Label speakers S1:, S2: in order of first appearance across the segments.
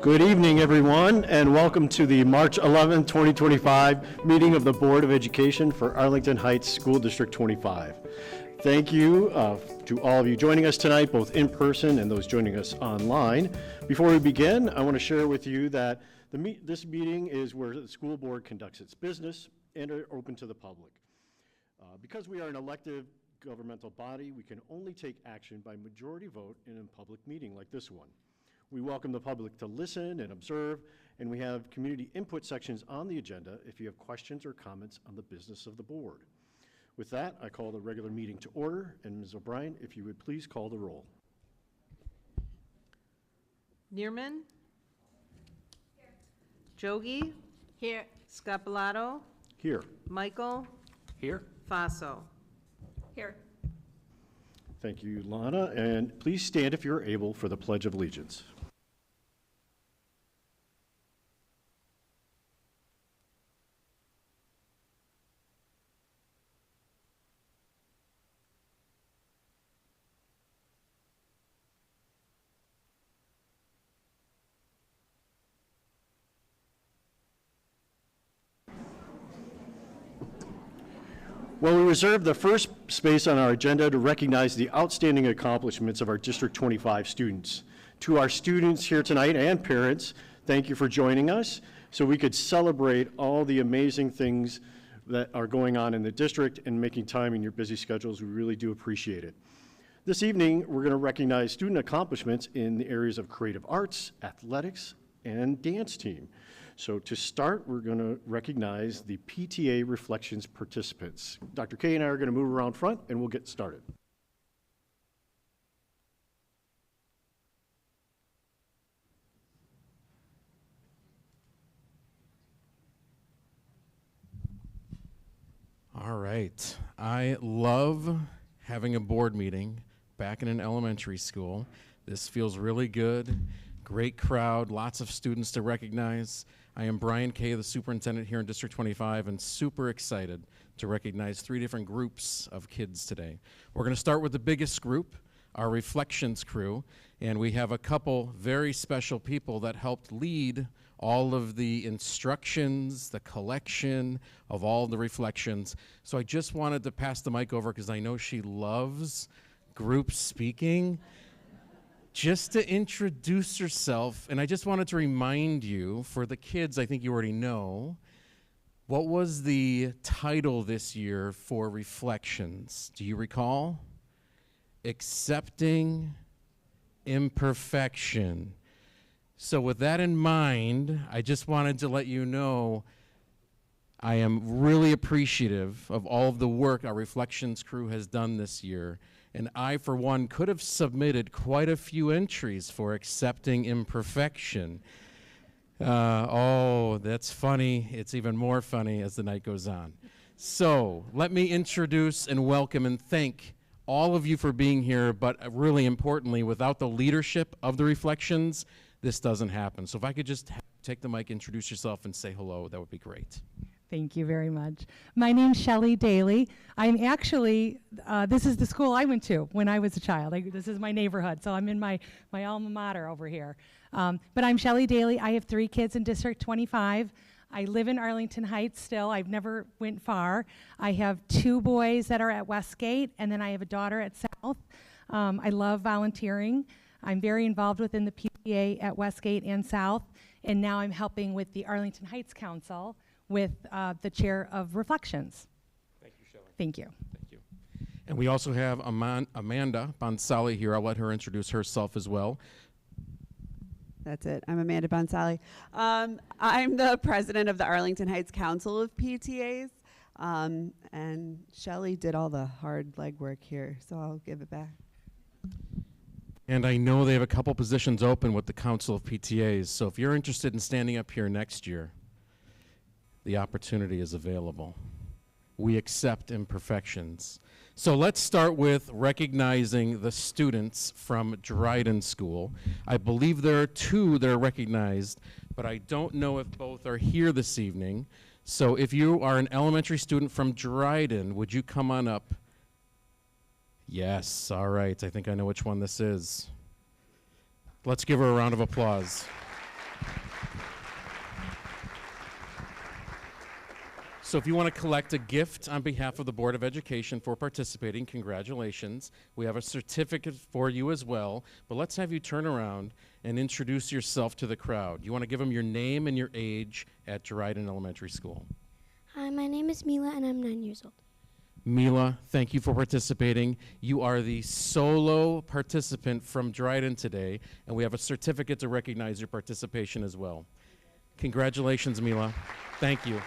S1: Good evening, everyone, and welcome to the March 11, 2025 meeting of the Board of Education for Arlington Heights School District 25. Thank you to all of you joining us tonight, both in person and those joining us online. Before we begin, I want to share with you that this meeting is where the school board conducts its business and are open to the public. Because we are an elected governmental body, we can only take action by majority vote in a public meeting like this one. We welcome the public to listen and observe, and we have community input sections on the agenda if you have questions or comments on the business of the board. With that, I call the regular meeting to order, and Ms. O'Brien, if you would please call the roll.
S2: Neerman? Here. Jogi? Here. Scapalato?
S1: Here.
S2: Michael?
S1: Here.
S2: Faso? Here.
S1: Thank you, Lana, and please stand if you're able for the Pledge of Allegiance. Well, we reserve the first space on our agenda to recognize the outstanding accomplishments of our District 25 students. To our students here tonight and parents, thank you for joining us so we could celebrate all the amazing things that are going on in the district and making time in your busy schedules. We really do appreciate it. This evening, we're going to recognize student accomplishments in the areas of creative arts, athletics, and dance team. So to start, we're going to recognize the PTA Reflections participants. Dr. Kay and I are going to move around front, and we'll get started.
S3: All right. I love having a board meeting back in an elementary school. This feels really good. Great crowd, lots of students to recognize. I am Brian Kay, the superintendent here in District 25, and super excited to recognize 3 different groups of kids today. We're going to start with the biggest group, our Reflections crew, and we have a couple very special people that helped lead all of the instructions, the collection of all the reflections. So I just wanted to pass the mic over because I know she loves group speaking. Just to introduce herself, and I just wanted to remind you, for the kids, I think you already know, what was the title this year for Reflections? Do you recall? Accepting Imperfection. So with that in mind, I just wanted to let you know I am really appreciative of all of the work our Reflections crew has done this year. And I, for one, could have submitted quite a few entries for accepting imperfection. Oh, that's funny. It's even more funny as the night goes on. So let me introduce and welcome and thank all of you for being here, but really importantly, without the leadership of the Reflections, this doesn't happen. So if I could just take the mic, introduce yourself, and say hello, that would be great.
S4: Thank you very much. My name's Shelley Daly. I'm actually, this is the school I went to when I was a child. This is my neighborhood, so I'm in my alma mater over here. But I'm Shelley Daly. I have 3 kids in District 25. I live in Arlington Heights still. I've never went far. I have 2 boys that are at Westgate, and then I have a daughter at South. I love volunteering. I'm very involved within the PTA at Westgate and South, and now I'm helping with the Arlington Heights Council with the chair of Reflections.
S3: Thank you, Shelley.
S4: Thank you.
S3: Thank you. And we also have Amanda Bonsali here. I'll let her introduce herself as well.
S5: That's it. I'm Amanda Bonsali. I'm the president of the Arlington Heights Council of PTAs. And Shelley did all the hard legwork here, so I'll give it back.
S3: And I know they have a couple positions open with the Council of PTAs, so if you're interested in standing up here next year, the opportunity is available. We accept imperfections. So let's start with recognizing the students from Dryden School. I believe there are 2 that are recognized, but I don't know if both are here this evening. So if you are an elementary student from Dryden, would you come on up? Yes, all right, I think I know which one this is. Let's give her a round of applause. So if you want to collect a gift on behalf of the Board of Education for participating, congratulations. We have a certificate for you as well, but let's have you turn around and introduce yourself to the crowd. You want to give them your name and your age at Dryden Elementary School.
S6: Hi, my name is Mila, and I'm 9 years old.
S3: Mila, thank you for participating. You are the solo participant from Dryden today, and we have a certificate to recognize your participation as well. Congratulations, Mila. Thank you.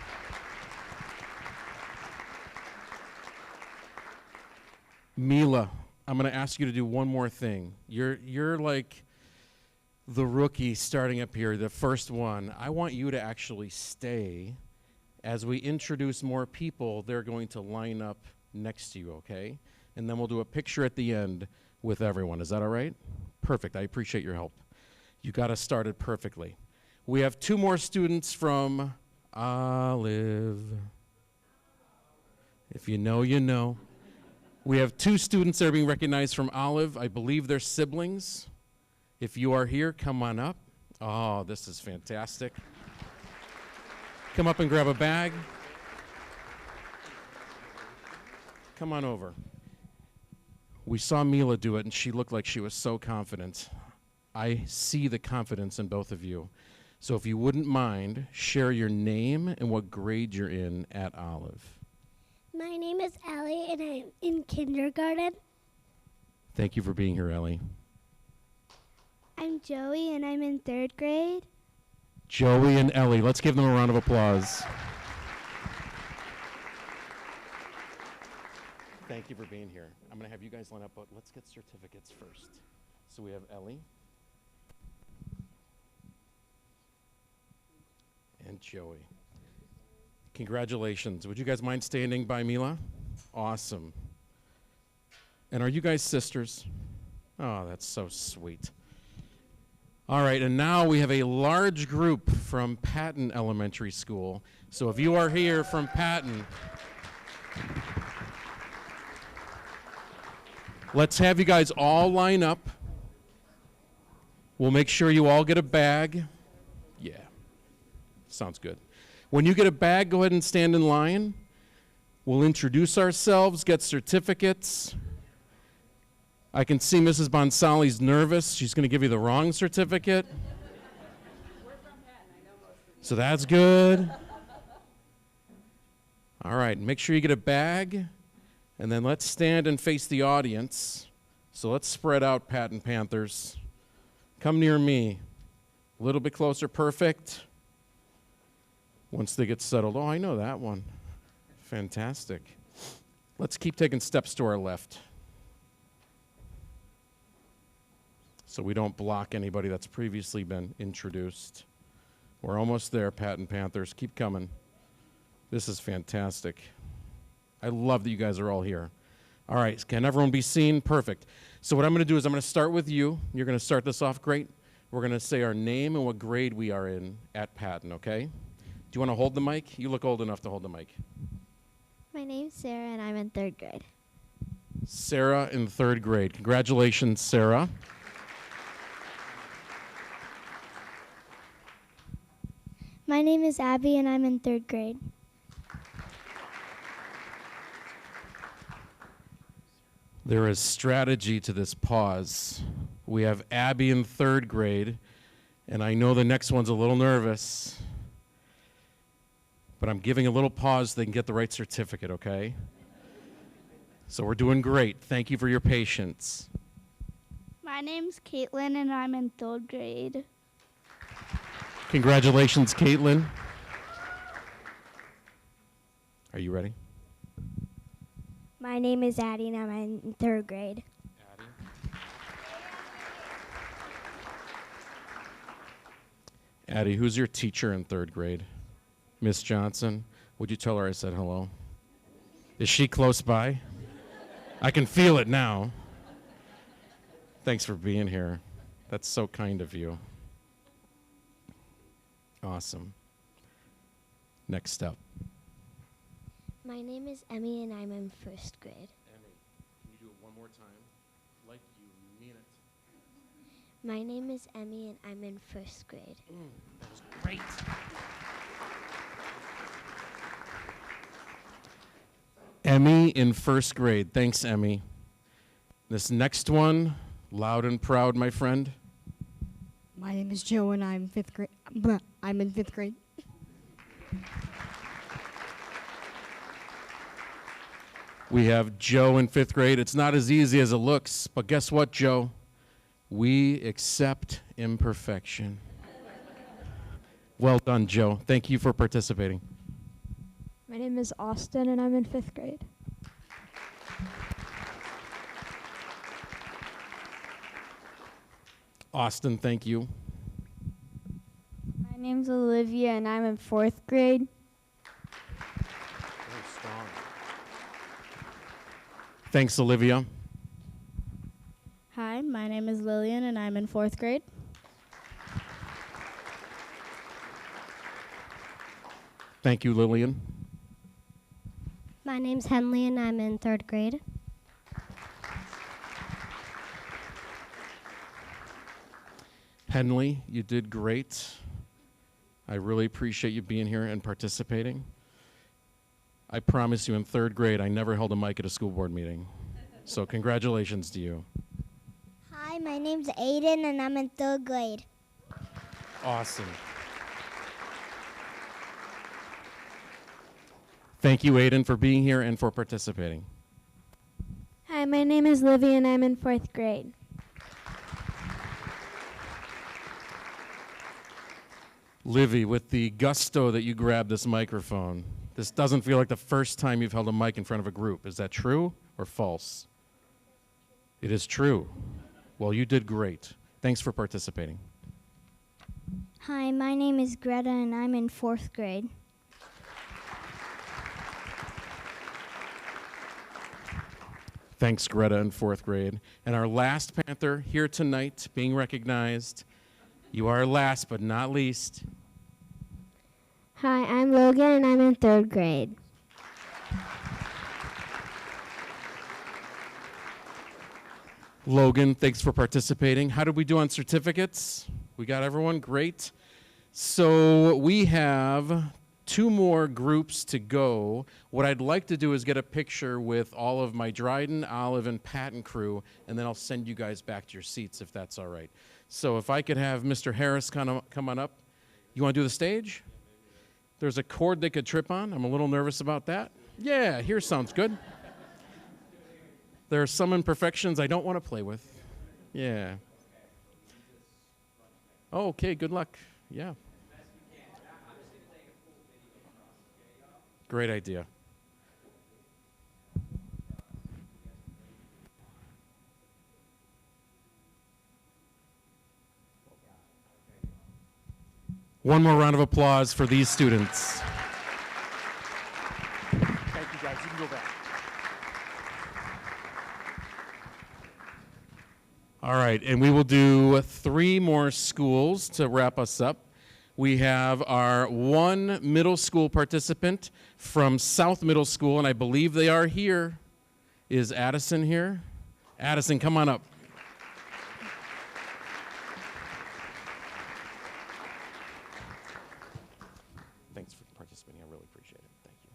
S3: Mila, I'm going to ask you to do one more thing. You're like the rookie starting up here, the first one. I want you to actually stay. As we introduce more people, they're going to line up next to you, okay? And then we'll do a picture at the end with everyone. Is that all right? Perfect. I appreciate your help. You got us started perfectly. We have 2 more students from Olive. If you know, you know. We have 2 students that are being recognized from Olive. I believe they're siblings. If you are here, come on up. Oh, this is fantastic. Come up and grab a bag. Come on over. We saw Mila do it, and she looked like she was so confident. I see the confidence in both of you. So if you wouldn't mind, share your name and what grade you're in at Olive.
S6: My name is Allie, and I'm in kindergarten.
S3: Thank you for being here, Ellie.
S6: I'm Joey, and I'm in 3rd grade.
S3: Joey and Ellie, let's give them a round of applause. Thank you for being here. I'm going to have you guys line up, but let's get certificates first. So we have Ellie and Joey. Congratulations. Would you guys mind standing by Mila? Awesome. And are you guys sisters? Oh, that's so sweet. All right, and now we have a large group from Patton Elementary School. So if you are here from Patton, let's have you guys all line up. We'll make sure you all get a bag. Yeah, sounds good. When you get a bag, go ahead and stand in line. We'll introduce ourselves, get certificates. I can see Mrs. Bonsali's nervous. She's going to give you the wrong certificate. So that's good. All right, make sure you get a bag, and then let's stand and face the audience. So let's spread out, Patton Panthers. Come near me. A little bit closer, perfect. Once they get settled, oh, I know that one. Fantastic. Let's keep taking steps to our left, so we don't block anybody that's previously been introduced. We're almost there, Patton Panthers. Keep coming. This is fantastic. I love that you guys are all here. All right, can everyone be seen? Perfect. So what I'm going to do is I'm going to start with you. You're going to start this off great. We're going to say our name and what grade we are in at Patton, okay? Do you want to hold the mic? You look old enough to hold the mic.
S6: My name's Sarah, and I'm in 3rd grade.
S3: Sarah in 3rd grade. Congratulations, Sarah.
S6: My name is Abby, and I'm in 3rd grade.
S3: There is strategy to this pause. We have Abby in 3rd grade, and I know the next one's a little nervous, but I'm giving a little pause so they can get the right certificate, okay? So we're doing great. Thank you for your patience.
S6: My name's Caitlin, and I'm in 3rd grade.
S3: Congratulations, Caitlin. Are you ready?
S6: My name is Addie, and I'm in 3rd grade.
S3: Addie, who's your teacher in 3rd grade? Miss Johnson. Would you tell her I said hello? Is she close by? I can feel it now. Thanks for being here. That's so kind of you. Awesome. Next up.
S6: My name is Emmy, and I'm in 1st grade.
S3: Emmy, can you do it one more time? Like you mean it.
S6: My name is Emmy, and I'm in 1st grade.
S3: That was great. Emmy in first grade. Thanks, Emmy. This next one, loud and proud, my friend.
S7: My name is Joe, and I'm fifth grade. I'm in fifth grade.
S3: We have Joe in fifth grade. It's not as easy as it looks, but guess what, Joe? We accept imperfection. Well done, Joe. Thank you for participating.
S8: My name is Austin, and I'm in fifth grade.
S3: Austin, thank you.
S8: My name's Olivia, and I'm in fourth grade.
S3: Very strong. Thanks, Olivia.
S9: Hi, my name is Lillian, and I'm in fourth grade.
S3: Thank you, Lillian.
S6: My name's Henley and I'm in third grade.
S3: Henley, you did great. I really appreciate you being here and participating. I promise you in third grade, I never held a mic at a school board meeting. So congratulations to you.
S6: Hi, my name's Aiden and I'm in third grade.
S3: Awesome. Thank you, Aiden, for being here and for participating.
S8: Hi, my name is Livy, and I'm in fourth grade.
S3: Livy, with the gusto that you grabbed this microphone, this doesn't feel like the first time you've held a mic in front of a group. Is that true or false? It is true. Well, you did great. Thanks for participating.
S6: Hi, my name is Greta and I'm in fourth grade.
S3: Thanks, Greta, in fourth grade. And our last Panther here tonight, being recognized. You are last but not least.
S8: Hi, I'm Logan, and I'm in third grade.
S3: Logan, thanks for participating. How did we do on certificates? We got everyone? Great. So we have 2 more groups to go. What I'd like to do is get a picture with all of my Dryden, Olive, and Patton crew, and then I'll send you guys back to your seats if that's all right. So if I could have Mr. Harris come on up. You want to do the stage? There's a chord they could trip on. I'm a little nervous about that. Yeah, here sounds good. There are some imperfections I don't want to play with. Yeah. Oh, okay, good luck. Yeah. Great idea. One more round of applause for these students.
S1: Thank you, guys. You can go back.
S3: All right, and we will do 3 more schools to wrap us up. We have our 1 middle school participant from South Middle School, and I believe they are here. Is Addison here? Addison, come on up. Thanks for participating. I really appreciate it. Thank you.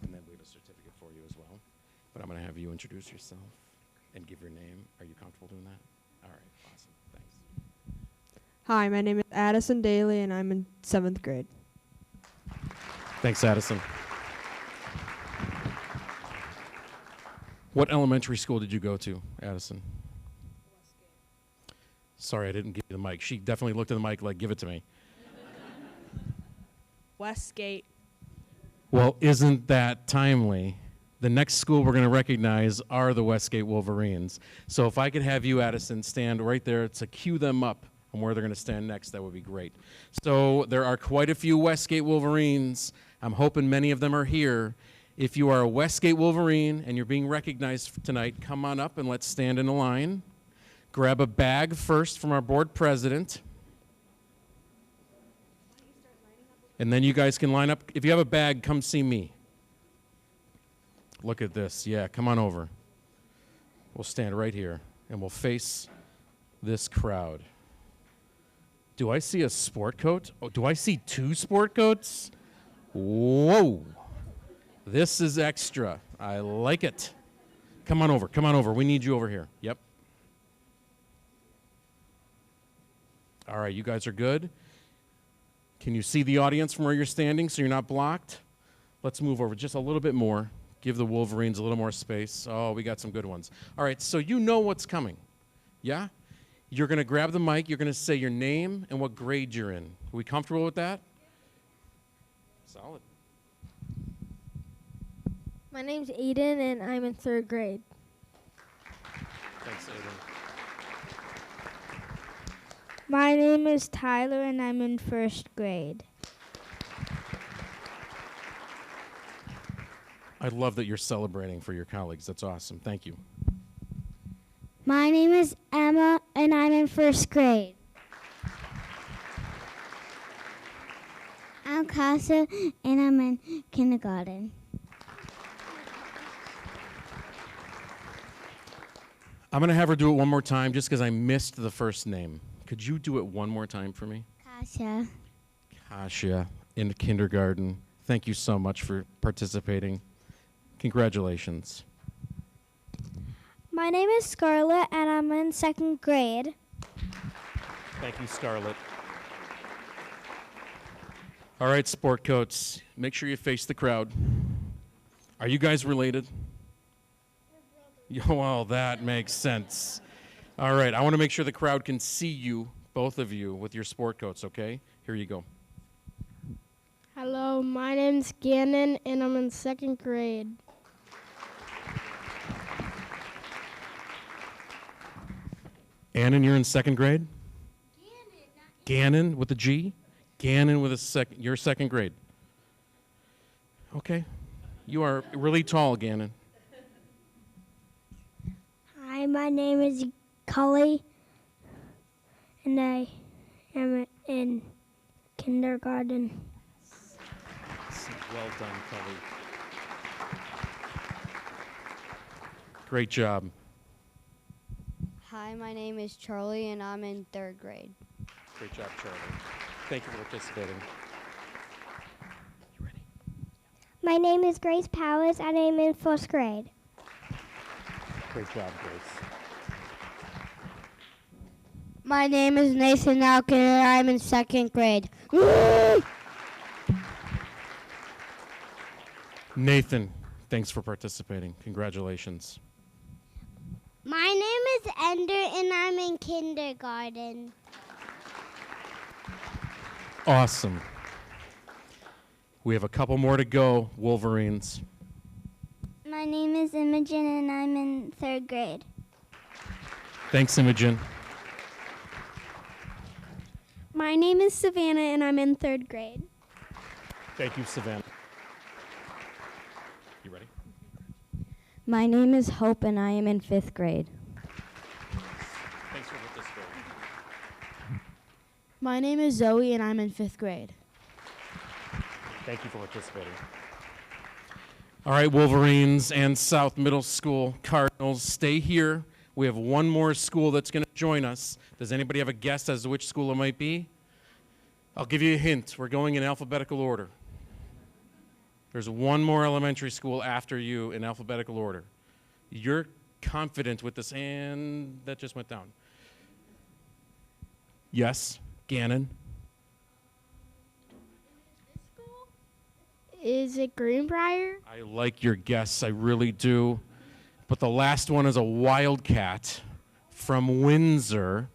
S3: And then we have a certificate for you as well. But I'm going to have you introduce yourself and give your name. Are you comfortable doing that? All right, awesome. Thanks.
S10: Hi, my name is Addison Daly, and I'm in 7th grade.
S3: Thanks, Addison. What elementary school did you go to, Addison? Sorry, I didn't give you the mic. She definitely looked at the mic like, give it to me.
S10: Westgate.
S3: Well, isn't that timely? The next school we're going to recognize are the Westgate Wolverines. So if I could have you, Addison, stand right there to cue them up on where they're going to stand next, that would be great. So there are quite a few Westgate Wolverines. I'm hoping many of them are here. If you are a Westgate Wolverine and you're being recognized tonight, come on up and let's stand in a line. Grab a bag first from our board president. And then you guys can line up. If you have a bag, come see me. Look at this. Yeah, come on over. We'll stand right here, and we'll face this crowd. Do I see a sport coat? Oh, do I see 2 sport coats? Whoa. This is extra. I like it. Come on over. Come on over. We need you over here. Yep. All right, you guys are good. Can you see the audience from where you're standing so you're not blocked? Let's move over just a little bit more. Give the Wolverines a little more space. Oh, we got some good ones. All right, so you know what's coming. Yeah? You're going to grab the mic. You're going to say your name and what grade you're in. Are we comfortable with that? Solid.
S8: My name's Aiden, and I'm in 3rd grade.
S3: Thanks, Aiden.
S8: My name is Tyler, and I'm in 1st grade.
S3: I love that you're celebrating for your colleagues. That's awesome. Thank you.
S8: My name is Emma, and I'm in 1st grade. I'm Casa, and I'm in kindergarten.
S3: I'm going to have her do it one more time just because I missed the first name. Could you do it one more time for me?
S8: Kasia.
S3: Kasia in kindergarten. Thank you so much for participating. Congratulations.
S8: My name is Scarlett, and I'm in 2nd grade.
S3: Thank you, Scarlett. All right, sport coats, make sure you face the crowd. Are you guys related? Well, that makes sense. All right, I want to make sure the crowd can see you, both of you, with your sport coats, okay? Here you go.
S9: Hello, my name's Gannon, and I'm in 2nd grade.
S3: Gannon, you're in 2nd grade? Gannon with a G? Gannon with a second. You're 2nd grade. Okay. You are really tall, Gannon.
S8: Hi, my name is Cully, and I am in kindergarten.
S3: Well done, Kelly. Great job.
S11: Hi, my name is Charlie, and I'm in 3rd grade.
S3: Great job, Charlie. Thank you for participating. You ready?
S8: My name is Grace Powers, and I'm in 1st grade.
S3: Great job, Grace.
S8: My name is Nathan Alkin, and I'm in 2nd grade.
S3: Nathan, thanks for participating. Congratulations.
S8: My name is Ender, and I'm in kindergarten.
S3: Awesome. We have a couple more to go, Wolverines.
S8: My name is Imogen, and I'm in 3rd grade.
S3: Thanks, Imogen.
S8: My name is Savannah, and I'm in 3rd grade.
S3: Thank you, Savannah. You ready?
S11: My name is Hope, and I am in 5th grade.
S3: Thanks for participating.
S9: My name is Zoe, and I'm in 5th grade.
S3: Thank you for participating. All right, Wolverines and South Middle School Cardinals, stay here. We have one more school that's going to join us. Does anybody have a guess as to which school it might be? I'll give you a hint. We're going in alphabetical order. There's one more elementary school after you in alphabetical order. You're confident with this, and that just went down. Yes, Gannon.
S9: Is it Greenbrier?
S3: I like your guess, I really do. But the last one is a Wildcat from Windsor.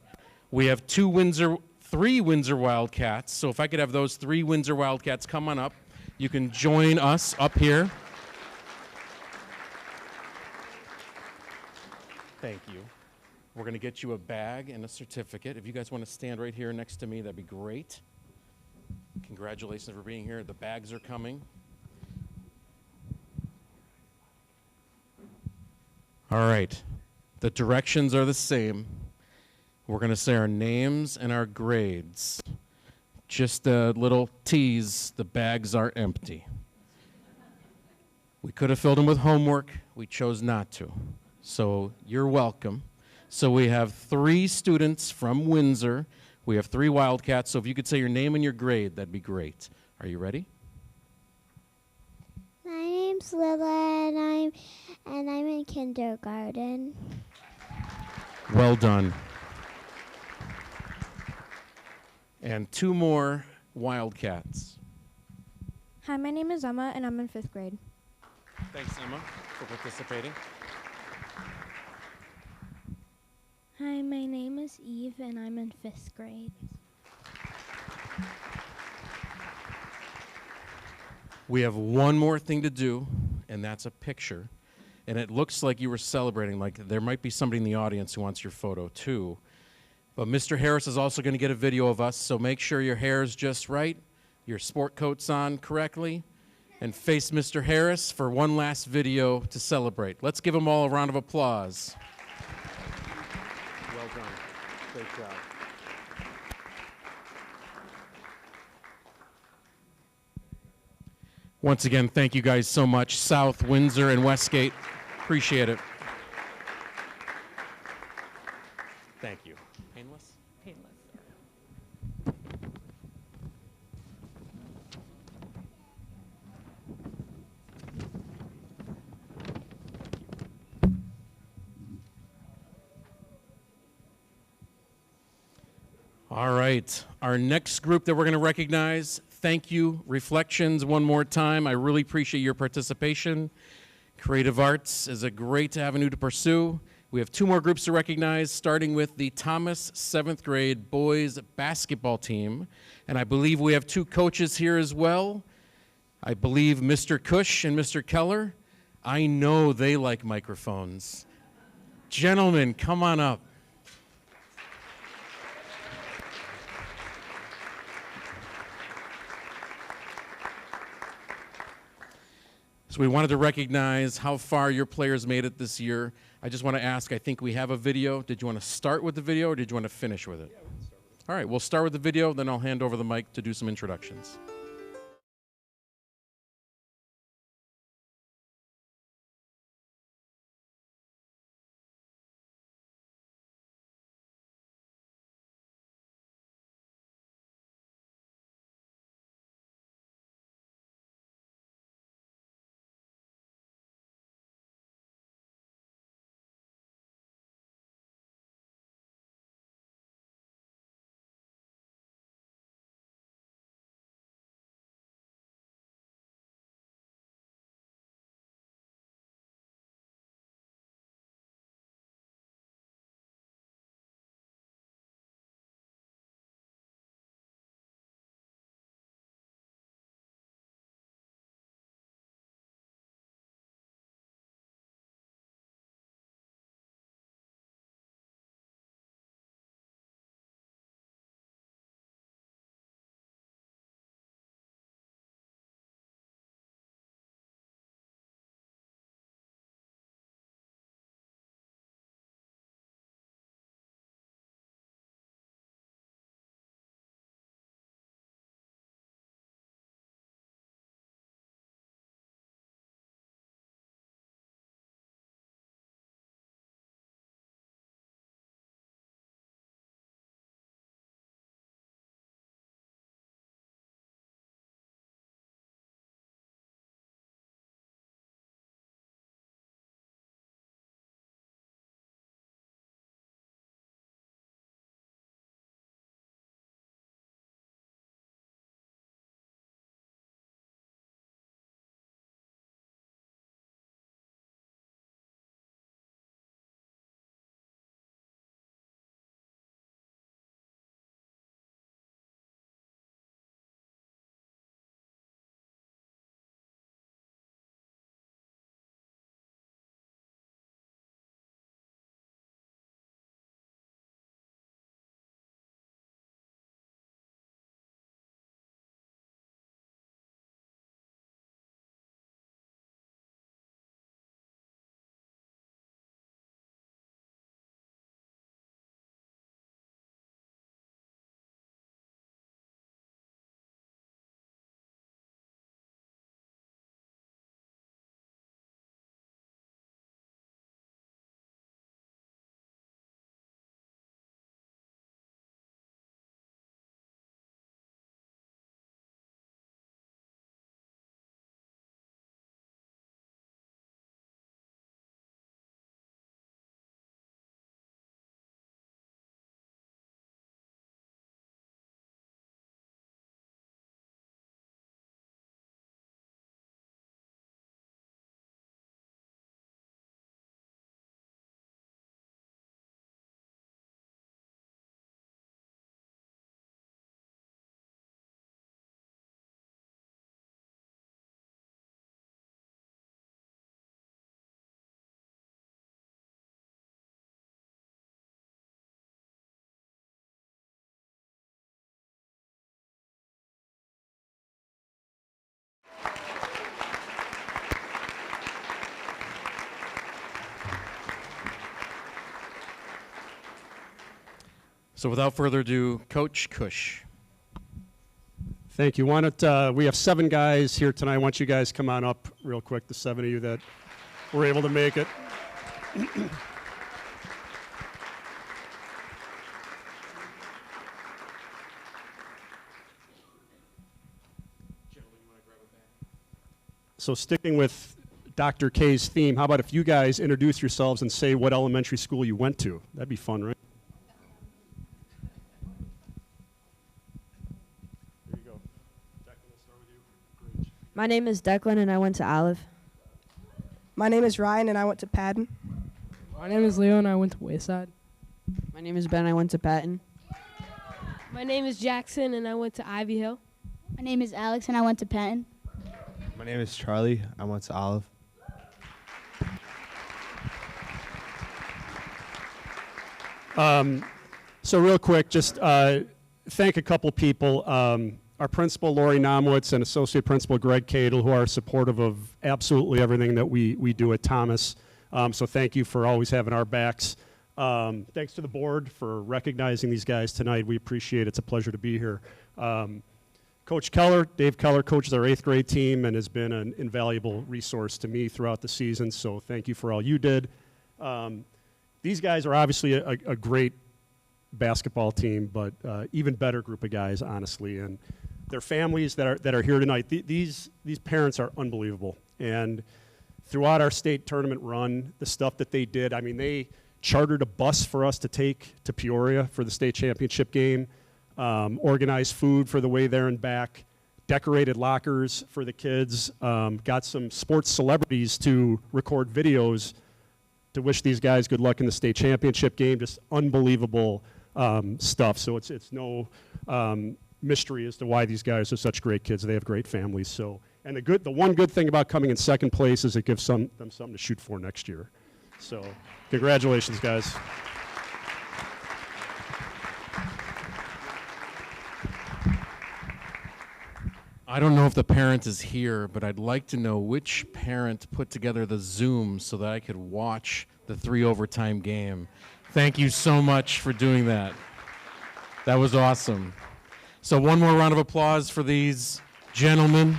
S3: We have three Windsor Wildcats. So if I could have those 3 Windsor Wildcats come on up, you can join us up here. Thank you. We're going to get you a bag and a certificate. If you guys want to stand right here next to me, that'd be great. Congratulations for being here. The bags are coming. All right. The directions are the same. We're going to say our names and our grades. Just a little tease, the bags are empty. We could have filled them with homework. We chose not to. So you're welcome. So we have 3 students from Windsor. We have 3 Wildcats. So if you could say your name and your grade, that'd be great. Are you ready?
S8: My name name's Lila, and I'm in kindergarten.
S3: Well done. And 2 more Wildcats.
S9: Hi, my name is Emma, and I'm in 5th grade.
S3: Thanks, Emma, for participating.
S9: Hi, my name is Eve, and I'm in 5th grade.
S3: We have one more thing to do, and that's a picture. And it looks like you were celebrating, like there might be somebody in the audience who wants your photo too. But Mr. Harris is also going to get a video of us, so make sure your hair is just right, your sport coat's on correctly, and face Mr. Harris for one last video to celebrate. Let's give them all a round of applause. Well done. Great job. Once again, thank you guys so much. South, Windsor, and Westgate. Appreciate it. Thank you. Painless?
S4: Painless.
S3: All right. Our next group that we're going to recognize, thank you, Reflections, one more time. I really appreciate your participation. Creative arts is a great avenue to pursue. We have 2 more groups to recognize, starting with the Thomas 7th grade boys basketball team. And I believe we have 2 coaches here as well. I believe Mr. Cush and Mr. Keller. I know they like microphones. Gentlemen, come on up. So we wanted to recognize how far your players made it this year. I just want to ask, I think we have a video. Did you want to start with the video or did you want to finish with it? Yeah, we can start with it. All right, we'll start with the video, then I'll hand over the mic to do some introductions. So without further ado, Coach Cush.
S12: Thank you. We have 7 guys here tonight. I want you guys to come on up real quick, the 7 of you that were able to make it. So sticking with Dr. K's theme, how about if you guys introduce yourselves and say what elementary school you went to? That'd be fun, right? There you go. Declan, we'll start with you. Great.
S10: My name is Declan, and I went to Olive.
S13: My name is Ryan, and I went to Patton.
S14: My name is Leo, and I went to Wayside.
S10: My name is Ben, I went to Patton.
S9: My name is Jackson, and I went to Ivy Hill.
S7: My name is Alex, and I went to Patton.
S15: My name is Charlie. I went to Olive.
S12: So real quick, just thank a couple people. Our principal, Lori Nomwitz, and associate principal, Greg Cadle, who are supportive of absolutely everything that we do at Thomas. So thank you for always having our backs. Thanks to the board for recognizing these guys tonight. We appreciate it. It's a pleasure to be here. Coach Keller, Dave Keller, coaches our 8th grade team and has been an invaluable resource to me throughout the season, so thank you for all you did. These guys are obviously a great basketball team, but even better group of guys, honestly, and their families that are here tonight. These parents are unbelievable, and throughout our state tournament run, the stuff that they did, I mean, they chartered a bus for us to take to Peoria for the state championship game. Organized food for the way there and back, decorated lockers for the kids, got some sports celebrities to record videos to wish these guys good luck in the state championship game. Just unbelievable stuff. So it's no mystery as to why these guys are such great kids. They have great families. So, and the one good thing about coming in second place is it gives them something to shoot for next year. So congratulations, guys.
S3: I don't know if the parent is here, but I'd like to know which parent put together the Zoom so that I could watch the 3 overtime game. Thank you so much for doing that. That was awesome. So one more round of applause for these gentlemen.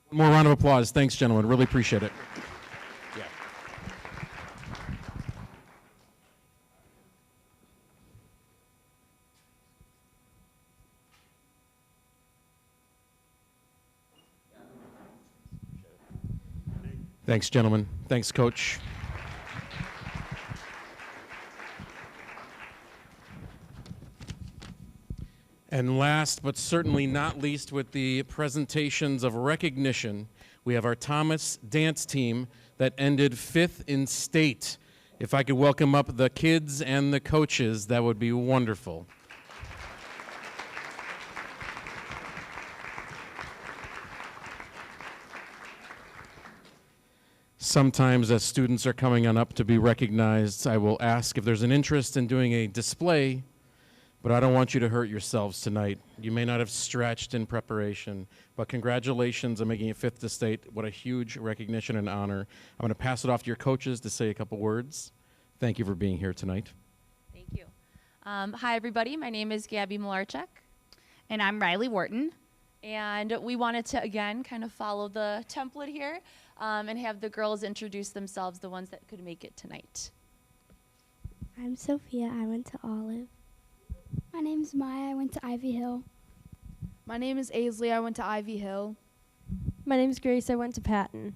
S3: One more round of applause. Thanks, gentlemen. Really appreciate it. Thanks, gentlemen. Thanks, Coach. And last but certainly not least, with the presentations of recognition, we have our Thomas dance team that ended 5th in state. If I could welcome up the kids and the coaches, that would be wonderful. Sometimes as students are coming on up to be recognized, I will ask if there's an interest in doing a display, but I don't want you to hurt yourselves tonight. You may not have stretched in preparation, but congratulations on making it 5th to state. What a huge recognition and honor. I'm going to pass it off to your coaches to say a couple words. Thank you for being here tonight.
S16: Thank you. Hi, everybody. My name is Gabby Malarchuk. And I'm Riley Wharton. And we wanted to, again, kind of follow the template here and have the girls introduce themselves, the ones that could make it tonight.
S8: I'm Sophia. I went to Olive.
S7: My name's Maya. I went to Ivy Hill.
S10: My name is Aisley. I went to Ivy Hill.
S9: My name's Grace. I went to Patton.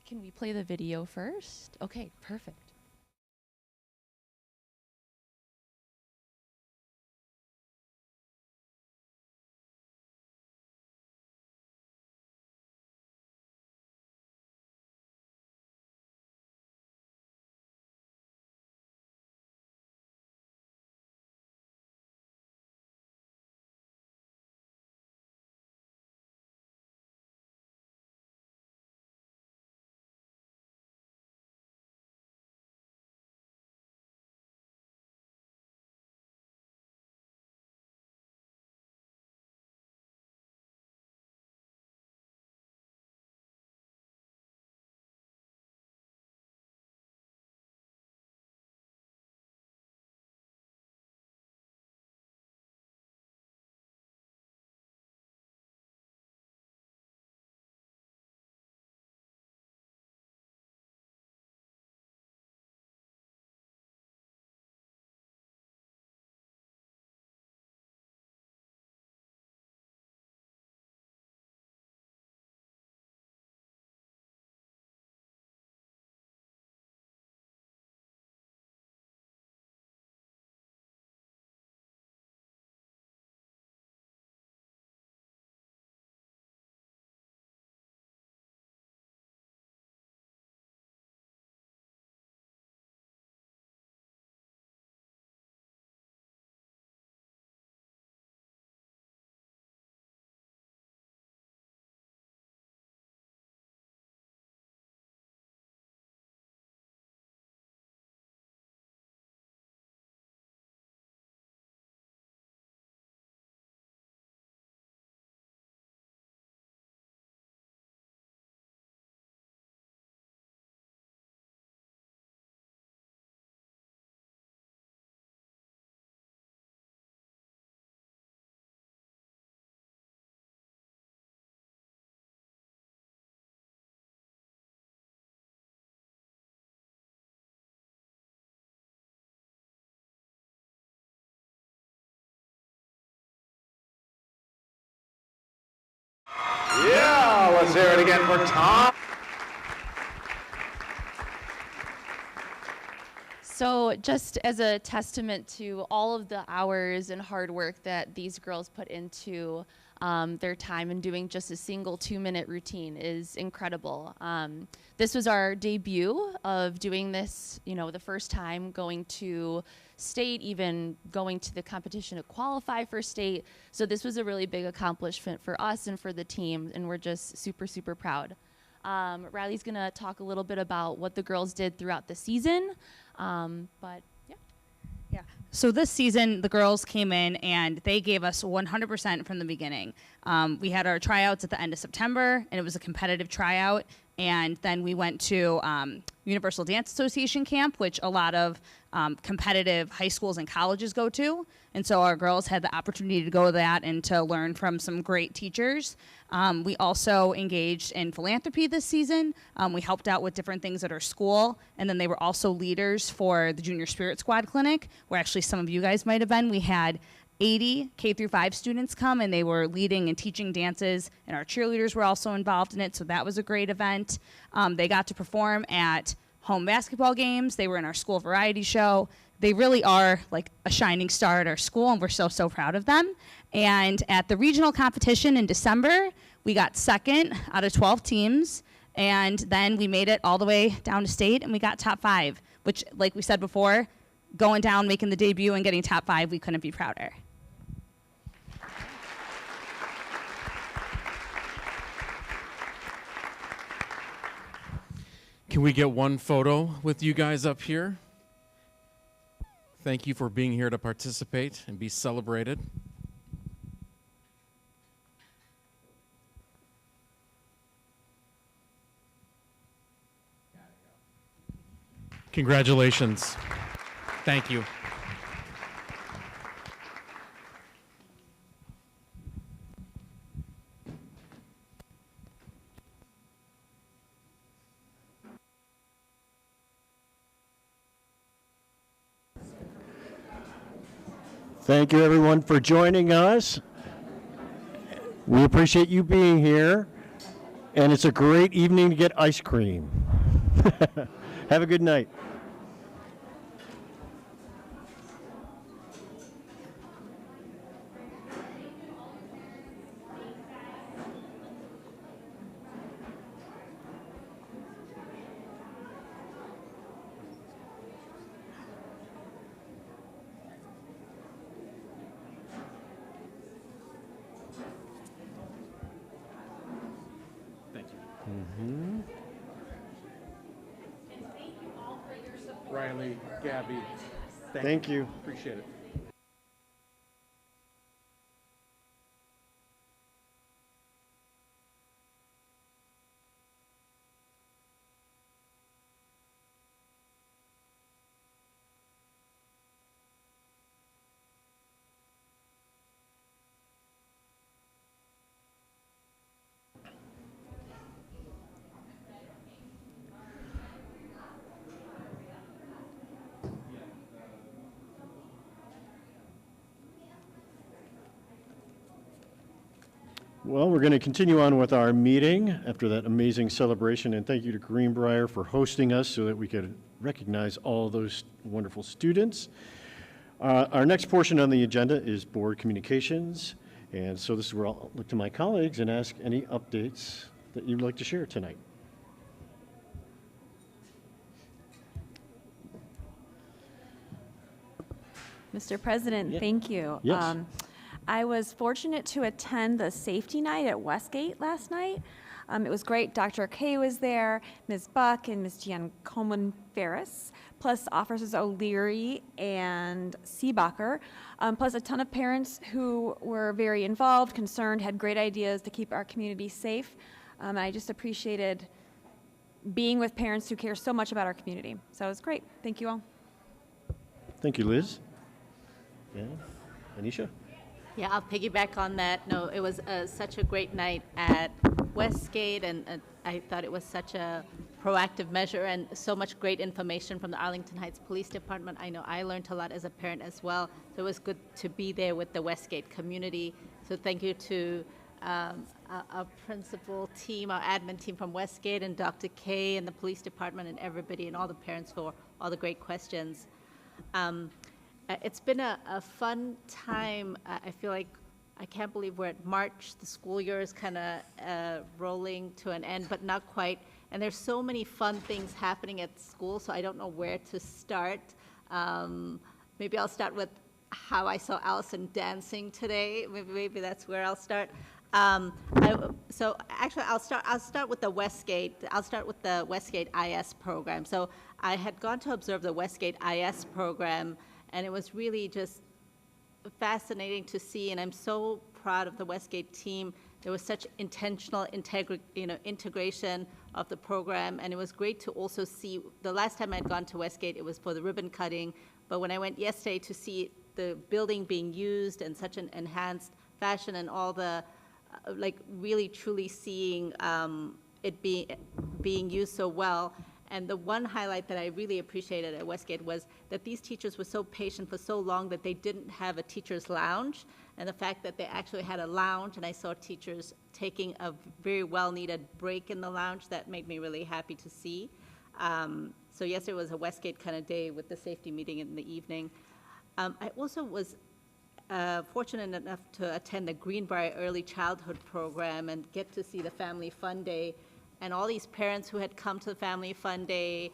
S16: Can we play the video first? Okay, perfect.
S17: Let's hear it again for Tom.
S16: So just as a testament to all of the hours and hard work that these girls put into their time in doing just a single 2-minute routine is incredible. This was our debut of doing this, the first time going to state, even going to the competition to qualify for state. So this was a really big accomplishment for us and for the team, and we're just super, super proud. Riley's gonna talk a little bit about what the girls did throughout the season, but yeah.
S18: Yeah. So this season, the girls came in and they gave us 100% from the beginning. We had our tryouts at the end of September, and it was a competitive tryout. And then we went to Universal Dance Association camp, which a lot of competitive high schools and colleges go to. And so our girls had the opportunity to go to that and to learn from some great teachers. We also engaged in philanthropy this season. We helped out with different things at our school. And then they were also leaders for the Junior Spirit Squad Clinic, where actually some of you guys might have been. We had 80 K-5 students come, and they were leading and teaching dances, and our cheerleaders were also involved in it, so that was a great event. They got to perform at home basketball games. They were in our school variety show. They really are like a shining star at our school, and we're so, so proud of them. And at the regional competition in December, we got second out of 12 teams, and then we made it all the way down to state, and we got top 5, which, like we said before, going down, making the debut, and getting top 5, we couldn't be prouder.
S3: Can we get one photo with you guys up here? Thank you for being here to participate and be celebrated. Congratulations. Thank you.
S1: Thank you, everyone, for joining us. We appreciate you being here, and it's a great evening to get ice cream. Have a good night.
S3: Riley, Gabby,
S1: Thank you.
S3: Appreciate it.
S1: Well, we're going to continue on with our meeting after that amazing celebration, and thank you to Greenbrier for hosting us so that we could recognize all those wonderful students. Our next portion on the agenda is board communications, and so this is where I'll look to my colleagues and ask any updates that you'd like to share tonight.
S19: Mr. President, thank you.
S1: Yes.
S19: I was fortunate to attend the safety night at Westgate last night. It was great. Dr. Kay was there, Ms. Buck, and Ms. Jan Coleman Ferris, plus Officers O'Leary and Seebacher, plus a ton of parents who were very involved, concerned, had great ideas to keep our community safe. And I just appreciated being with parents who care so much about our community. So it was great. Thank you all.
S1: Thank you, Liz. Yeah. Anisha?
S20: Yeah, I'll piggyback on that. No, it was such a great night at Westgate, and I thought it was such a proactive measure and so much great information from the Arlington Heights Police Department. I know I learned a lot as a parent as well, so it was good to be there with the Westgate community. So thank you to our principal team, our admin team from Westgate, and Dr. K and the police department and everybody and all the parents for all the great questions. It's been a fun time. I feel like I can't believe we're at March. The school year is kind of rolling to an end, but not quite. And there's so many fun things happening at school, so I don't know where to start. Maybe I'll start with how I saw Allison dancing today. Maybe that's where I'll start. So actually, I'll start with the Westgate. I'll start with the Westgate IS program. So I had gone to observe the Westgate IS program, and it was really just fascinating to see. And I'm so proud of the Westgate team. There was such intentional integration of the program, and it was great to also see. The last time I'd gone to Westgate, it was for the ribbon cutting, but when I went yesterday to see the building being used in such an enhanced fashion and all the, like really truly seeing it being used so well. And the one highlight that I really appreciated at Westgate was that these teachers were so patient for so long that they didn't have a teacher's lounge. And the fact that they actually had a lounge, and I saw teachers taking a very well-needed break in the lounge, that made me really happy to see. So yesterday was a Westgate kind of day with the safety meeting in the evening. I also was fortunate enough to attend the Greenbrier Early Childhood Program and get to see the Family Fun Day, and all these parents who had come to the Family Fun Day,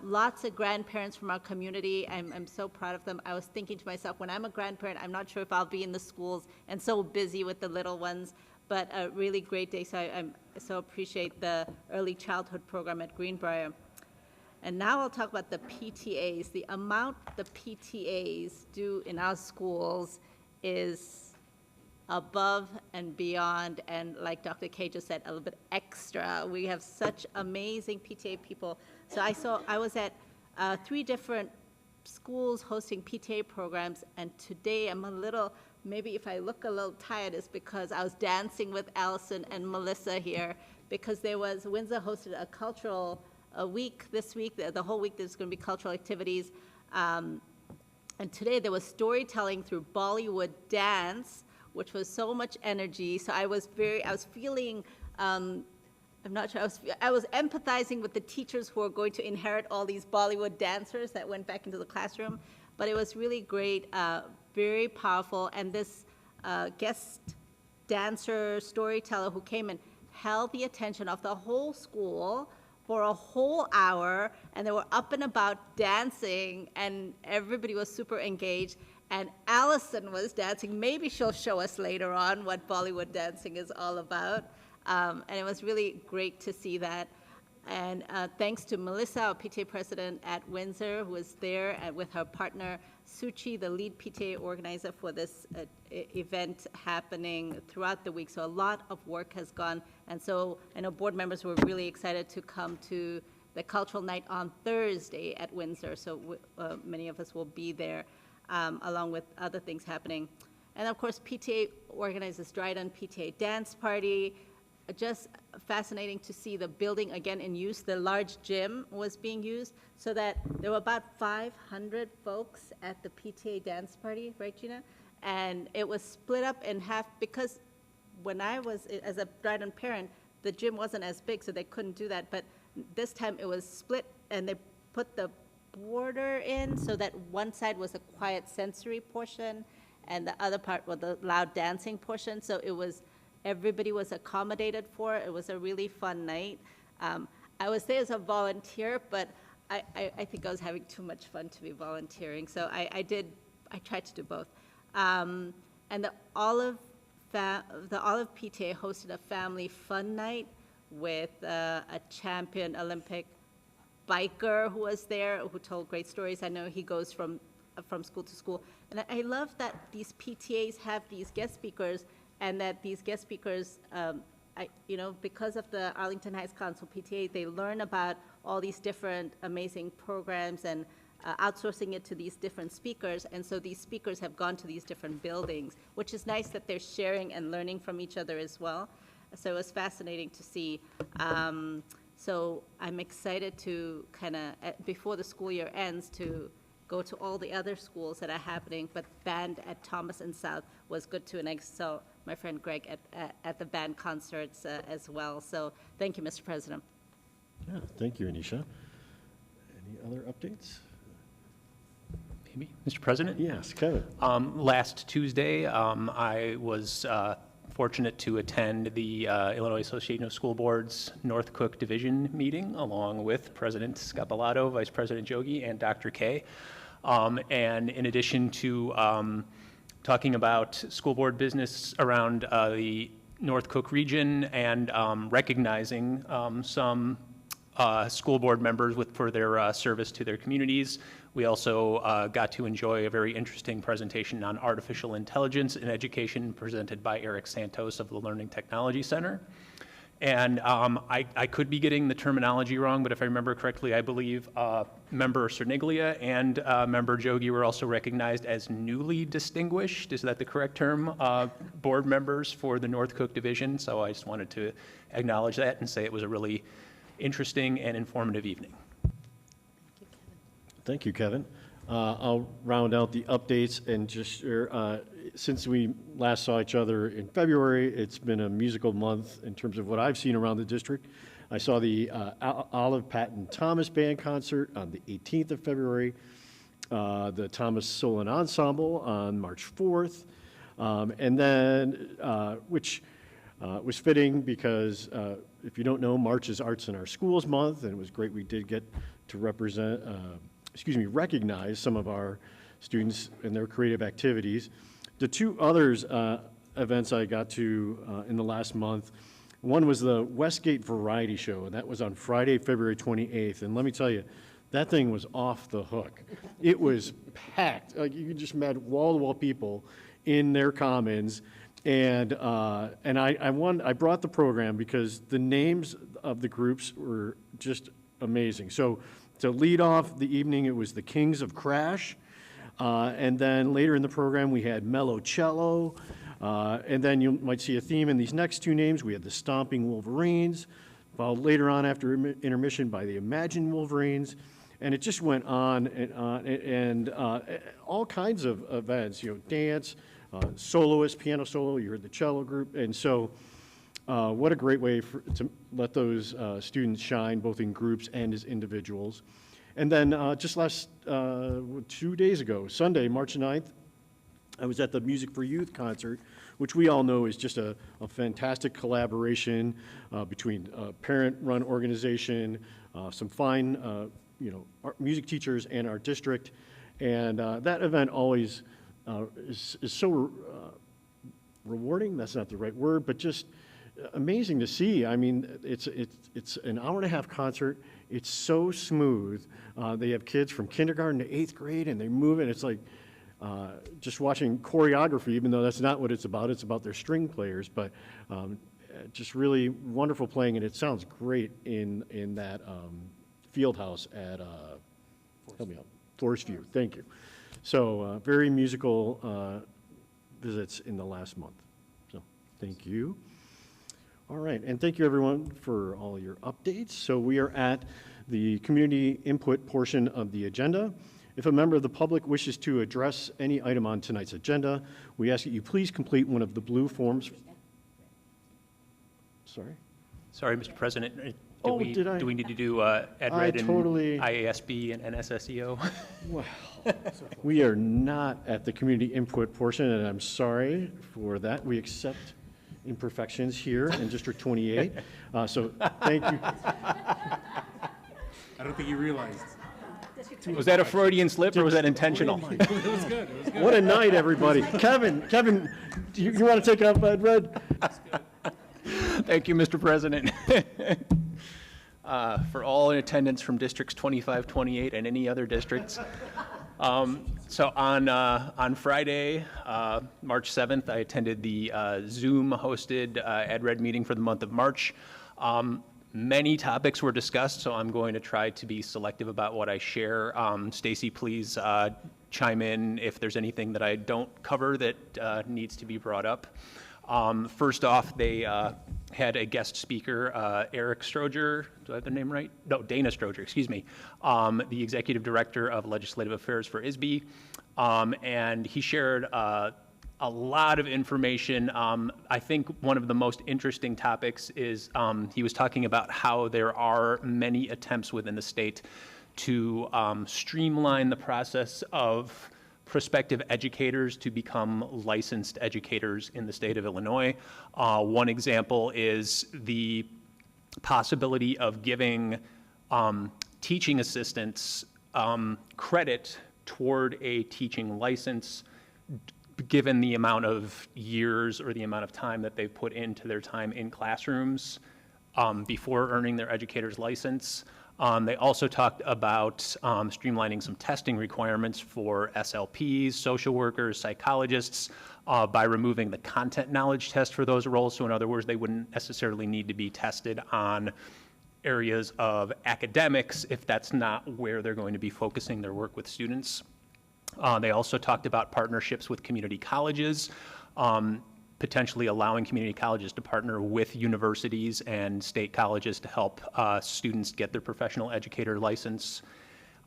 S20: lots of grandparents from our community. I'm so proud of them. I was thinking to myself, when I'm a grandparent, I'm not sure if I'll be in the schools and so busy with the little ones, but a really great day. So I so appreciate the Early Childhood Program at Greenbrier. And now I'll talk about the PTAs. The amount the PTAs do in our schools is above and beyond, and like Dr. K just said, a little bit extra. We have such amazing PTA people. So I was at 3 different schools hosting PTA programs, and today I'm a little, maybe if I look a little tired, it's because I was dancing with Allison and Melissa here, because Windsor hosted a cultural week this week. The whole week there's going to be cultural activities. And today there was storytelling through Bollywood dance, which was so much energy. So I was feeling, I'm not sure, I was empathizing with the teachers who are going to inherit all these Bollywood dancers that went back into the classroom. But it was really great, very powerful. And this guest dancer, storyteller who came and held the attention of the whole school for a whole hour, and they were up and about dancing, and everybody was super engaged. And Allison was dancing. Maybe she'll show us later on what Bollywood dancing is all about. And it was really great to see that. And thanks to Melissa, our PTA president at Windsor, who was there with her partner, Suchi, the lead PTA organizer for this event happening throughout the week. So a lot of work has gone. And so I know board members were really excited to come to the cultural night on Thursday at Windsor. So many of us will be there, along with other things happening. And of course, PTA organizes Dryden PTA Dance Party. Just fascinating to see the building again in use. The large gym was being used, so that there were about 500 folks at the PTA dance party, right, Gina? And it was split up in half, because when I was, as a Dryden parent, the gym wasn't as big, so they couldn't do that. But this time it was split, and they put the border in so that one side was a quiet sensory portion, and the other part was the loud dancing portion. So it was, everybody was accommodated for. It was a really fun night. I was there as a volunteer, but I think I was having too much fun to be volunteering. So I tried to do both. And the Olive PTA hosted a family fun night with a champion Olympic biker who was there, who told great stories. I know he goes from school to school. And I love that these PTAs have these guest speakers, and that these guest speakers, because of the Arlington Heights Council PTA, they learn about all these different amazing programs and outsourcing it to these different speakers. And so these speakers have gone to these different buildings, which is nice that they're sharing and learning from each other as well. So it was fascinating to see. So I'm excited to kind of, before the school year ends, to go to all the other schools that are happening, but band at Thomas and South was good too, and I saw my friend Greg at the band concerts as well. So thank you, Mr. President.
S1: Yeah, thank you, Anisha. Any other updates?
S17: Maybe, Mr. President?
S1: Yes, Kevin.
S17: Last Tuesday, I was fortunate to attend the Illinois Association of School Boards North Cook Division meeting, along with President Scapalato, Vice President Jogi, and Dr. K. And in addition to talking about school board business around the North Cook region and recognizing some school board members for their service to their communities, we also got to enjoy a very interesting presentation on artificial intelligence in education presented by Eric Santos of the Learning Technology Center. And I could be getting the terminology wrong, but if I remember correctly, I believe Member Cerniglia and Member Jogi were also recognized as newly distinguished, is that the correct term, board members for the North Cook Division. So I just wanted to acknowledge that and say it was a really interesting and informative evening.
S1: Thank you, Kevin. I'll round out the updates and just share, since we last saw each other in February, it's been a musical month in terms of what I've seen around the district. I saw the Olive Patton Thomas Band concert on the 18th of February, the Thomas Solon Ensemble on March 4th, and then, which was fitting because if you don't know, March is Arts in Our Schools Month, and it was great we did get to recognize some of our students and their creative activities. The two others events I got to in the last month, one was the Westgate Variety Show, and that was on Friday, February 28th. And let me tell you, that thing was off the hook. It was packed. Like, you just met wall-to-wall people in their commons. And I brought the program because the names of the groups were just amazing. So to lead off the evening, it was the Kings of Crash. And then later in the program, we had Mellow Cello. And then you might see a theme in these next two names. We had the Stomping Wolverines, followed later on after intermission by the Imagine Wolverines. And it just went on, and all kinds of events, dance, soloist, piano solo, you heard the cello group. And so what a great way to let those students shine, both in groups and as individuals. And then just 2 days ago, Sunday, March 9th, I was at the Music for Youth concert, which we all know is just a fantastic collaboration between a parent-run organization, some fine music teachers, and our district. And that event always is so rewarding. That's not the right word, but just amazing to see. I mean, it's an hour-and-a-half concert. It's so smooth. They have kids from kindergarten to 8th grade, and they move, and it's like just watching choreography, even though that's not what it's about. It's about their string players, but just really wonderful playing, and it sounds great in that field house at, help me out, Forest View. Thank you. So very musical visits in the last month. So thank you. All right, and thank you everyone for all your updates. So we are at the community input portion of the agenda. If a member of the public wishes to address any item on tonight's agenda, we ask that you please complete one of the blue forms. Sorry?
S17: Sorry, Mr. President.
S1: Do
S17: we need to do EdRed
S1: totally,
S17: and IASB and NSSEO?
S1: Well, we are not at the community input portion, and I'm sorry for that. We accept imperfections here in District 28. So thank you.
S3: I don't think you realized.
S17: Was that a Freudian slip or was that intentional?
S3: It was good. It was good.
S1: What a night, everybody. Kevin, you want to take up EdRed?
S17: Thank you, Mr. President. For all in attendance from districts 25, 28, and any other districts. So on Friday, March 7th, I attended the Zoom-hosted EdRed meeting for the month of March. Many topics were discussed, so I'm going to try to be selective about what I share. Stacy, please chime in if there's anything that I don't cover that needs to be brought up. First off, they had a guest speaker, Eric Stroger. Do I have the name right? No, Dana Stroger, excuse me. The Executive Director of Legislative Affairs for ISB. And he shared a lot of information. I think one of the most interesting topics is he was talking about how there are many attempts within the state to streamline the process of prospective educators to become licensed educators in the state of Illinois. One example is the possibility of giving teaching assistants credit toward a teaching license given the amount of years or the amount of time that they've put into their time in classrooms before earning their educator's license. They also talked about streamlining some testing requirements for SLPs, social workers, psychologists, by removing the content knowledge test for those roles. So in other words, they wouldn't necessarily need to be tested on areas of academics if that's not where they're going to be focusing their work with students. They also talked about partnerships with community colleges, potentially allowing community colleges to partner with universities and state colleges to help students get their professional educator license.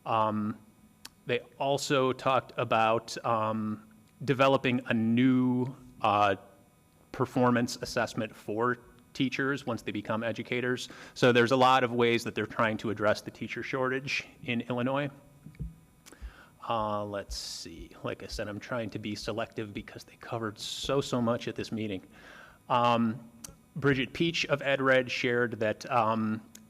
S17: They also talked about developing a new performance assessment for teachers once they become educators. So there's a lot of ways that they're trying to address the teacher shortage in Illinois. Let's see, like I said, I'm trying to be selective because they covered so much at this meeting. Bridget Peach of EdRed shared that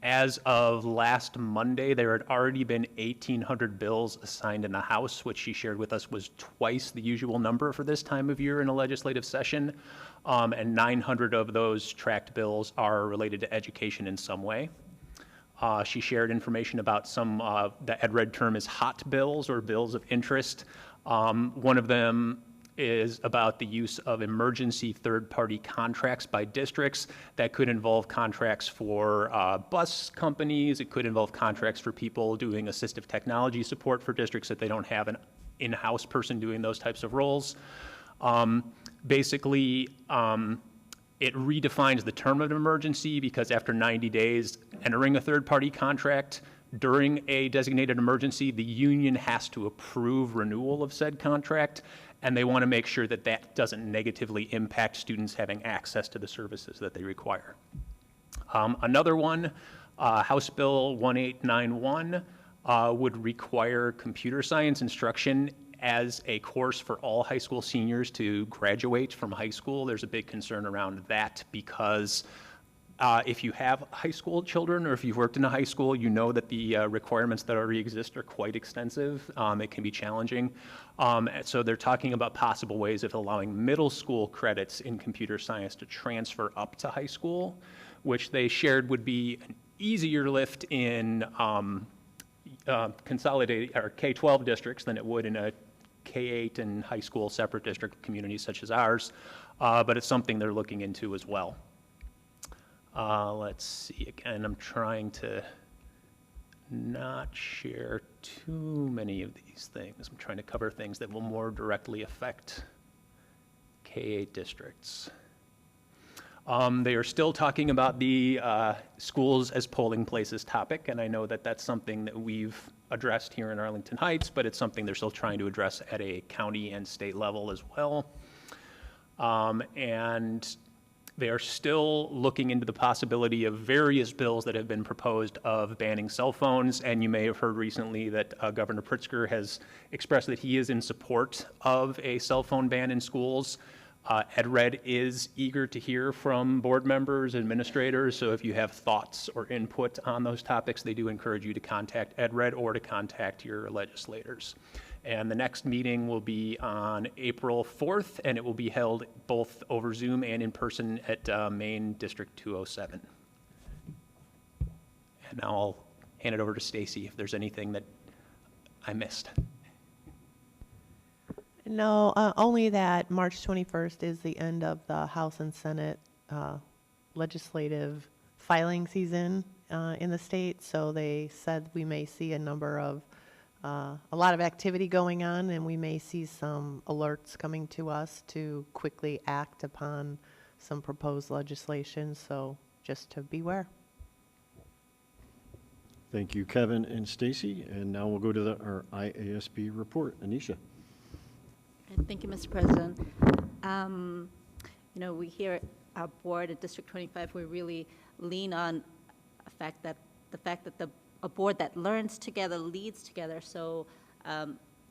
S17: as of last Monday, there had already been 1,800 bills assigned in the House, which she shared with us was twice the usual number for this time of year in a legislative session, and 900 of those tracked bills are related to education in some way. She shared information about some, the EdRed term is hot bills or bills of interest. One of them is about the use of emergency third-party contracts by districts. That could involve contracts for bus companies. It could involve contracts for people doing assistive technology support for districts if they don't have an in-house person doing those types of roles. Basically, it redefines the term of an emergency because after 90 days, entering a third-party contract during a designated emergency, the union has to approve renewal of said contract, and they want to make sure that that doesn't negatively impact students having access to the services that they require. Another one, House Bill 1891, would require computer science instruction as a course for all high school seniors to graduate from high school. There's a big concern around that because if you have high school children or if you've worked in a high school, you know that the requirements that already exist are quite extensive. It can be challenging. So they're talking about possible ways of allowing middle school credits in computer science to transfer up to high school, which they shared would be an easier lift in consolidated or K-12 districts than it would in a K-8 and high school separate district communities such as ours, but it's something they're looking into as well. Let's see, again, I'm trying to not share too many of these things. I'm trying to cover things that will more directly affect K-8 districts. They are still talking about the schools as polling places topic, and I know that that's something that we've addressed here in Arlington Heights, but it's something they're still trying to address at a county and state level as well. And they are still looking into the possibility of various bills that have been proposed of banning cell phones, and you may have heard recently that Governor Pritzker has expressed that he is in support of a cell phone ban in schools. EdRed is eager to hear from board members, administrators, so if you have thoughts or input on those topics, they do encourage you to contact EdRed or to contact your legislators. And the next meeting will be on April 4th, and it will be held both over Zoom and in person at Main District 207. And now I'll hand it over to Stacy if there's anything that I missed.
S21: No, only that March 21st is the end of the House and Senate legislative filing season in the state, so they said we may see a lot of activity going on, and we may see some alerts coming to us to quickly act upon some proposed legislation, so just to beware.
S1: Thank you, Kevin and Stacy. And now we'll go to our IASB report. Anisha.
S20: And thank you, Mr. President. You know, we here at our board at District 25, we really lean on the fact that a board that learns together leads together. So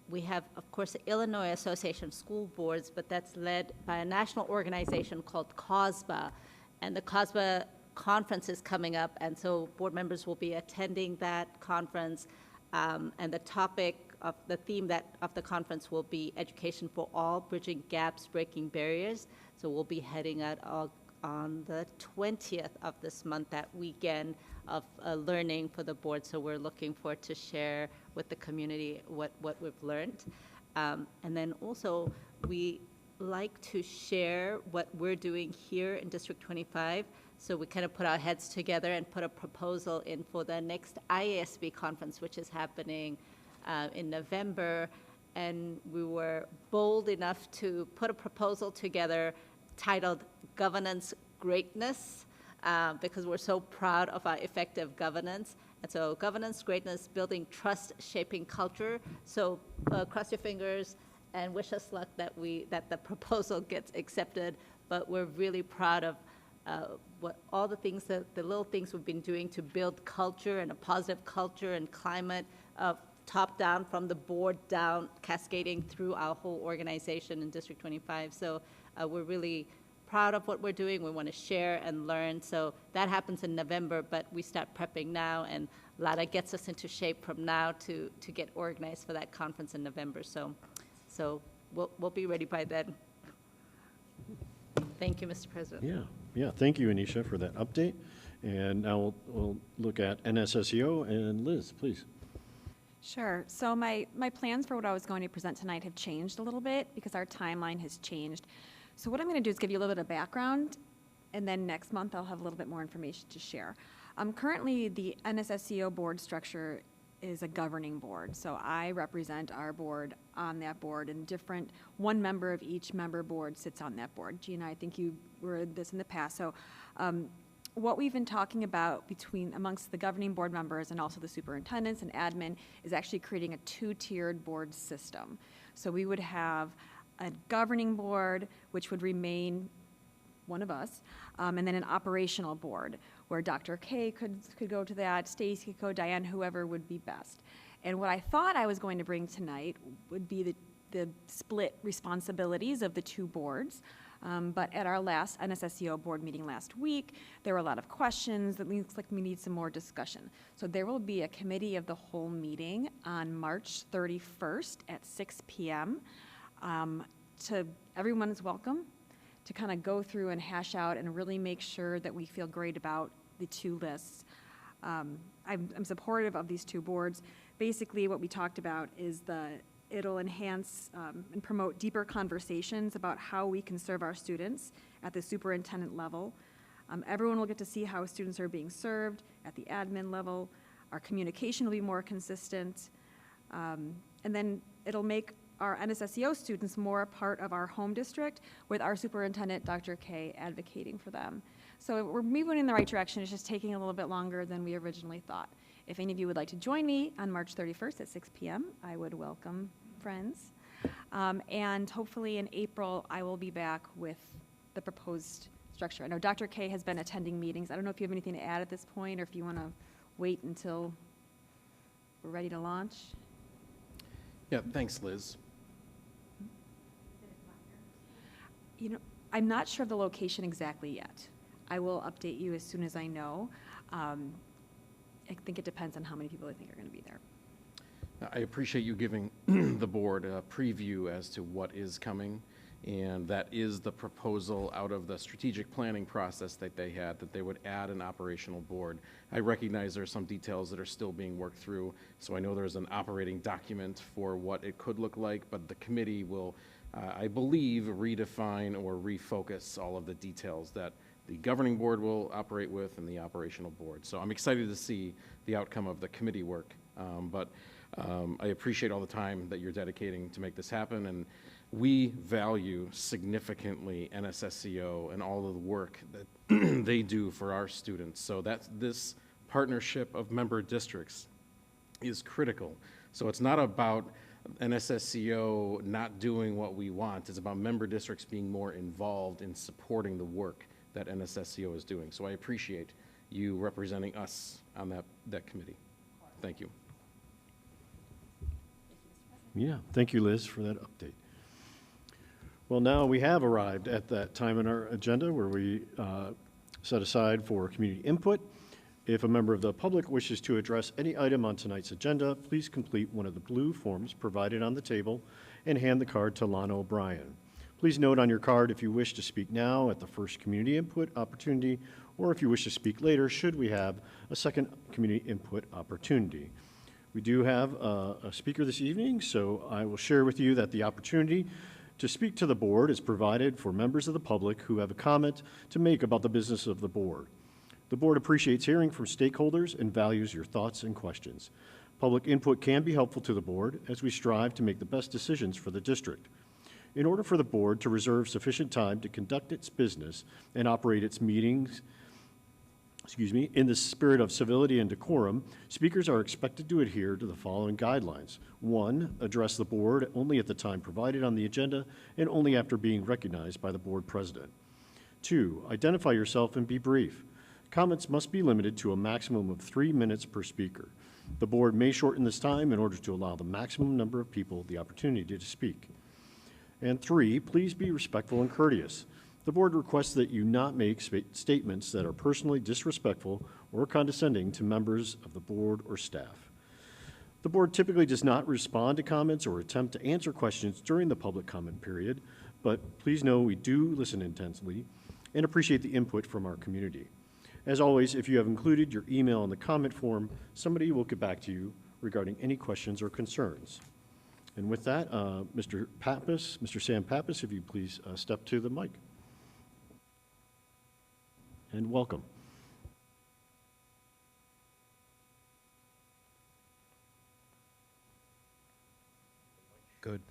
S20: we have, of course, the Illinois Association of School Boards, but that's led by a national organization called COSBA, and the COSBA conference is coming up, and so board members will be attending that conference, and the theme of the conference will be Education for All, Bridging Gaps, Breaking Barriers. So we'll be heading out on the 20th of this month, that weekend of learning for the board. So we're looking forward to share with the community what we've learned. And then also, we like to share what we're doing here in District 25. So we kind of put our heads together and put a proposal in for the next IASB conference, which is happening in November. And we were bold enough to put a proposal together titled Governance Greatness, because we're so proud of our effective governance. And so governance greatness, building trust, shaping culture. So cross your fingers and wish us luck that the proposal gets accepted. But we're really proud of what all the little things we've been doing to build culture, and a positive culture and climate of top down, from the board down, cascading through our whole organization in District 25. So we're really proud of what we're doing. We want to share and learn. So that happens in November, but we start prepping now, and LADA gets us into shape from now to get organized for that conference in November. So we'll be ready by then. Thank you, Mr. President.
S1: Yeah. Thank you, Anisha, for that update. And now we'll look at NSSEO, and Liz, please.
S19: Sure. So my plans for what I was going to present tonight have changed a little bit because our timeline has changed. So what I'm going to do is give you a little bit of background, and then next month I'll have a little bit more information to share. Currently, the NSSEO board structure is a governing board. So I represent our board on that board, and one member of each member board sits on that board. Gina, I think you were this in the past. So what we've been talking about amongst the governing board members and also the superintendents and admin is actually creating a two-tiered board system. So we would have a governing board, which would remain one of us, and then an operational board, where Dr. K could go to that, Stacy could go, Diane, whoever would be best. And what I thought I was going to bring tonight would be the split responsibilities of the two boards. But at our last NSSEO board meeting last week, there were a lot of questions that looks like we need some more discussion. So there will be a committee of the whole meeting on March 31st at 6 p.m. Everyone is welcome to kind of go through and hash out and really make sure that we feel great about the two lists. I'm supportive of these two boards. Basically, what we talked about is it'll enhance and promote deeper conversations about how we can serve our students at the superintendent level. Everyone will get to see how students are being served at the admin level. Our communication will be more consistent. And then it'll make our NSSEO students more a part of our home district, with our superintendent, Dr. K, advocating for them. So we're moving in the right direction. It's just taking a little bit longer than we originally thought. If any of you would like to join me on March 31st at 6 p.m., I would welcome friends. And hopefully in April, I will be back with the proposed structure. I know Dr. K has been attending meetings. I don't know if you have anything to add at this point, or if you want to wait until we're ready to launch.
S3: Yeah, thanks, Liz.
S19: I'm not sure of the location exactly yet. I will update you as soon as I know. I think it depends on how many people I think are going to be there.
S3: I appreciate you giving the board a preview as to what is coming, and that is the proposal out of the strategic planning process that they had, that they would add an operational board. I recognize there are some details that are still being worked through, so I know there's an operating document for what it could look like, but the committee will, I believe, redefine or refocus all of the details that the governing board will operate with and the operational board. So I'm excited to see the outcome of the committee work, but I appreciate all the time that you're dedicating to make this happen, and we value significantly NSSEO and all of the work that they do for our students. So this partnership of member districts is critical. So it's not about NSSCO not doing what we want. It's about member districts being more involved in supporting the work that NSSCO is doing. So I appreciate you representing us on that committee. Thank you.
S1: Yeah, thank you, Liz, for that update. Well, now we have arrived at that time in our agenda where we set aside for community input. If a member of the public wishes to address any item on tonight's agenda, please complete one of the blue forms provided on the table and hand the card to Lana O'Brien. Please note on your card if you wish to speak now at the first community input opportunity, or if you wish to speak later, should we have a second community input opportunity. We do have a speaker this evening, so I will share with you that the opportunity to speak to the board is provided for members of the public who have a comment to make about the business of the board. The board appreciates hearing from stakeholders and values your thoughts and questions. Public input can be helpful to the board as we strive to make the best decisions for the district. In order for the board to reserve sufficient time to conduct its business and operate its meetings, in the spirit of civility and decorum, speakers are expected to adhere to the following guidelines. 1, address the board only at the time provided on the agenda and only after being recognized by the board president. 2, identify yourself and be brief. Comments must be limited to a maximum of 3 minutes per speaker. The board may shorten this time in order to allow the maximum number of people the opportunity to speak. And 3, please be respectful and courteous. The board requests that you not make statements that are personally disrespectful or condescending to members of the board or staff. The board typically does not respond to comments or attempt to answer questions during the public comment period, but please know we do listen intensely and appreciate the input from our community. As always, if you have included your email in the comment form, somebody will get back to you regarding any questions or concerns. And with that, Mr. Sam Pappas, if you please step to the mic. And welcome.
S2: Good.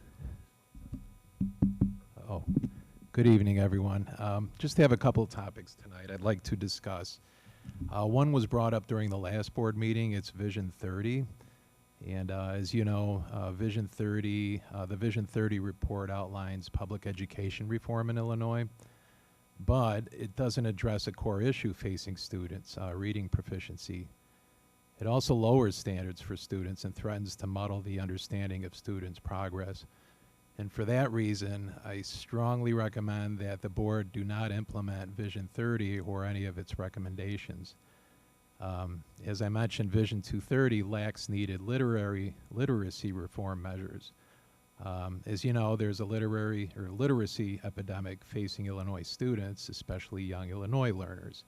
S2: Good evening, everyone. Just have a couple of topics tonight I'd like to discuss. One was brought up during the last board meeting. It's Vision 30. And as you know, the Vision 30 report outlines public education reform in Illinois, but it doesn't address a core issue facing students, reading proficiency. It also lowers standards for students and threatens to muddle the understanding of students' progress. And for that reason, I strongly recommend that the board do not implement Vision 30 or any of its recommendations. As I mentioned, Vision 230 lacks needed literacy reform measures. As you know, there's a literacy epidemic facing Illinois students, especially young Illinois learners.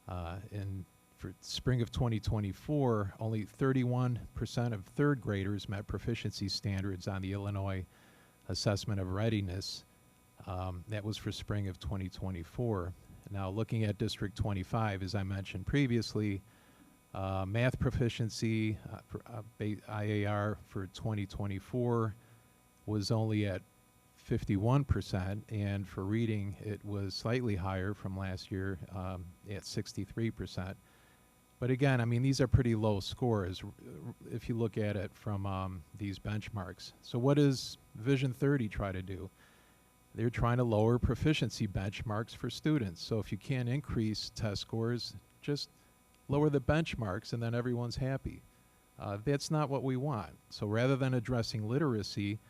S2: For spring of 2024, only 31% of third graders met proficiency standards on the Illinois Assessment of Readiness. That was for spring of 2024. Now, looking at District 25, as I mentioned previously, math proficiency for IAR for 2024 was only at 51%, and for reading, it was slightly higher from last year at 63%. But again, I mean, these are pretty low scores if you look at it from these benchmarks. So what does Vision 30 try to do? They're trying to lower proficiency benchmarks for students. So if you can't increase test scores, just lower the benchmarks and then everyone's happy. That's not what we want. So rather than addressing literacy,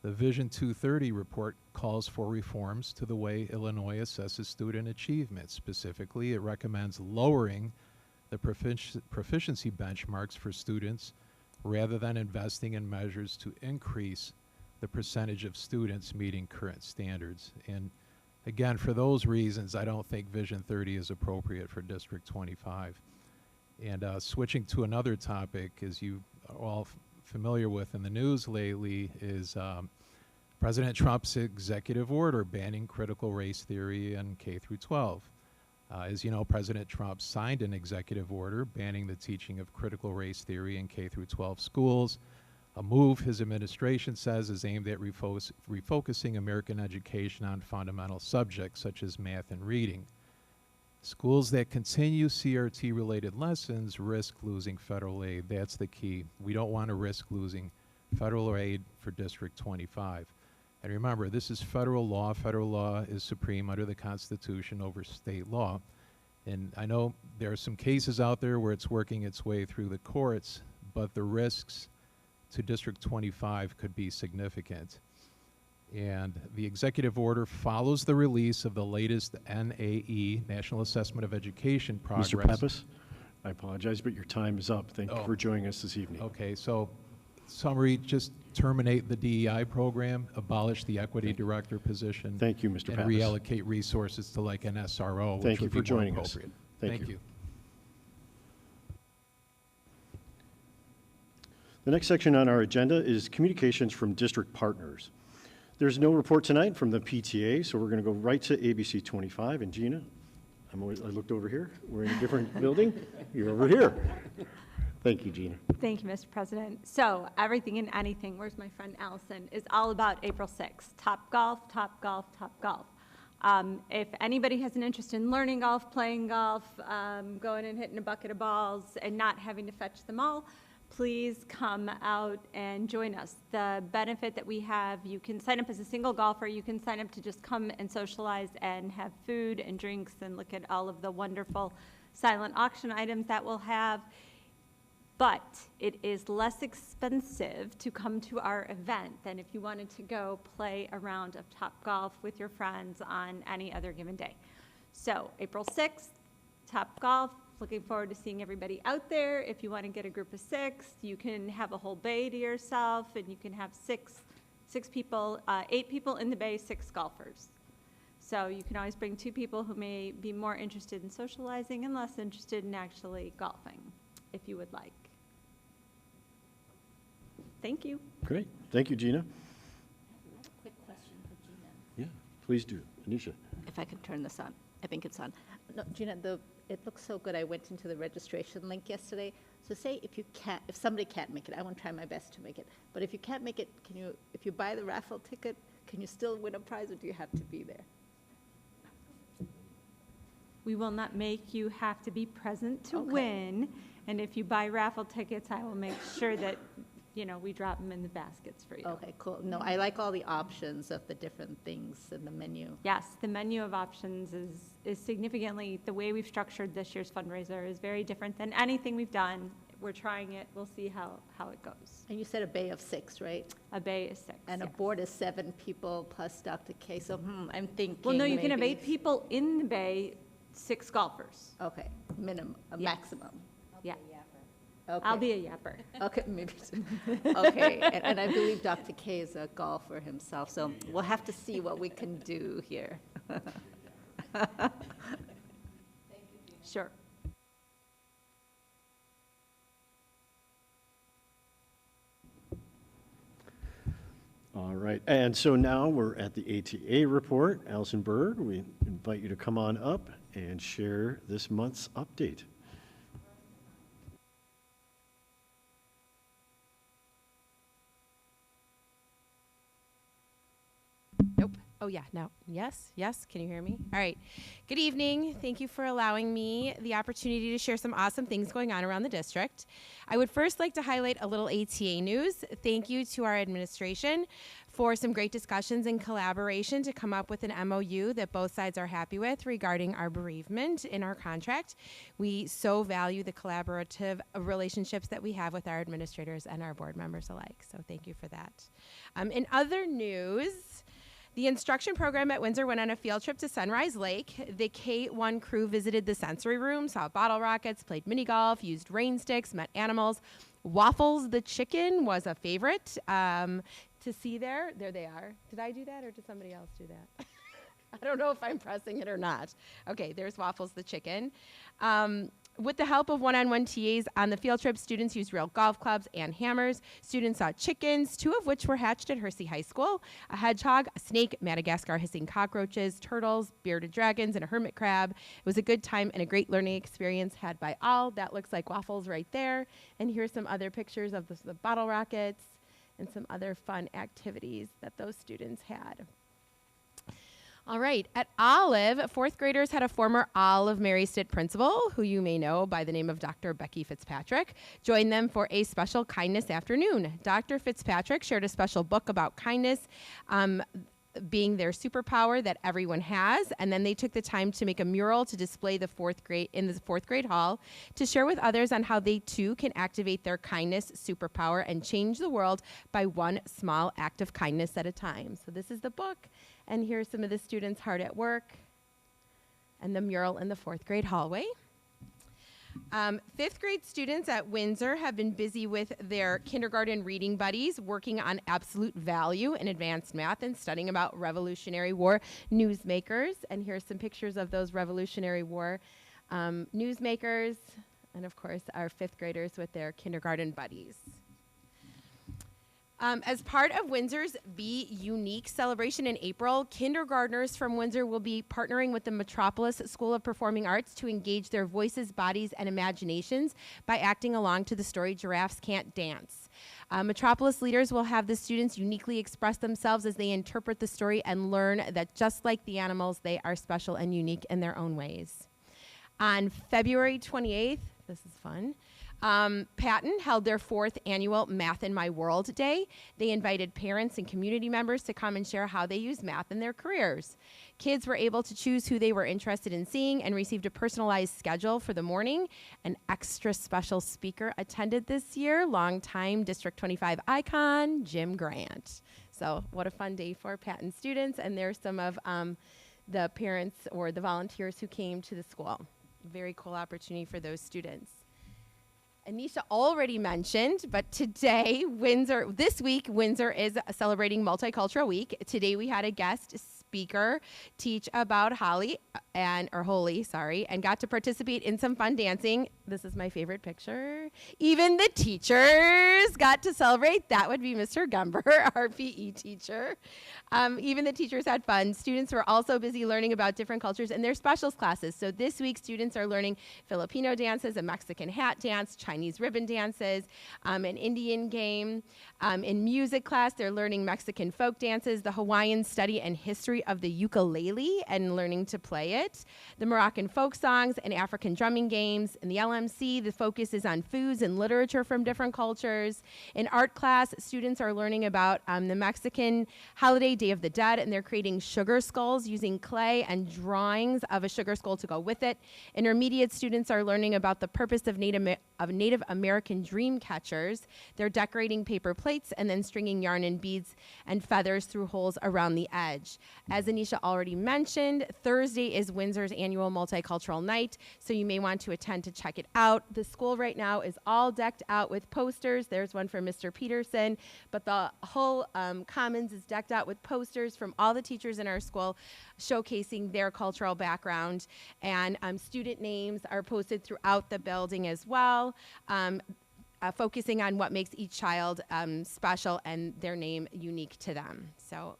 S2: the Vision 230 report calls for reforms to the way Illinois assesses student achievement. Specifically, it recommends lowering the proficiency benchmarks for students rather than investing in measures to increase the percentage of students meeting current standards. And again, for those reasons, I don't think Vision 30 is appropriate for District 25. And switching to another topic, as you are all familiar with in the news lately, is President Trump's executive order banning critical race theory in K through 12. As you know, President Trump signed an executive order banning the teaching of critical race theory in K through 12 schools, a move his administration says is aimed at refocusing American education on fundamental subjects such as math and reading. Schools that continue CRT-related lessons risk losing federal aid. That's the key. We don't want to risk losing federal aid for District 25. And remember, this is federal law. Federal law is supreme under the Constitution over state law. And I know there are some cases out there where it's working its way through the courts, but the risks to District 25 could be significant. And the executive order follows the release of the latest NAE, National Assessment of Education progress.
S1: Mr. Pappas, I apologize, but your time is up. Thank you for joining us this evening.
S2: Okay, so summary, just terminate the DEI program, abolish the equity director position.
S1: Thank you, Mr.
S2: And
S1: Pappas.
S2: reallocate resources to like an SRO, which
S1: Thank you
S2: would
S1: for
S2: be more
S1: joining us.
S2: appropriate.
S1: Thank you.
S2: you.
S1: The next section on our agenda is communications from district partners. There's no report tonight from the PTA, so we're going to go right to ABC 25. And Gina, I looked over here. We're in a different building. You're over here. Thank you, Gina.
S5: Thank you, Mr. President. So everything and anything, where's my friend Allison, is all about April 6th. Top golf, top golf, top golf. If anybody has an interest in learning golf, playing golf, going and hitting a bucket of balls and not having to fetch them all, please come out and join us. The benefit that we have, you can sign up as a single golfer, you can sign up to just come and socialize and have food and drinks and look at all of the wonderful silent auction items that we'll have. But it is less expensive to come to our event than if you wanted to go play a round of Top Golf with your friends on any other given day. So April 6th, Top Golf. Looking forward to seeing everybody out there. If you want to get a group of 6, you can have a whole bay to yourself, and you can have six people, 8 people in the bay, 6 golfers. So you can always bring 2 people who may be more interested in socializing and less interested in actually golfing, if you would like. Thank you.
S1: Great. Thank you, Gina.
S20: Quick question for Gina.
S1: Yeah, please do. Anisha.
S20: If I can turn this on. I think it's on. No, Gina, it looks so good. I went into the registration link yesterday. So say if somebody can't make it, I won't try my best to make it. But if you can't make it, if you buy the raffle ticket, can you still win a prize, or do you have to be there?
S5: We will not make you have to be present to win. And if you buy raffle tickets, I will make sure that we drop them in the baskets for you.
S20: Okay, cool. No, I like all the options of the different things in the menu.
S5: Yes, the menu of options is significantly, the way we've structured this year's fundraiser is very different than anything we've done. We're trying it. We'll see how it goes.
S20: And you said a bay of 6, right?
S5: A bay is 6.
S20: And a board is 7 people plus Dr. K. So I'm thinking.
S5: Well, no, you can have 8 people in the bay, 6 golfers.
S20: Okay, maximum.
S5: Yeah.
S20: Okay.
S5: I'll be a yapper.
S20: Okay, maybe. Okay, and I believe Dr. K is a golfer himself, so we'll have to see what we can do here.
S5: Sure.
S1: All right, and so now we're at the ATA report. Allison Berg, we invite you to come on up and share this month's update.
S22: Nope. Oh, yeah. No. Yes. Yes. Can you hear me? All right. Good evening. Thank you for allowing me the opportunity to share some awesome things going on around the district. I would first like to highlight a little ATA news. Thank you to our administration for some great discussions and collaboration to come up with an MOU that both sides are happy with regarding our bereavement in our contract. We so value the collaborative relationships that we have with our administrators and our board members alike. So thank you for that. In other news, the instruction program at Windsor went on a field trip to Sunrise Lake. The K-1 crew visited the sensory room, saw bottle rockets, played mini golf, used rain sticks, met animals. Waffles the chicken was a favorite to see there. There they are. Did I do that or did somebody else do that? I don't know if I'm pressing it or not. Okay, there's Waffles the chicken. With the help of one-on-one TAs on the field trip, students used real golf clubs and hammers. Students saw chickens, 2 of which were hatched at Hersey High School, a hedgehog, a snake, Madagascar hissing cockroaches, turtles, bearded dragons, and a hermit crab. It was a good time and a great learning experience had by all. That looks like Waffles right there. And here's some other pictures of the bottle rockets and some other fun activities that those students had. All right. At Olive, fourth graders had a former Olive Mary Stitt principal, who you may know by the name of Dr. Becky Fitzpatrick, join them for a special kindness afternoon. Dr. Fitzpatrick shared a special book about kindness, being their superpower that everyone has, and then they took the time to make a mural to display the fourth grade hall to share with others on how they too can activate their kindness superpower and change the world by one small act of kindness at a time. So this is the book, and here's some of the students hard at work and the mural in the fourth grade hallway. Fifth grade students at Windsor have been busy with their kindergarten reading buddies, working on absolute value in advanced math and studying about Revolutionary War newsmakers. And here's some pictures of those Revolutionary War newsmakers, and of course our fifth graders with their kindergarten buddies. As part of Windsor's Be Unique celebration in April, kindergartners from Windsor will be partnering with the Metropolis School of Performing Arts to engage their voices, bodies, and imaginations by acting along to the story Giraffes Can't Dance. Metropolis leaders will have the students uniquely express themselves as they interpret the story and learn that just like the animals, they are special and unique in their own ways. On February 28th, this is fun, Patton held their 4th annual Math in My World Day. They invited parents and community members to come and share how they use math in their careers. Kids were able to choose who they were interested in seeing and received a personalized schedule for the morning. An extra special speaker attended this year, longtime District 25 icon, Jim Grant. So what a fun day for Patton students, and there's some of the parents or the volunteers who came to the school. Very cool opportunity for those students. Anisha already mentioned, but today, this week, Windsor is celebrating Multicultural Week. Today we had a guest speaker teach about Holy, and got to participate in some fun dancing. This is my favorite picture. Even the teachers got to celebrate. That would be Mr. Gumber, our PE teacher. Even the teachers had fun. Students were also busy learning about different cultures in their specials classes. So this week, students are learning Filipino dances, a Mexican hat dance, Chinese ribbon dances, an Indian game. In music class, they're learning Mexican folk dances, the Hawaiian study and history of the ukulele and learning to play it, the Moroccan folk songs and African drumming games. In the LMC, the focus is on foods and literature from different cultures. In art class, students are learning about the Mexican holiday Day of the Dead, and they're creating sugar skulls using clay and drawings of a sugar skull to go with it. Intermediate students are learning about the purpose of Native American dream catchers. They're decorating paper plates and then stringing yarn and beads and feathers through holes around the edge. As Anisha already mentioned, Thursday is Windsor's annual multicultural night, so you may want to attend to check it out. The school right now is all decked out with posters. There's one for Mr. Peterson, but the whole Commons is decked out with posters from all the teachers in our school showcasing their cultural background, and student names are posted throughout the building as well, focusing on what makes each child special and their name unique to them. So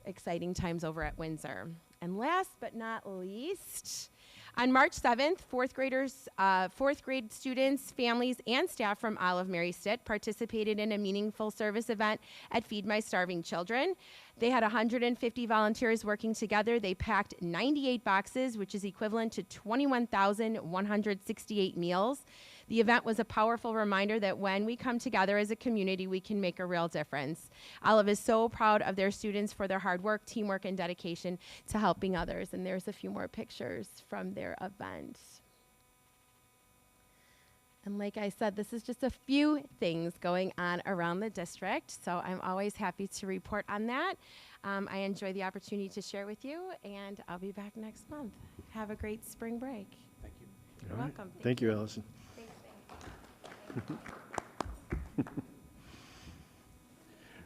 S22: exciting times over at Windsor. And last but not least, on March 7th, fourth grade students, families, and staff from Olive Mary Stitt participated in a meaningful service event at Feed My Starving Children. They had 150 volunteers working together. They packed 98 boxes, which is equivalent to 21,168 meals. The event was a powerful reminder that when we come together as a community, we can make a real difference. Olive is so proud of their students for their hard work, teamwork, and dedication to helping others. And there's a few more pictures from their event. And like I said, this is just a few things going on around the district, so I'm always happy to report on that. I enjoy the opportunity to share with you, and I'll be back next month. Have a great spring break. Thank you. You're welcome.
S1: Thank you, Allison.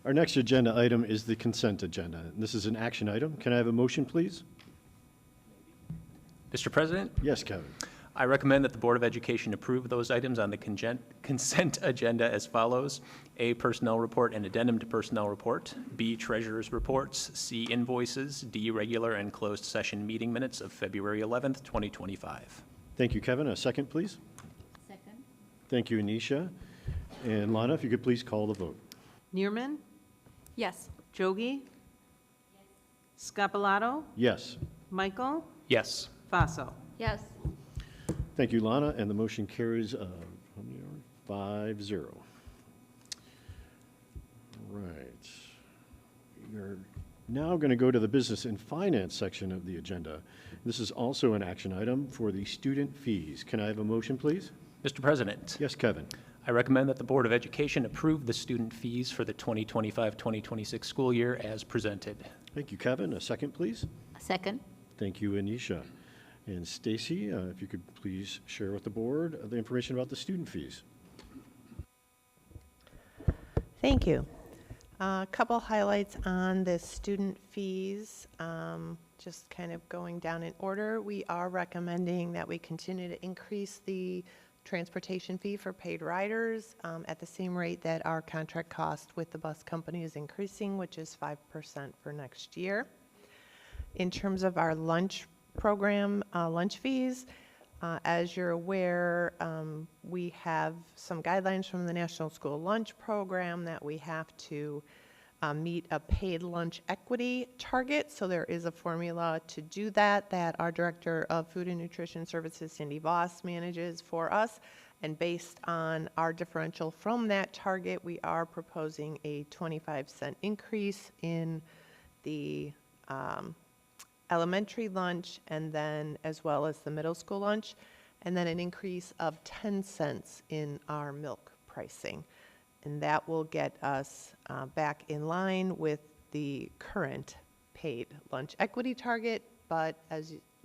S1: Our next agenda item is the consent agenda. This is an action item. Can I have a motion, please?
S17: Mr. President?
S1: Yes, Kevin.
S17: I recommend that the Board of Education approve those items on the consent agenda as follows. A, personnel report and addendum to personnel report. B, treasurer's reports. C, invoices. D, regular and closed session meeting minutes of February 11th, 2025.
S1: Thank you, Kevin. A second, please.
S20: Second.
S1: Thank you, Anisha. And Lana, if you could please call the vote.
S21: Neerman,
S22: Yes.
S21: Jogi,
S6: Scapalato,
S1: Yes.
S6: Michael,
S17: Yes.
S6: Faso.
S20: Yes.
S1: Thank you, Lana, and the motion carries 5-0. All right. We're now going to go to the business and finance section of the agenda. This is also an action item for the student fees. Can I have a motion, please?
S17: Mr. President.
S1: Yes, Kevin.
S17: I recommend that the Board of Education approve the student fees for the 2025-2026 school year as presented.
S1: Thank you, Kevin. A second, please.
S20: Second.
S1: Thank you, Anisha. And Stacy, if you could please share with the board the information about the student fees.
S21: Thank you. A couple highlights on the student fees. Just kind of going down in order, we are recommending that we continue to increase the transportation fee for paid riders at the same rate that our contract cost with the bus company is increasing, which is 5% for next year. In terms of our lunch program, lunch fees, as you're aware, we have some guidelines from the National School Lunch Program that we have to meet a paid lunch equity target. So there is a formula to do that our Director of Food and Nutrition Services, Cindy Voss, manages for us. And based on our differential from that target, we are proposing a 25-cent increase in the elementary lunch, and then as well as the middle school lunch, and then an increase of 10 cents in our milk pricing. And that will get us back in line with the current paid lunch equity target, but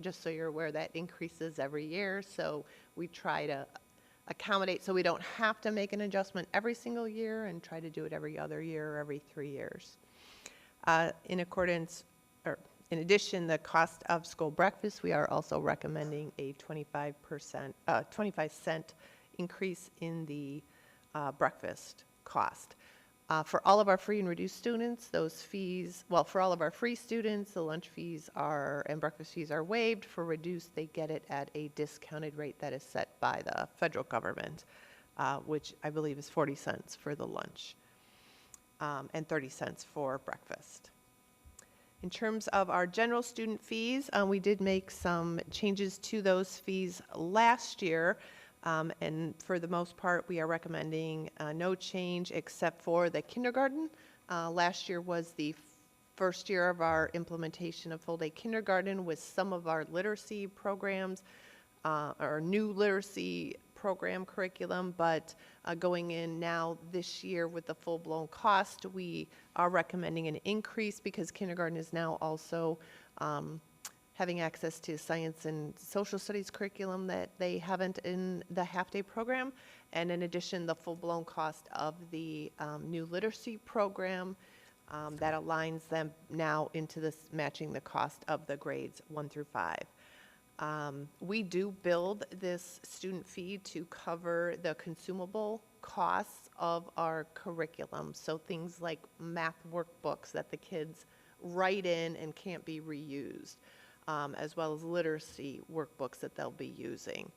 S21: just so you're aware, that increases every year, so we try to accommodate so we don't have to make an adjustment every single year and try to do it every other year or every 3 years. In addition, the cost of school breakfast, we are also recommending a 25-cent increase in the breakfast cost. For all of our free and reduced students, those fees, for all of our free students, the lunch fees and breakfast fees are waived. For reduced, they get it at a discounted rate that is set by the federal government, which I believe is 40 cents for the lunch and 30 cents for breakfast. In terms of our general student fees, we did make some changes to those fees last year, and for the most part, we are recommending no change except for the kindergarten. Last year was the first year of our implementation of full-day kindergarten with some of our literacy programs, our new literacy program curriculum, but going in now this year with the full-blown cost, we are recommending an increase because kindergarten is now also having access to science and social studies curriculum that they haven't in the half-day program, and in addition, the full-blown cost of the new literacy program that aligns them now into this matching the cost of the grades 1 through 5. We do build this student fee to cover the consumable costs of our curriculum. So things like math workbooks that the kids write in and can't be reused, as well as literacy workbooks that they'll be using.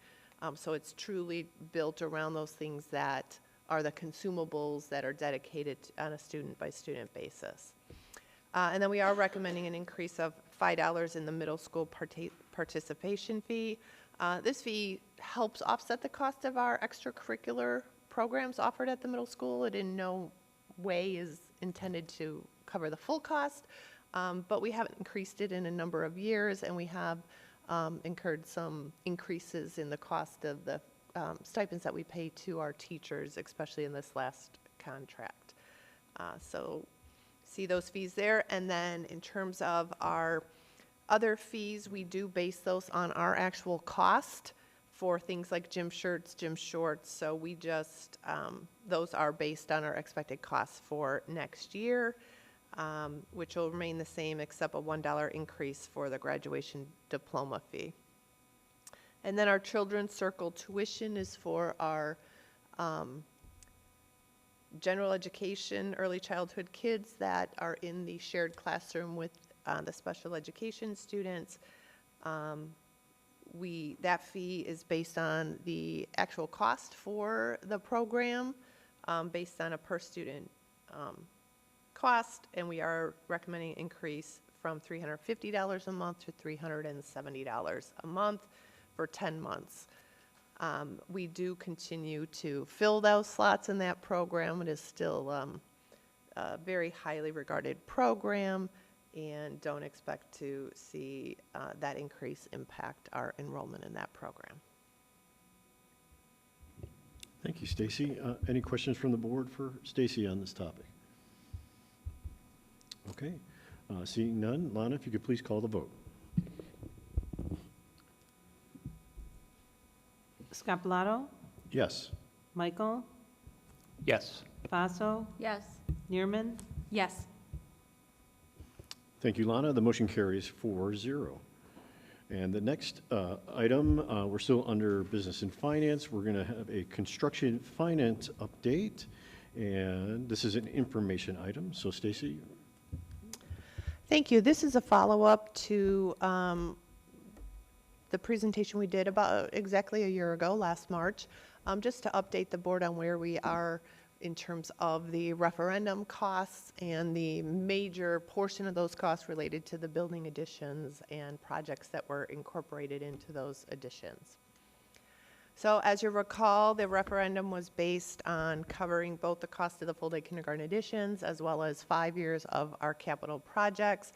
S21: So it's truly built around those things that are the consumables that are dedicated on a student-by-student basis. And then we are recommending an increase of $5 in the middle school participation fee. This fee helps offset the cost of our extracurricular programs offered at the middle school. It in no way is intended to cover the full cost, but we haven't increased it in a number of years, and we have incurred some increases in the cost of the stipends that we pay to our teachers, especially in this last contract. So see those fees there. And then in terms of our other fees, we do base those on our actual cost for things like gym shirts, gym shorts. So we just, those are based on our expected costs for next year, which will remain the same except a $1 increase for the graduation diploma fee. And then our children's circle tuition is for our general education, early childhood kids that are in the shared classroom with the special education students. That fee is based on the actual cost for the program, based on a per student cost, and we are recommending an increase from $350 a month to $370 a month for 10 months. We do continue to fill those slots in that program. It is still a very highly regarded program, and don't expect to see that increase impact our enrollment in that program.
S1: Thank you, Stacy. Any questions from the board for Stacy on this topic? Okay. Seeing none, Lana, if you could please call the vote.
S6: Scapalato,
S1: Yes.
S6: Michael,
S17: Yes.
S6: Faso,
S16: Yes.
S6: Neerman,
S22: Yes.
S1: Thank you, Lana. The motion carries 4-0. And the next item, we're still under business and finance. We're going to have a construction finance update, and this is an information item. So, Stacy.
S21: Thank you. This is a follow-up to the presentation we did about exactly a year ago, last March, just to update the board on where we are in terms of the referendum costs and the major portion of those costs related to the building additions and projects that were incorporated into those additions. So as you recall, the referendum was based on covering both the cost of the full-day kindergarten additions as well as 5 years of our capital projects.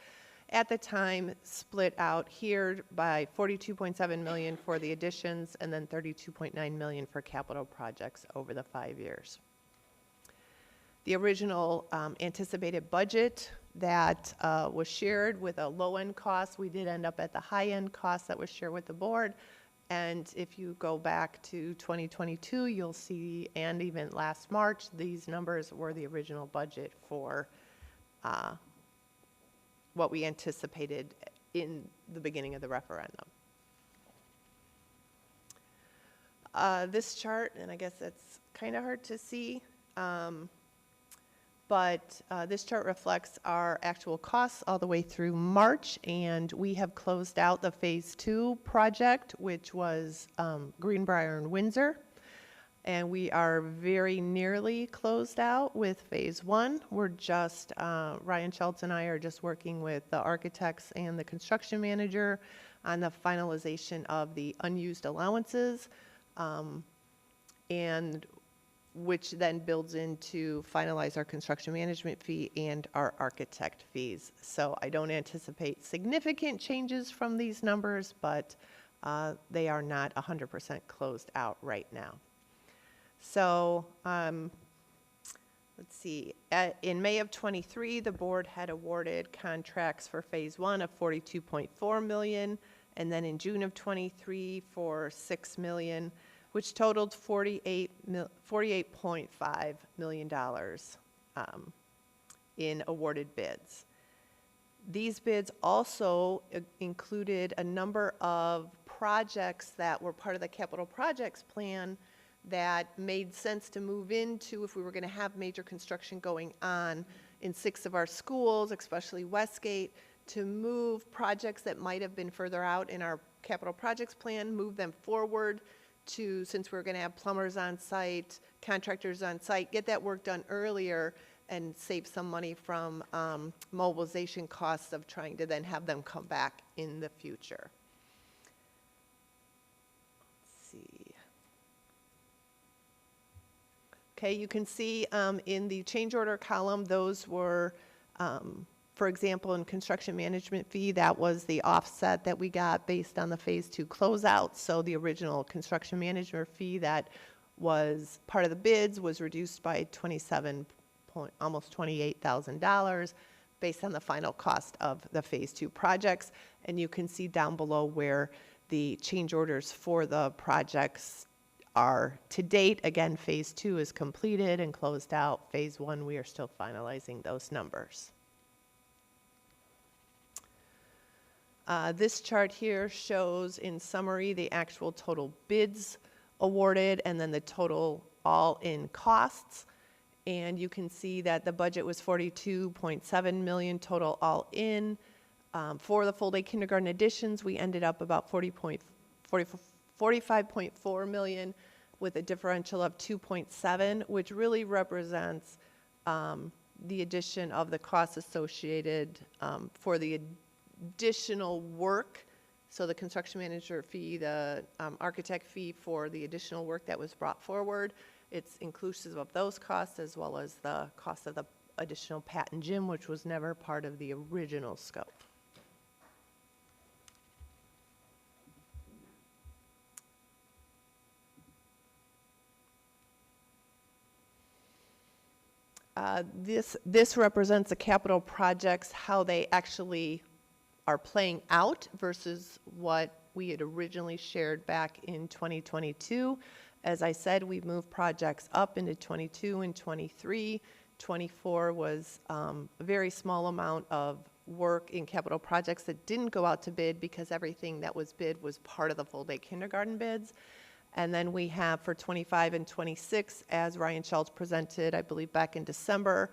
S21: At the time, split out here by $42.7 million for the additions and then $32.9 million for capital projects over the 5 years. The original anticipated budget that was shared with a low-end cost, we did end up at the high-end cost that was shared with the board. And if you go back to 2022, you'll see, and even last March, these numbers were the original budget for what we anticipated in the beginning of the referendum. This chart, and I guess it's kind of hard to see, but this chart reflects our actual costs all the way through March, and we have closed out the Phase 2 project, which was Greenbrier and Windsor, and we are very nearly closed out with Phase 1. We're just, Ryan Schultz and I are just working with the architects and the construction manager on the finalization of the unused allowances, and which then builds into finalize our construction management fee and our architect fees. So I don't anticipate significant changes from these numbers, but they are not 100% closed out right now. So let's see, in May of 23, the board had awarded contracts for Phase 1 of $42.4 million, and then in June of 23 for $6 million, which totaled $48.5 million in awarded bids. These bids also included a number of projects that were part of the capital projects plan that made sense to move into if we were going to have major construction going on in 6 of our schools, especially Westgate, to move projects that might have been further out in our capital projects plan, move them forward to, since we're going to have plumbers on site, contractors on site, get that work done earlier and save some money from mobilization costs of trying to then have them come back in the future. Let's see. Okay, you can see in the change order column, those were, for example, in construction management fee, that was the offset that we got based on the Phase 2 closeout. So the original construction management fee that was part of the bids was reduced by almost $28,000 based on the final cost of the Phase 2 projects. And you can see down below where the change orders for the projects are to date. Again, Phase 2 is completed and closed out. Phase 1, we are still finalizing those numbers. This chart here shows in summary the actual total bids awarded and then the total all-in costs. And you can see that the budget was $42.7 million total all-in. For the full-day kindergarten additions, we ended up about $45.4 million with a differential of $2.7, which really represents the addition of the costs associated for the additional work. So the construction manager fee, the architect fee for the additional work that was brought forward. It's inclusive of those costs as well as the cost of the additional pad and gym, which was never part of the original scope. This represents the capital projects, how they actually are playing out versus what we had originally shared back in 2022. As I said, we've moved projects up into 22 and 23. 24 was a very small amount of work in capital projects that didn't go out to bid because everything that was bid was part of the full-day kindergarten bids. And then we have for 25 and 26, as Ryan Schultz presented, I believe back in December,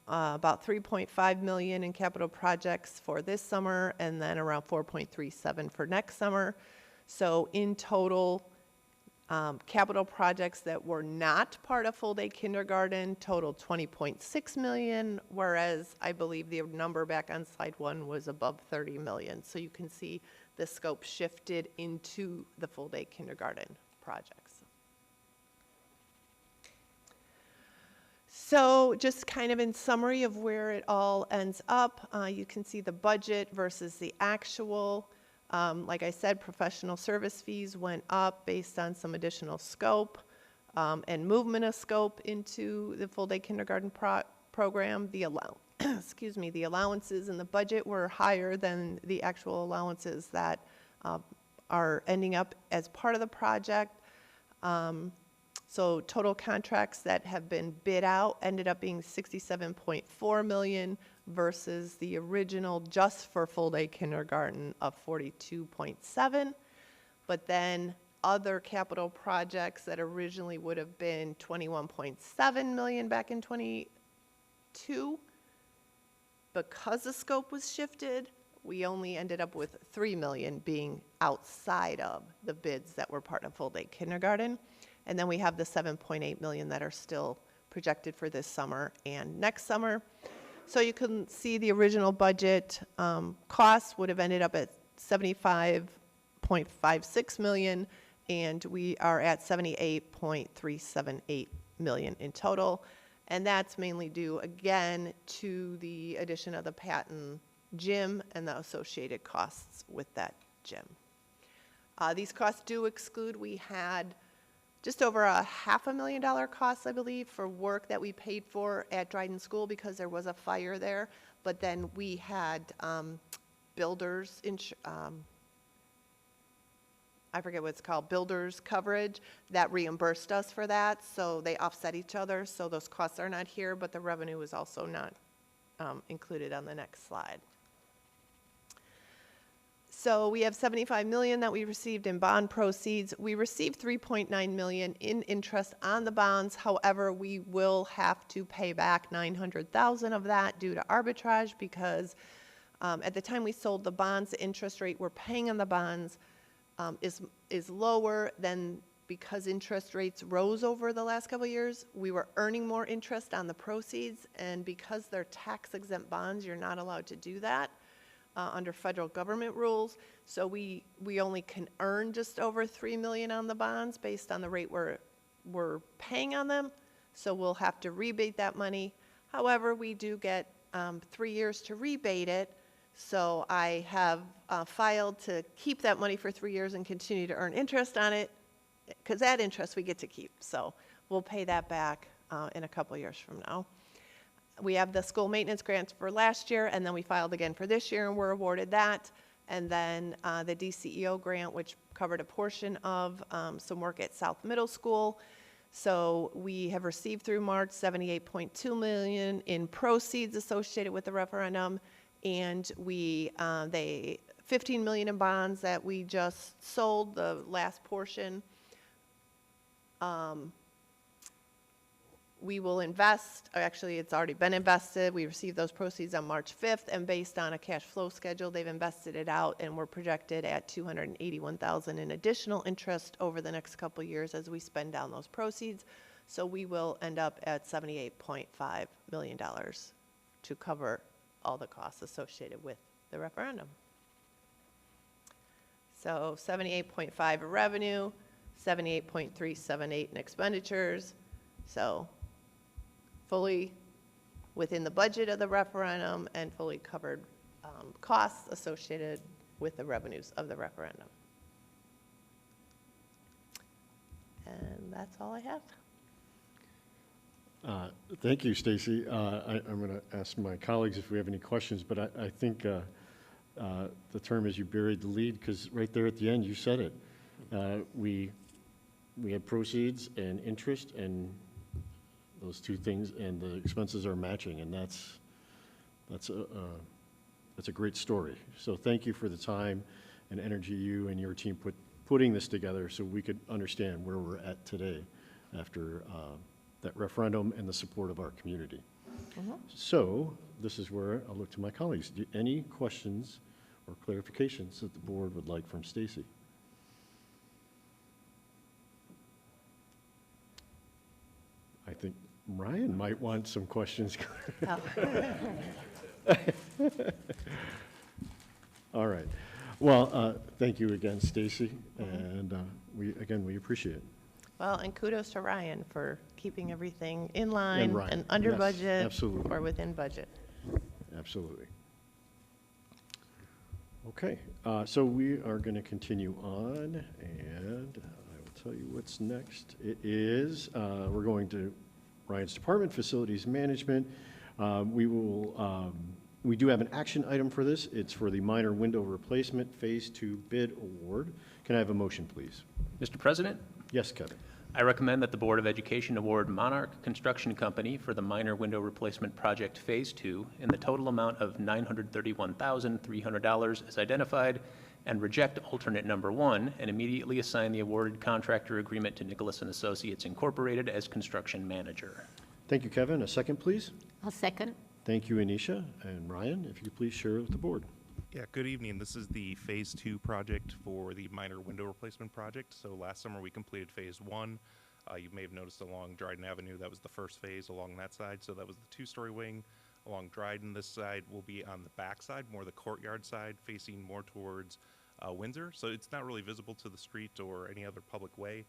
S21: about $3.5 million in capital projects for this summer, and then around $4.37 for next summer. So in total, capital projects that were not part of full-day kindergarten totaled $20.6 million, whereas I believe the number back on slide 1 was above $30 million. So you can see the scope shifted into the full-day kindergarten projects. So just kind of in summary of where it all ends up, you can see the budget versus the actual. Like I said, professional service fees went up based on some additional scope and movement of scope into the full-day kindergarten program. The the allowances in the budget were higher than the actual allowances that are ending up as part of the project. So total contracts that have been bid out ended up being $67.4 million versus the original just for full-day kindergarten of $42.7. But then other capital projects that originally would have been $21.7 million back in 22, because the scope was shifted, we only ended up with $3 million being outside of the bids that were part of full-day kindergarten. And then we have the $7.8 million that are still projected for this summer and next summer. So you can see the original budget costs would have ended up at $75.56 million, and we are at $78.378 million in total. And that's mainly due, again, to the addition of the Patton gym and the associated costs with that gym. These costs do exclude, we had just over a $500,000 cost, I believe, for work that we paid for at Dryden School because there was a fire there. But then we had builders, I forget what it's called, builders coverage that reimbursed us for that. So they offset each other. So those costs are not here, but the revenue is also not included on the next slide. So we have $75 million that we received in bond proceeds. We received $3.9 million in interest on the bonds. However, we will have to pay back $900,000 of that due to arbitrage because at the time we sold the bonds, the interest rate we're paying on the bonds is lower than because interest rates rose over the last couple of years. We were earning more interest on the proceeds, and because they're tax-exempt bonds, you're not allowed to do that. Under federal government rules. So we only can earn just over $3 million on the bonds based on the rate we're paying on them. So we'll have to rebate that money. However, we do get 3 years to rebate it. So I have filed to keep that money for 3 years and continue to earn interest on it, because that interest we get to keep. So we'll pay that back in a couple years from now. We have the school maintenance grants for last year, and then we filed again for this year, and we're awarded that. And then the DCEO grant, which covered a portion of some work at South Middle School. So we have received through March $78.2 million in proceeds associated with the referendum, and $15 million in bonds that we just sold, the last portion. We will invest, actually it's already been invested. We received those proceeds on March 5th, and based on a cash flow schedule, they've invested it out, and we're projected at $281,000 in additional interest over the next couple years as we spend down those proceeds. So we will end up at $78.5 million to cover all the costs associated with the referendum. So 78.5 in revenue, 78.378 in expenditures. So fully within the budget of the referendum and fully covered costs associated with the revenues of the referendum. And that's all I have.
S1: Thank you, Stacy. I'm going to ask my colleagues if we have any questions, but I think the term is you buried the lead, because right there at the end you said it. We had proceeds and interest, and those two things, and the expenses are matching, and that's a great story. So thank you for the time and energy you and your team putting this together so we could understand where we're at today after that referendum and the support of our community. So this is where I'll look to my colleagues. Any questions or clarifications that the board would like from Stacy? I think Ryan might want some questions. All right. Well, thank you again, Stacy, and we appreciate it.
S21: Well, and kudos to Ryan for keeping everything in line
S1: And Ryan,
S21: and under
S1: yes,
S21: budget
S1: absolutely.
S21: or within budget.
S1: Absolutely. Okay, so we are going to continue on, and I will tell you what's next. It is, we're going to Ryan's Department, Facilities Management. We do have an action item for this. It's for the minor window replacement Phase 2 bid award. Can I have a motion, please?
S17: Mr. President,
S1: Yes, Kevin.
S17: I recommend that the Board of Education award Monarch Construction Company for the minor window replacement project Phase 2 in the total amount of $931,300 as identified, and reject alternate number 1 and immediately assign the awarded contractor agreement to Nicholas & Associates Incorporated as construction manager.
S1: Thank you, Kevin. A second, please.
S20: I'll second.
S1: Thank you, Anisha. And Ryan, if you could please share with the board.
S4: Yeah, good evening. This is the Phase 2 project for the minor window replacement project. So last summer we completed Phase 1. You may have noticed along Dryden Avenue, that was the first phase along that side. So that was the two-story wing. Along Dryden, this side will be on the back side, more the courtyard side, facing more towards Windsor. So it's not really visible to the street or any other public way,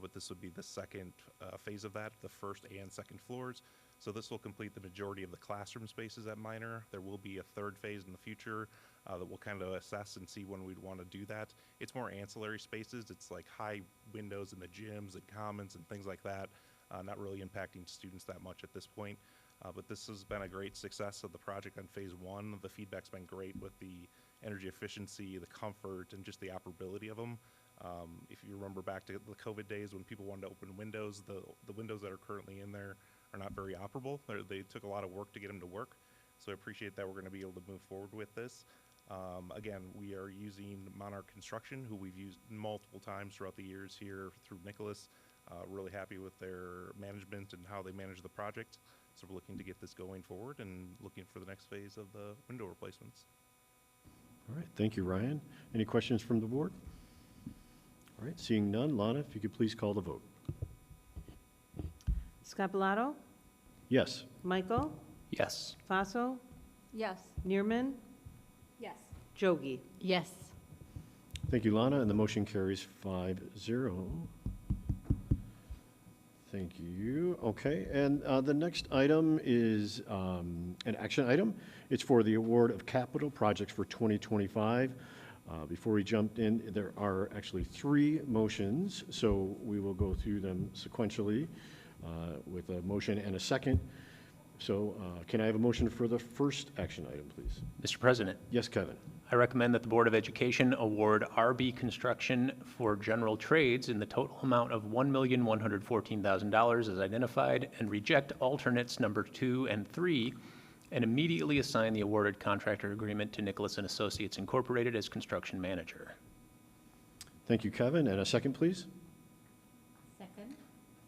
S4: but this would be the second phase of that, the first and second floors. So this will complete the majority of the classroom spaces at Minor. There will be a third phase in the future that we'll kind of assess and see when we'd want to do that. It's more ancillary spaces. It's like high windows in the gyms and commons and things like that, not really impacting students that much at this point. But this has been a great success of the project on Phase 1. The feedback's been great with the energy efficiency, the comfort, and just the operability of them. If you remember back to the COVID days when people wanted to open windows, the windows that are currently in there are not very operable. They took a lot of work to get them to work. So I appreciate that we're going to be able to move forward with this. Again, we are using Monarch Construction, who we've used multiple times throughout the years here through Nicholas. Really happy with their management and how they manage the project. So we're looking to get this going forward and looking for the next phase of the window replacements.
S1: All right, thank you, Ryan. Any questions from the board? All right, seeing none, Lana, if you could please call the vote.
S6: Scapalato,
S1: Yes.
S6: Michael,
S17: Yes.
S6: Faso,
S5: Yes.
S6: Neerman,
S5: Yes.
S6: Jogi.
S20: Yes.
S1: Thank you, Lana, and the motion carries 5-0. Thank you. Okay, and the next item is an action item. It's for the award of capital projects for 2025. Before we jump in, there are actually 3 motions, so we will go through them sequentially with a motion and a second. So can I have a motion for the first action item, please?
S17: Mr. President,
S1: Yes, Kevin.
S17: I recommend that the Board of Education award RB Construction for general trades in the total amount of $1,114,000 as identified, and reject alternates number 2 and 3, and immediately assign the awarded contractor agreement to Nicholas & Associates Incorporated as construction manager.
S1: Thank you, Kevin. And a second, please?
S20: Second.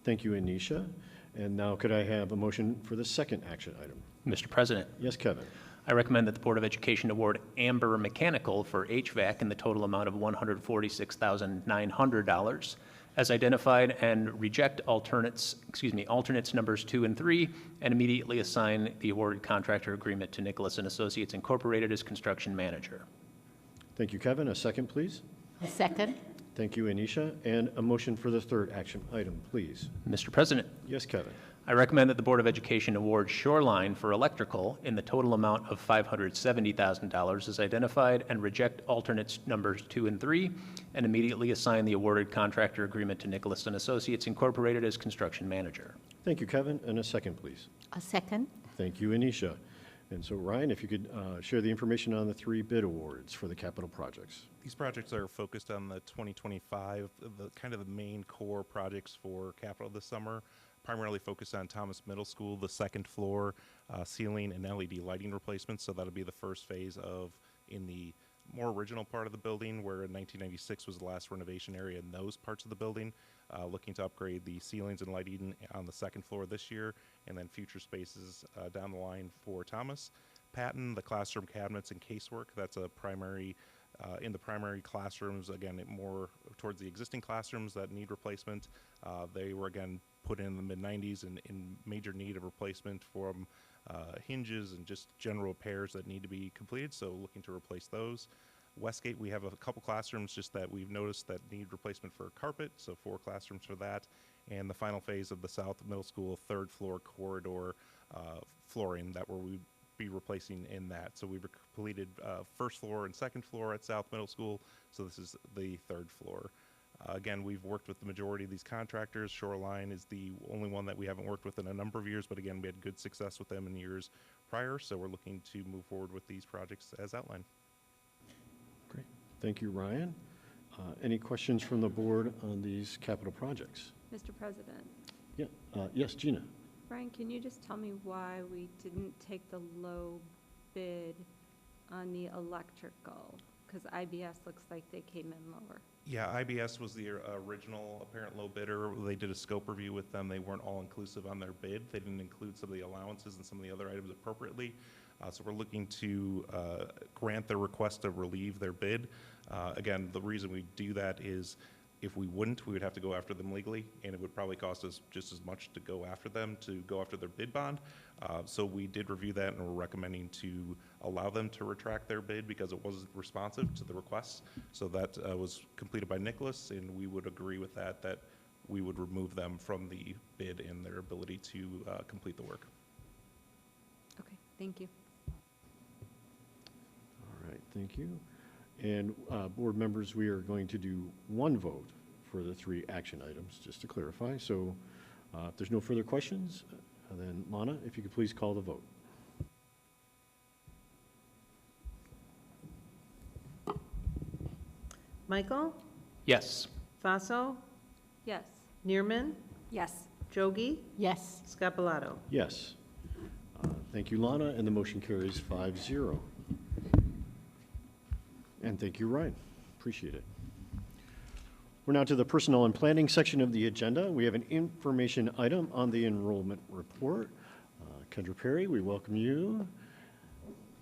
S1: Thank you, Anisha. And now could I have a motion for the second action item?
S17: Mr. President,
S1: Yes, Kevin.
S17: I recommend that the Board of Education award Amber Mechanical for HVAC in the total amount of $146,900, as identified and reject alternates numbers 2 and 3, and immediately assign the awarded contractor agreement to Nicholas and Associates Incorporated as construction manager.
S1: Thank you, Kevin. A second, please.
S20: A second.
S1: Thank you, Anisha. And a motion for the third action item, please.
S17: Mr. President,
S1: Yes, Kevin.
S17: I recommend that the Board of Education award Shoreline for electrical in the total amount of $570,000 as identified and reject alternates numbers 2 and 3, and immediately assign the awarded contractor agreement to Nicholas and Associates Incorporated as construction manager.
S1: Thank you, Kevin. And a second, please.
S20: A second.
S1: Thank you, Anisha. And so, Ryan, if you could share the information on the 3 bid awards for the capital projects.
S4: These projects are focused on the 2025, the kind of the main core projects for capital this summer, primarily focused on Thomas Middle School, the second floor ceiling and LED lighting replacements. So that'll be the first phase of in the more original part of the building, where in 1996 was the last renovation area in those parts of the building, looking to upgrade the ceilings and lighting on the second floor this year, and then future spaces down the line for Thomas. Patton, the classroom cabinets and casework, that's a primary, in the primary classrooms, again, more towards the existing classrooms that need replacement. They were, again, put in the mid-90s and in major need of replacement from hinges and just general repairs that need to be completed, so looking to replace those. Westgate, we have a couple classrooms just that we've noticed that need replacement for carpet, so 4 classrooms for that. And the final phase of the South Middle School third floor corridor flooring that we'd be replacing in that. So we've completed first floor and second floor at South Middle School, so this is the third floor. Again, we've worked with the majority of these contractors. Shoreline is the only one that we haven't worked with in a number of years, but again, we had good success with them in years prior, so we're looking to move forward with these projects as outlined.
S1: Great. Thank you, Ryan. Any questions from the board on these capital projects?
S5: Mr. President,
S1: Yeah. Yes, Gina.
S5: Brian, can you just tell me why we didn't take the low bid on the electrical? Because IBS looks like they came in lower.
S4: Yeah, IBS was the original apparent low bidder. They did a scope review with them. They weren't all inclusive on their bid. They didn't include some of the allowances and some of the other items appropriately. So we're looking to grant their request to relieve their bid. Again, the reason we do that is if we wouldn't, we would have to go after them legally, and it would probably cost us just as much to go after them, to go after their bid bond. So we did review that, and we're recommending to allow them to retract their bid because it wasn't responsive to the requests. So that was completed by Nicholas, and we would agree with that, that we would remove them from the bid and their ability to complete the work.
S5: Okay, thank you.
S1: All right, thank you. And board members, we are going to do one vote for the 3 action items, just to clarify. So if there's no further questions, then Lana, if you could please call the vote.
S6: Michael?
S17: Yes.
S6: Faso?
S5: Yes.
S6: Neerman?
S19: Yes.
S6: Jogi?
S20: Yes.
S6: Scapalato?
S1: Yes. Thank you, Lana, and the motion carries 5-0. And thank you, Ryan. Appreciate it. We're now to the personnel and planning section of the agenda. We have an information item on the enrollment report. Kendra Perry, we welcome you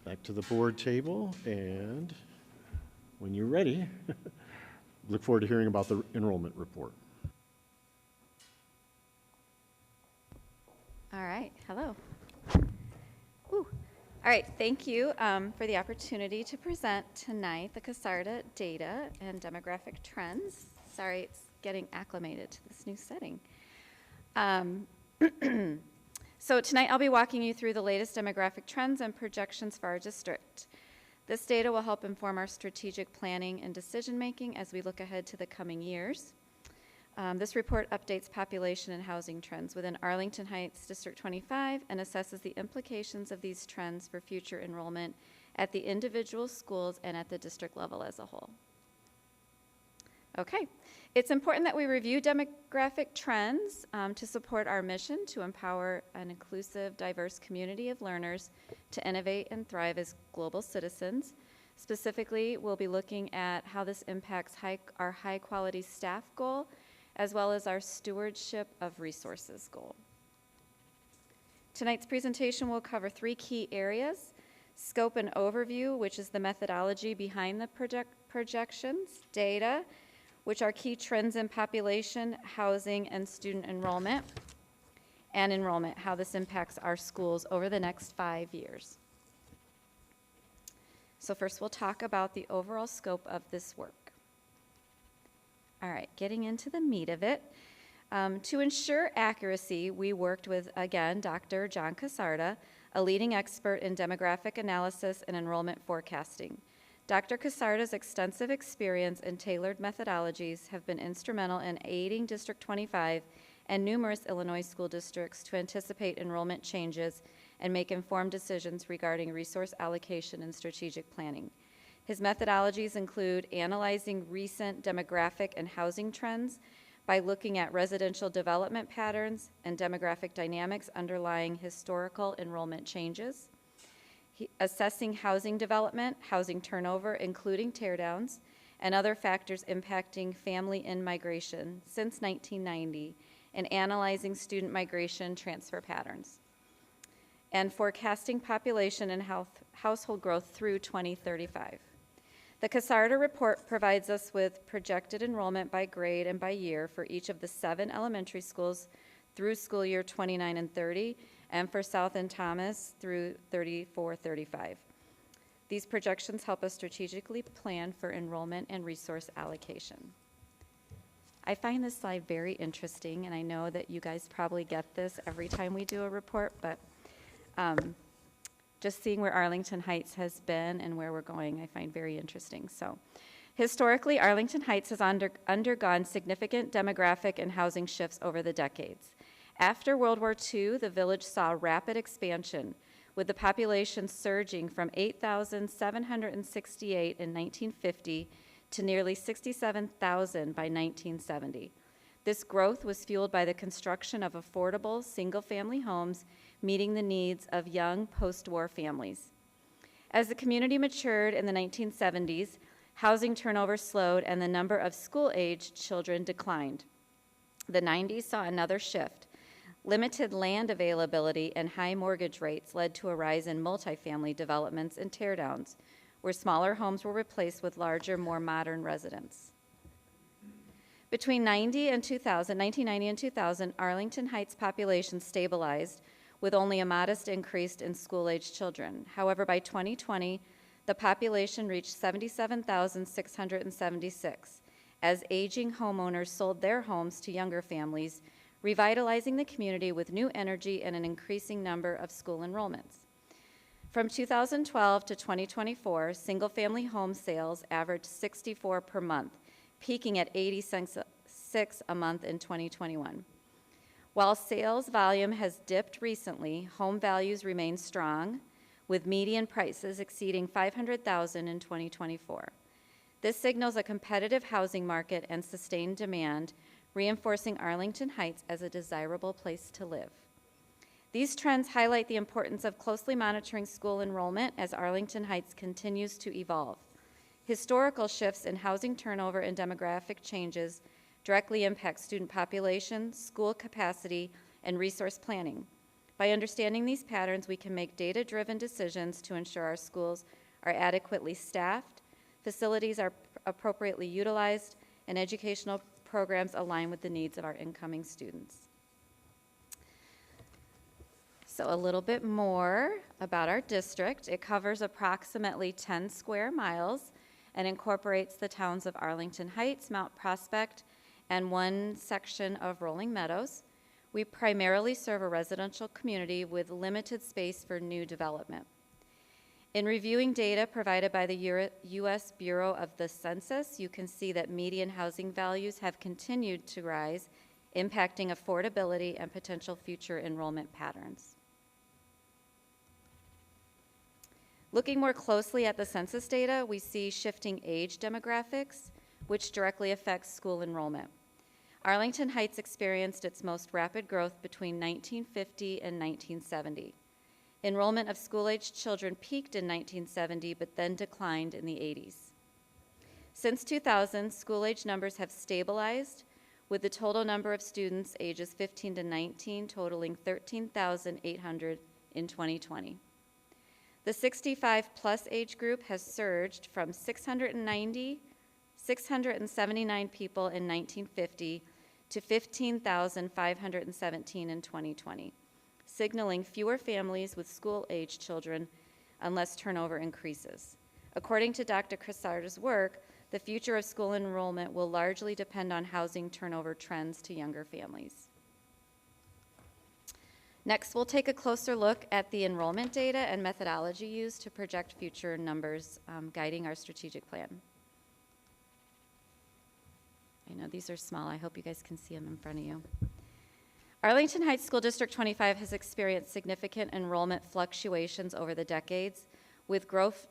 S1: back to the board table, and when you're ready, look forward to hearing about the enrollment report.
S11: All right, hello. Woo. All right, thank you for the opportunity to present tonight the CASARDA data and demographic trends. Sorry, it's getting acclimated to this new setting. So tonight I'll be walking you through the latest demographic trends and projections for our district. This data will help inform our strategic planning and decision making as we look ahead to the coming years. This report updates population and housing trends within Arlington Heights District 25 and assesses the implications of these trends for future enrollment at the individual schools and at the district level as a whole. Okay, it's important that we review demographic trends to support our mission to empower an inclusive, diverse community of learners to innovate and thrive as global citizens. Specifically, we'll be looking at how this impacts our high-quality staff goal, as well as our stewardship of resources goal. Tonight's presentation will cover 3 key areas: scope and overview, which is the methodology behind the projections; data, which are key trends in population, housing, and student enrollment, how this impacts our schools over the next 5 years. So first we'll talk about the overall scope of this work. All right, getting into the meat of it. To ensure accuracy, we worked with, again, Dr. John Casarda, a leading expert in demographic analysis and enrollment forecasting. Dr. Casarda's extensive experience and tailored methodologies have been instrumental in aiding District 25 and numerous Illinois school districts to anticipate enrollment changes and make informed decisions regarding resource allocation and strategic planning. His methodologies include analyzing recent demographic and housing trends by looking at residential development patterns and demographic dynamics underlying historical enrollment changes, assessing housing development, housing turnover, including teardowns, and other factors impacting family in-migration since 1990, and analyzing student migration transfer patterns, and forecasting population and household growth through 2035. The Casarda report provides us with projected enrollment by grade and by year for each of the 7 elementary schools through school year 29 and 30, and for South and Thomas through 34-35. These projections help us strategically plan for enrollment and resource allocation. I find this slide very interesting, and I know that you guys probably get this every time we do a report, but just seeing where Arlington Heights has been and where we're going, I find very interesting. So, historically, Arlington Heights has undergone significant demographic and housing shifts over the decades. After World War II, the village saw rapid expansion, with the population surging from 8,768 in 1950 to nearly 67,000 by 1970. This growth was fueled by the construction of affordable single-family homes meeting the needs of young post-war families. As the community matured in the 1970s, housing turnover slowed and the number of school-aged children declined. The 90s saw another shift. Limited land availability and high mortgage rates led to a rise in multifamily developments and teardowns, where smaller homes were replaced with larger, more modern residents. Between 1990 and 2000, Arlington Heights population stabilized with only a modest increase in school-aged children. However, by 2020, the population reached 77,676 as aging homeowners sold their homes to younger families, revitalizing the community with new energy and an increasing number of school enrollments. From 2012 to 2024, single-family home sales averaged 64 per month, peaking at 86 a month in 2021. While sales volume has dipped recently, home values remain strong, with median prices exceeding $500,000 in 2024. This signals a competitive housing market and sustained demand, reinforcing Arlington Heights as a desirable place to live. These trends highlight the importance of closely monitoring school enrollment as Arlington Heights continues to evolve. Historical shifts in housing turnover and demographic changes directly impact student population, school capacity, and resource planning. By understanding these patterns, we can make data-driven decisions to ensure our schools are adequately staffed, facilities are appropriately utilized, and educational programs align with the needs of our incoming students. So a little bit more about our district. It covers approximately 10 square miles and incorporates the towns of Arlington Heights, Mount Prospect, and one section of Rolling Meadows. We primarily serve a residential community with limited space for new development. In reviewing data provided by the U.S. Bureau of the Census, you can see that median housing values have continued to rise, impacting affordability and potential future enrollment patterns. Looking more closely at the census data, we see shifting age demographics, which directly affects school enrollment. Arlington Heights experienced its most rapid growth between 1950 and 1970. Enrollment of school-aged children peaked in 1970, but then declined in the 80s. Since 2000, school-age numbers have stabilized, with the total number of students ages 15 to 19 totaling 13,800 in 2020. The 65-plus age group has surged from 690 679 people in 1950 to 15,517 in 2020, signaling fewer families with school-age children unless turnover increases. According to Dr. Cressard's work, the future of school enrollment will largely depend on housing turnover trends to younger families. Next, we'll take a closer look at the enrollment data and methodology used to project future numbers guiding our strategic plan. I know these are small. I hope you guys can see them in front of you. Arlington Heights School District 25 has experienced significant enrollment fluctuations over the decades, with growth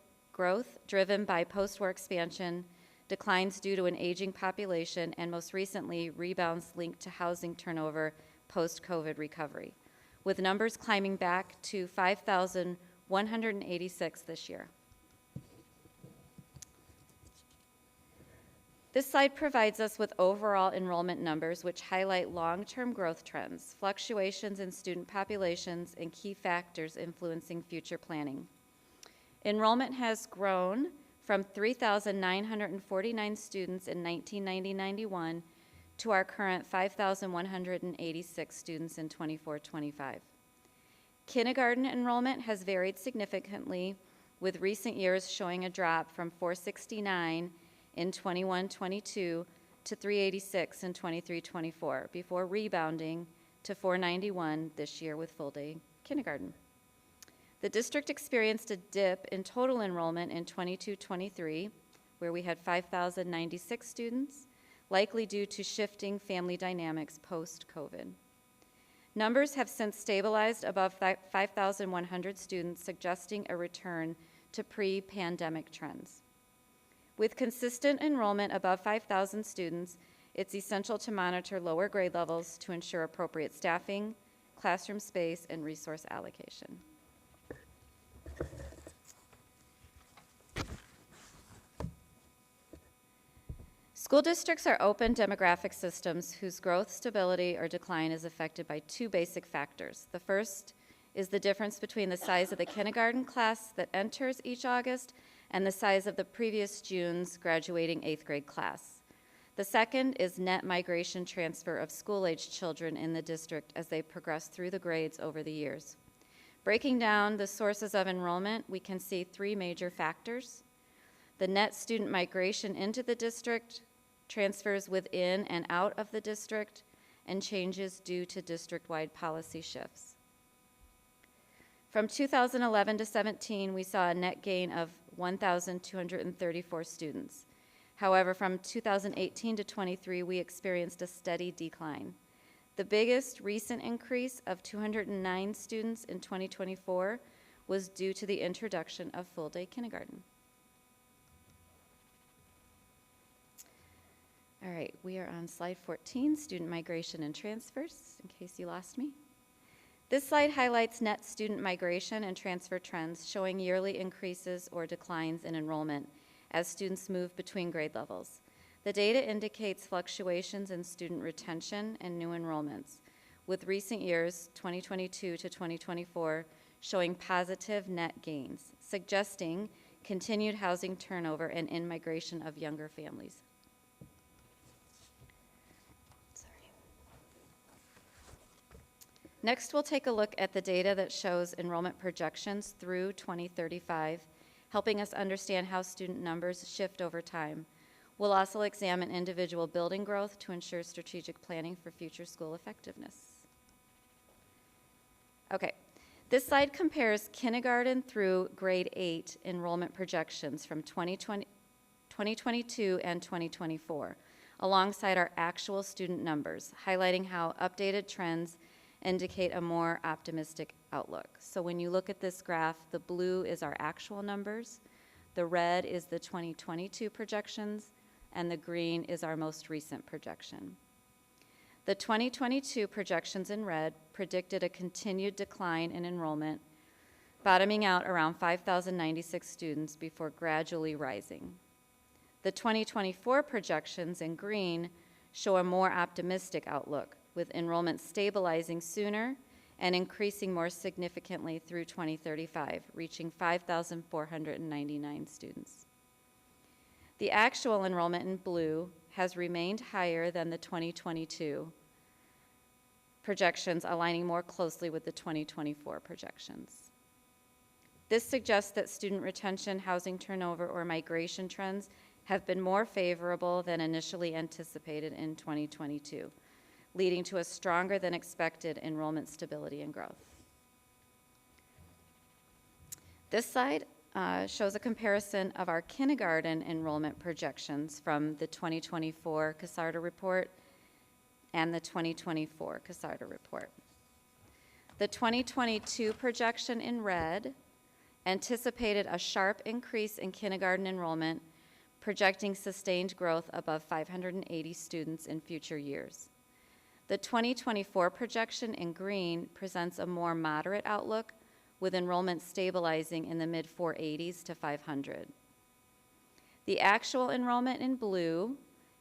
S11: driven by post-war expansion, declines due to an aging population, and most recently, rebounds linked to housing turnover post-COVID recovery, with numbers climbing back to 5,186 this year. This slide provides us with overall enrollment numbers which highlight long-term growth trends, fluctuations in student populations, and key factors influencing future planning. Enrollment has grown from 3,949 students in 1990-91 to our current 5,186 students in 24-25. Kindergarten enrollment has varied significantly, with recent years showing a drop from 469 in 21-22 to 386 in 23-24, before rebounding to 491 this year with full-day kindergarten. The district experienced a dip in total enrollment in 22-23, where we had 5,096 students, likely due to shifting family dynamics post-COVID. Numbers have since stabilized above 5,100 students, suggesting a return to pre-pandemic trends. With consistent enrollment above 5,000 students, it's essential to monitor lower grade levels to ensure appropriate staffing, classroom space, and resource allocation. School districts are open demographic systems whose growth, stability, or decline is affected by two basic factors. The first is the difference between the size of the kindergarten class that enters each August and the size of the previous June's graduating 8th grade class. The second is net migration transfer of school-aged children in the district as they progress through the grades over the years. Breaking down the sources of enrollment, we can see three major factors: the net student migration into the district, transfers within and out of the district, and changes due to district-wide policy shifts. From 2011 to 17, we saw a net gain of 1,234 students. However, from 2018 to 23, we experienced a steady decline. The biggest recent increase of 209 students in 2024 was due to the introduction of full-day kindergarten. All right, we are on slide 14, student migration and transfers, in case you lost me. This slide highlights net student migration and transfer trends, showing yearly increases or declines in enrollment as students move between grade levels. The data indicates fluctuations in student retention and new enrollments, with recent years, 2022 to 2024, showing positive net gains, suggesting continued housing turnover and in-migration of younger families. Next, we'll take a look at the data that shows enrollment projections through 2035, helping us understand how student numbers shift over time. We'll also examine individual building growth to ensure strategic planning for future school effectiveness. Okay, this slide compares kindergarten through grade 8 enrollment projections from 2022 and 2024, alongside our actual student numbers, highlighting how updated trends indicate a more optimistic outlook. So when you look at this graph, the blue is our actual numbers, the red is the 2022 projections, and the green is our most recent projection. The 2022 projections in red predicted a continued decline in enrollment, bottoming out around 5,096 students before gradually rising. The 2024 projections in green show a more optimistic outlook, with enrollment stabilizing sooner and increasing more significantly through 2035, reaching 5,499 students. The actual enrollment in blue has remained higher than the 2022 projections, aligning more closely with the 2024 projections. This suggests that student retention, housing turnover, or migration trends have been more favorable than initially anticipated in 2022, leading to a stronger than expected enrollment stability and growth. This slide shows a comparison of our kindergarten enrollment projections from the 2024 CASARDA report and the 2024 CASARDA report. The 2022 projection in red anticipated a sharp increase in kindergarten enrollment, projecting sustained growth above 580 students in future years. The 2024 projection in green presents a more moderate outlook, with enrollment stabilizing in the mid-480s to 500. The actual enrollment in blue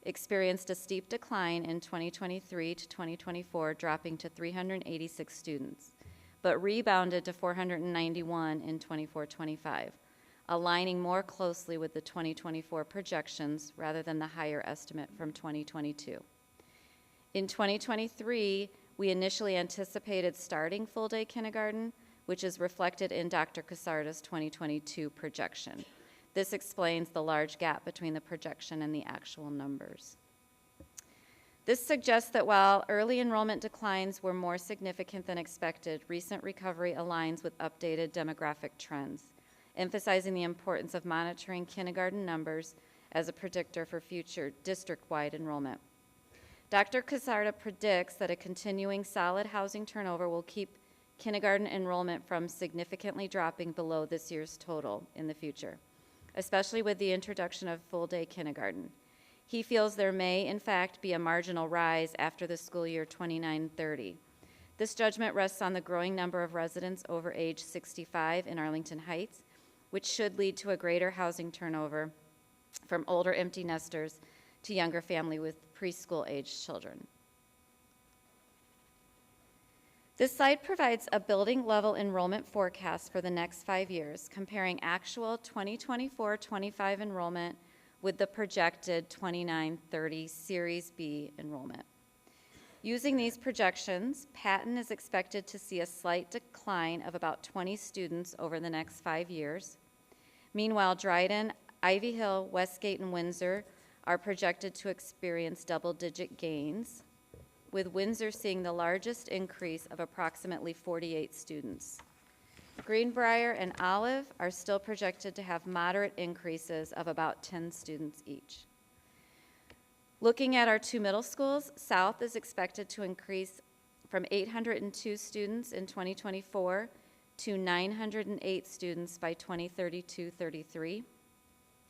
S11: experienced a steep decline in 2023 to 2024, dropping to 386 students, but rebounded to 491 in 24-25, aligning more closely with the 2024 projections rather than the higher estimate from 2022. In 2023, we initially anticipated starting full-day kindergarten, which is reflected in Dr. CASARDA's 2022 projection. This explains the large gap between the projection and the actual numbers. This suggests that while early enrollment declines were more significant than expected, recent recovery aligns with updated demographic trends, emphasizing the importance of monitoring kindergarten numbers as a predictor for future district-wide enrollment. Dr. CASARDA predicts that a continuing solid housing turnover will keep kindergarten enrollment from significantly dropping below this year's total in the future, especially with the introduction of full-day kindergarten. He feels there may, in fact, be a marginal rise after the school year 29-30. This judgment rests on the growing number of residents over age 65 in Arlington Heights, which should lead to a greater housing turnover from older empty nesters to younger families with preschool-aged children. This slide provides a building-level enrollment forecast for the next 5 years, comparing actual 2024-25 enrollment with the projected 29-30 Series B enrollment. Using these projections, Patton is expected to see a slight decline of about 20 students over the next 5 years. Meanwhile, Dryden, Ivy Hill, Westgate, and Windsor are projected to experience double-digit gains, with Windsor seeing the largest increase of approximately 48 students. Greenbrier and Olive are still projected to have moderate increases of about 10 students each. Looking at our two middle schools, South is expected to increase from 802 students in 2024 to 908 students by 2032-33,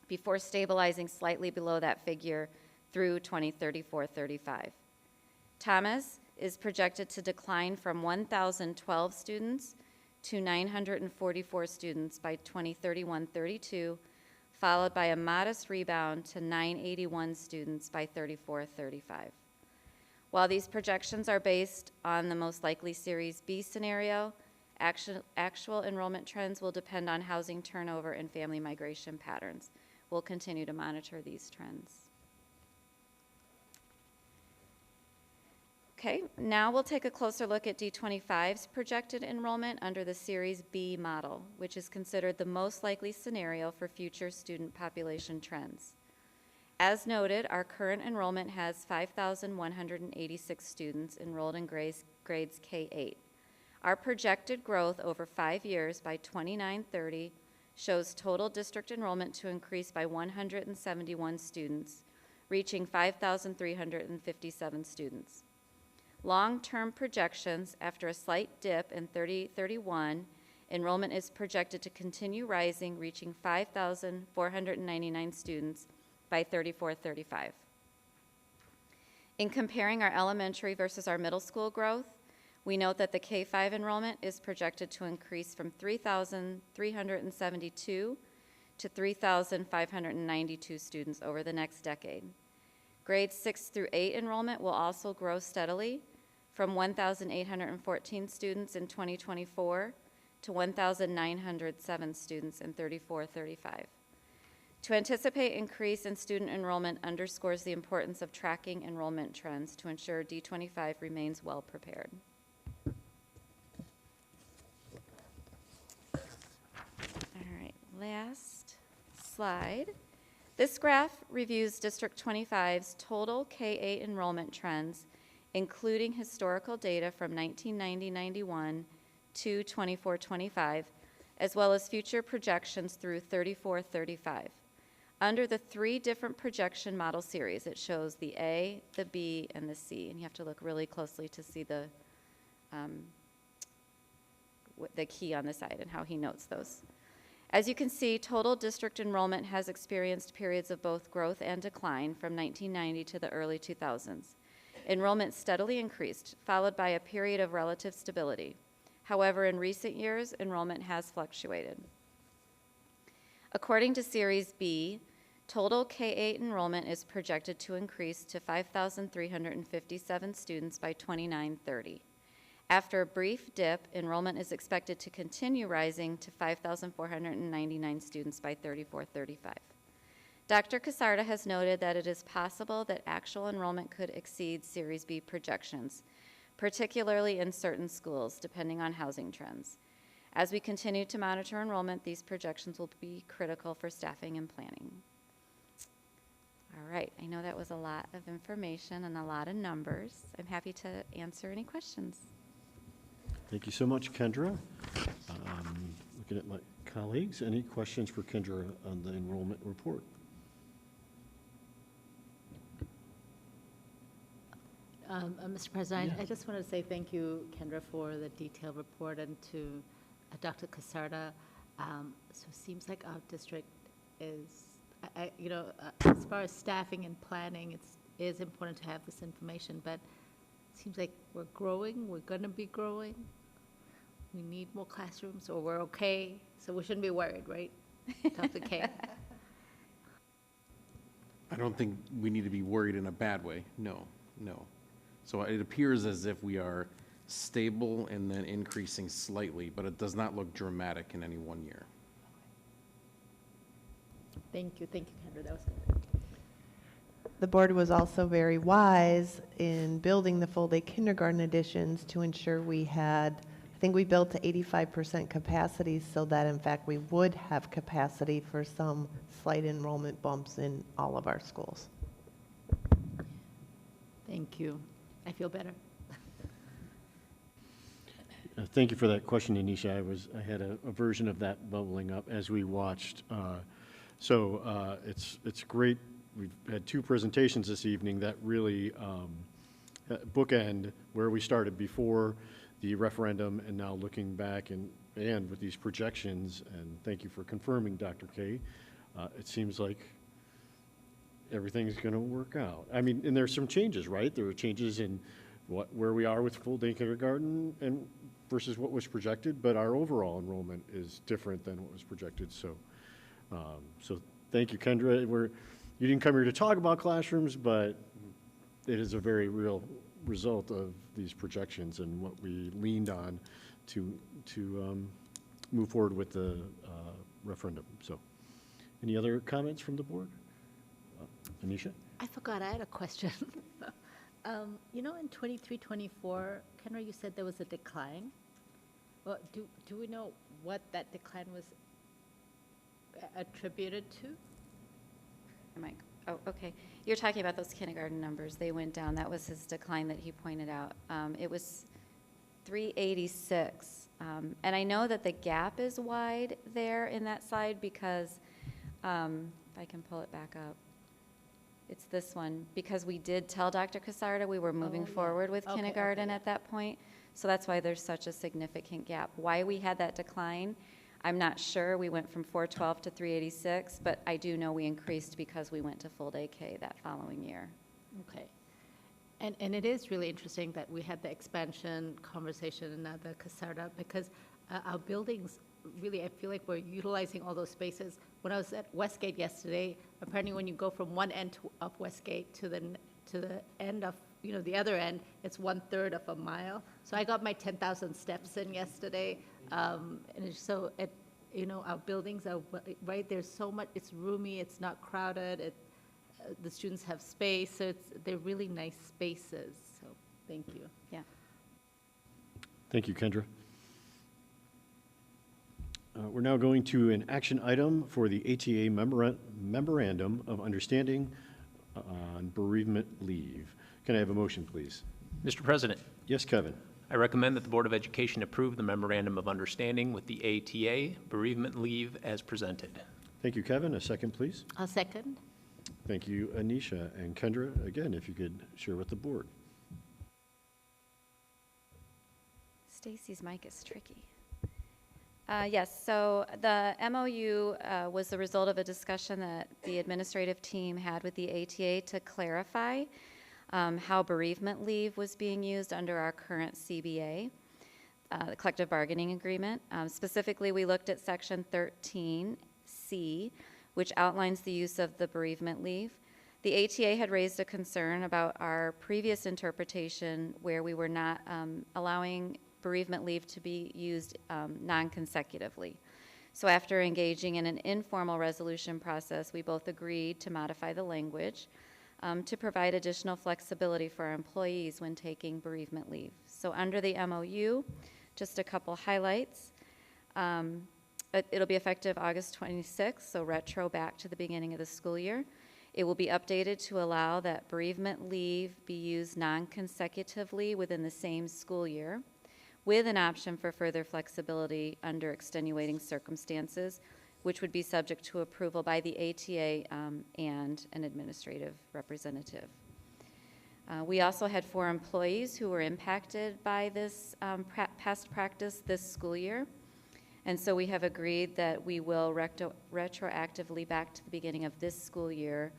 S11: before stabilizing slightly below that figure through 2034-35. Thomas is projected to decline from 1,012 students to 944 students by 2031-32, followed by a modest rebound to 981 students by 34-35. While these projections are based on the most likely Series B scenario, actual enrollment trends will depend on housing turnover and family migration patterns. We'll continue to monitor these trends. Okay, now we'll take a closer look at D25's projected enrollment under the Series B model, which is considered the most likely scenario for future student population trends. As noted, our current enrollment has 5,186 students enrolled in grades K-8. Our projected growth over 5 years by 29-30 shows total district enrollment to increase by 171 students, reaching 5,357 students. Long-term projections, after a slight dip in 30-31, enrollment is projected to continue rising, reaching 5,499 students by 34-35. In comparing our elementary versus our middle school growth, we note that the K-5 enrollment is projected to increase from 3,372 to 3,592 students over the next decade. Grades 6 through 8 enrollment will also grow steadily from 1,814 students in 2024 to 1,907 students in 34-35. To anticipate increase in student enrollment underscores the importance of tracking enrollment trends to ensure D25 remains well prepared. All right, last slide. This graph reviews District 25's total K-8 enrollment trends, including historical data from 1990-91 to 24-25, as well as future projections through 34-35. Under the 3 different projection model series, it shows the A, the B, and the C, and you have to look really closely to see the key on the side and how he notes those. As you can see, total district enrollment has experienced periods of both growth and decline from 1990 to the early 2000s. Enrollment steadily increased, followed by a period of relative stability. However, in recent years, enrollment has fluctuated. According to Series B, total K-8 enrollment is projected to increase to 5,357 students by 29-30. After a brief dip, enrollment is expected to continue rising to 5,499 students by 34-35. Dr. Casarda has noted that it is possible that actual enrollment could exceed Series B projections, particularly in certain schools, depending on housing trends. As we continue to monitor enrollment, these projections will be critical for staffing and planning. All right, I know that was a lot of information and a lot of numbers. I'm happy to answer any questions.
S1: Thank you so much, Kendra. Looking at my colleagues, any questions for Kendra on the enrollment report?
S20: Mr. President,
S1: Yeah.
S20: I just want to say thank you, Kendra, for the detailed report, and to Dr. Casarda. So it seems like our district is, as far as staffing and planning, it is important to have this information, but it seems like we're growing, we're going to be growing. We need more classrooms, or we're okay, so we shouldn't be worried, right? Dr. K.
S3: I don't think we need to be worried in a bad way. No. So it appears as if we are stable and then increasing slightly, but it does not look dramatic in any one year.
S20: Thank you, Kendra, that was good.
S21: The board was also very wise in building the full-day kindergarten additions to ensure we had, I think we built to 85% capacity so that in fact we would have capacity for some slight enrollment bumps in all of our schools.
S20: Thank you. I feel better.
S1: Thank you for that question, Anisha. I had a version of that bubbling up as we watched. It's great. We've had 2 presentations this evening that really bookend where we started before the referendum and now looking back and with these projections. And thank you for confirming, Dr. K. It seems like everything's going to work out. I mean, and there's some changes, right? There are changes in where we are with full-day kindergarten and versus what was projected, but our overall enrollment is different than what was projected. So thank you, Kendra. You didn't come here to talk about classrooms, but it is a very real result of these projections and what we leaned on to move forward with the referendum. So any other comments from the board? Anisha?
S20: I forgot, I had a question. In 23-24, Kendra, you said there was a decline. Well, do we know what that decline was attributed to?
S11: Oh, okay. You're talking about those kindergarten numbers. They went down. That was his decline that he pointed out. It was 386. And I know that the gap is wide there in that slide because, if I can pull it back up, it's this one, because we did tell Dr. Casarda we were moving forward with kindergarten at that point. So that's why there's such a significant gap. Why we had that decline, I'm not sure. We went from 412 to 386, but I do know we increased because we went to full-day K that following year.
S20: Okay. And it is really interesting that we had the expansion conversation in the Casarda, because our buildings, really, I feel like we're utilizing all those spaces. When I was at Westgate yesterday, apparently when you go from one end of Westgate to the end of, the other end, it's 1/3 of a mile. So I got my 10,000 steps in yesterday. And our buildings are, right, there's so much, it's roomy, it's not crowded, the students have space, so they're really nice spaces, so thank you.
S11: Yeah.
S1: Thank you, Kendra. We're now going to an action item for the ATA Memorandum of Understanding on bereavement leave. Can I have a motion, please?
S17: Mr. President.
S1: Yes, Kevin.
S17: I recommend that the Board of Education approve the Memorandum of Understanding with the ATA bereavement leave as presented.
S1: Thank you, Kevin. A second, please.
S20: A second.
S1: Thank you, Anisha. And Kendra, again, if you could share with the board.
S11: Stacy's mic is tricky. Yes, so the MOU was the result of a discussion that the administrative team had with the ATA to clarify how bereavement leave was being used under our current CBA, the collective bargaining agreement. Specifically, we looked at Section 13C, which outlines the use of the bereavement leave. The ATA had raised a concern about our previous interpretation where we were not allowing bereavement leave to be used non-consecutively. So after engaging in an informal resolution process, we both agreed to modify the language to provide additional flexibility for our employees when taking bereavement leave. So under the MOU, just a couple highlights. It'll be effective August 26th, so retro back to the beginning of the school year. It will be updated to allow that bereavement leave be used non-consecutively within the same school year, with an option for further flexibility under extenuating circumstances, which would be subject to approval by the ATA and an administrative representative. We also had 4 employees who were impacted by this past practice this school year, and so we have agreed that we will retroactively back to the beginning of this school year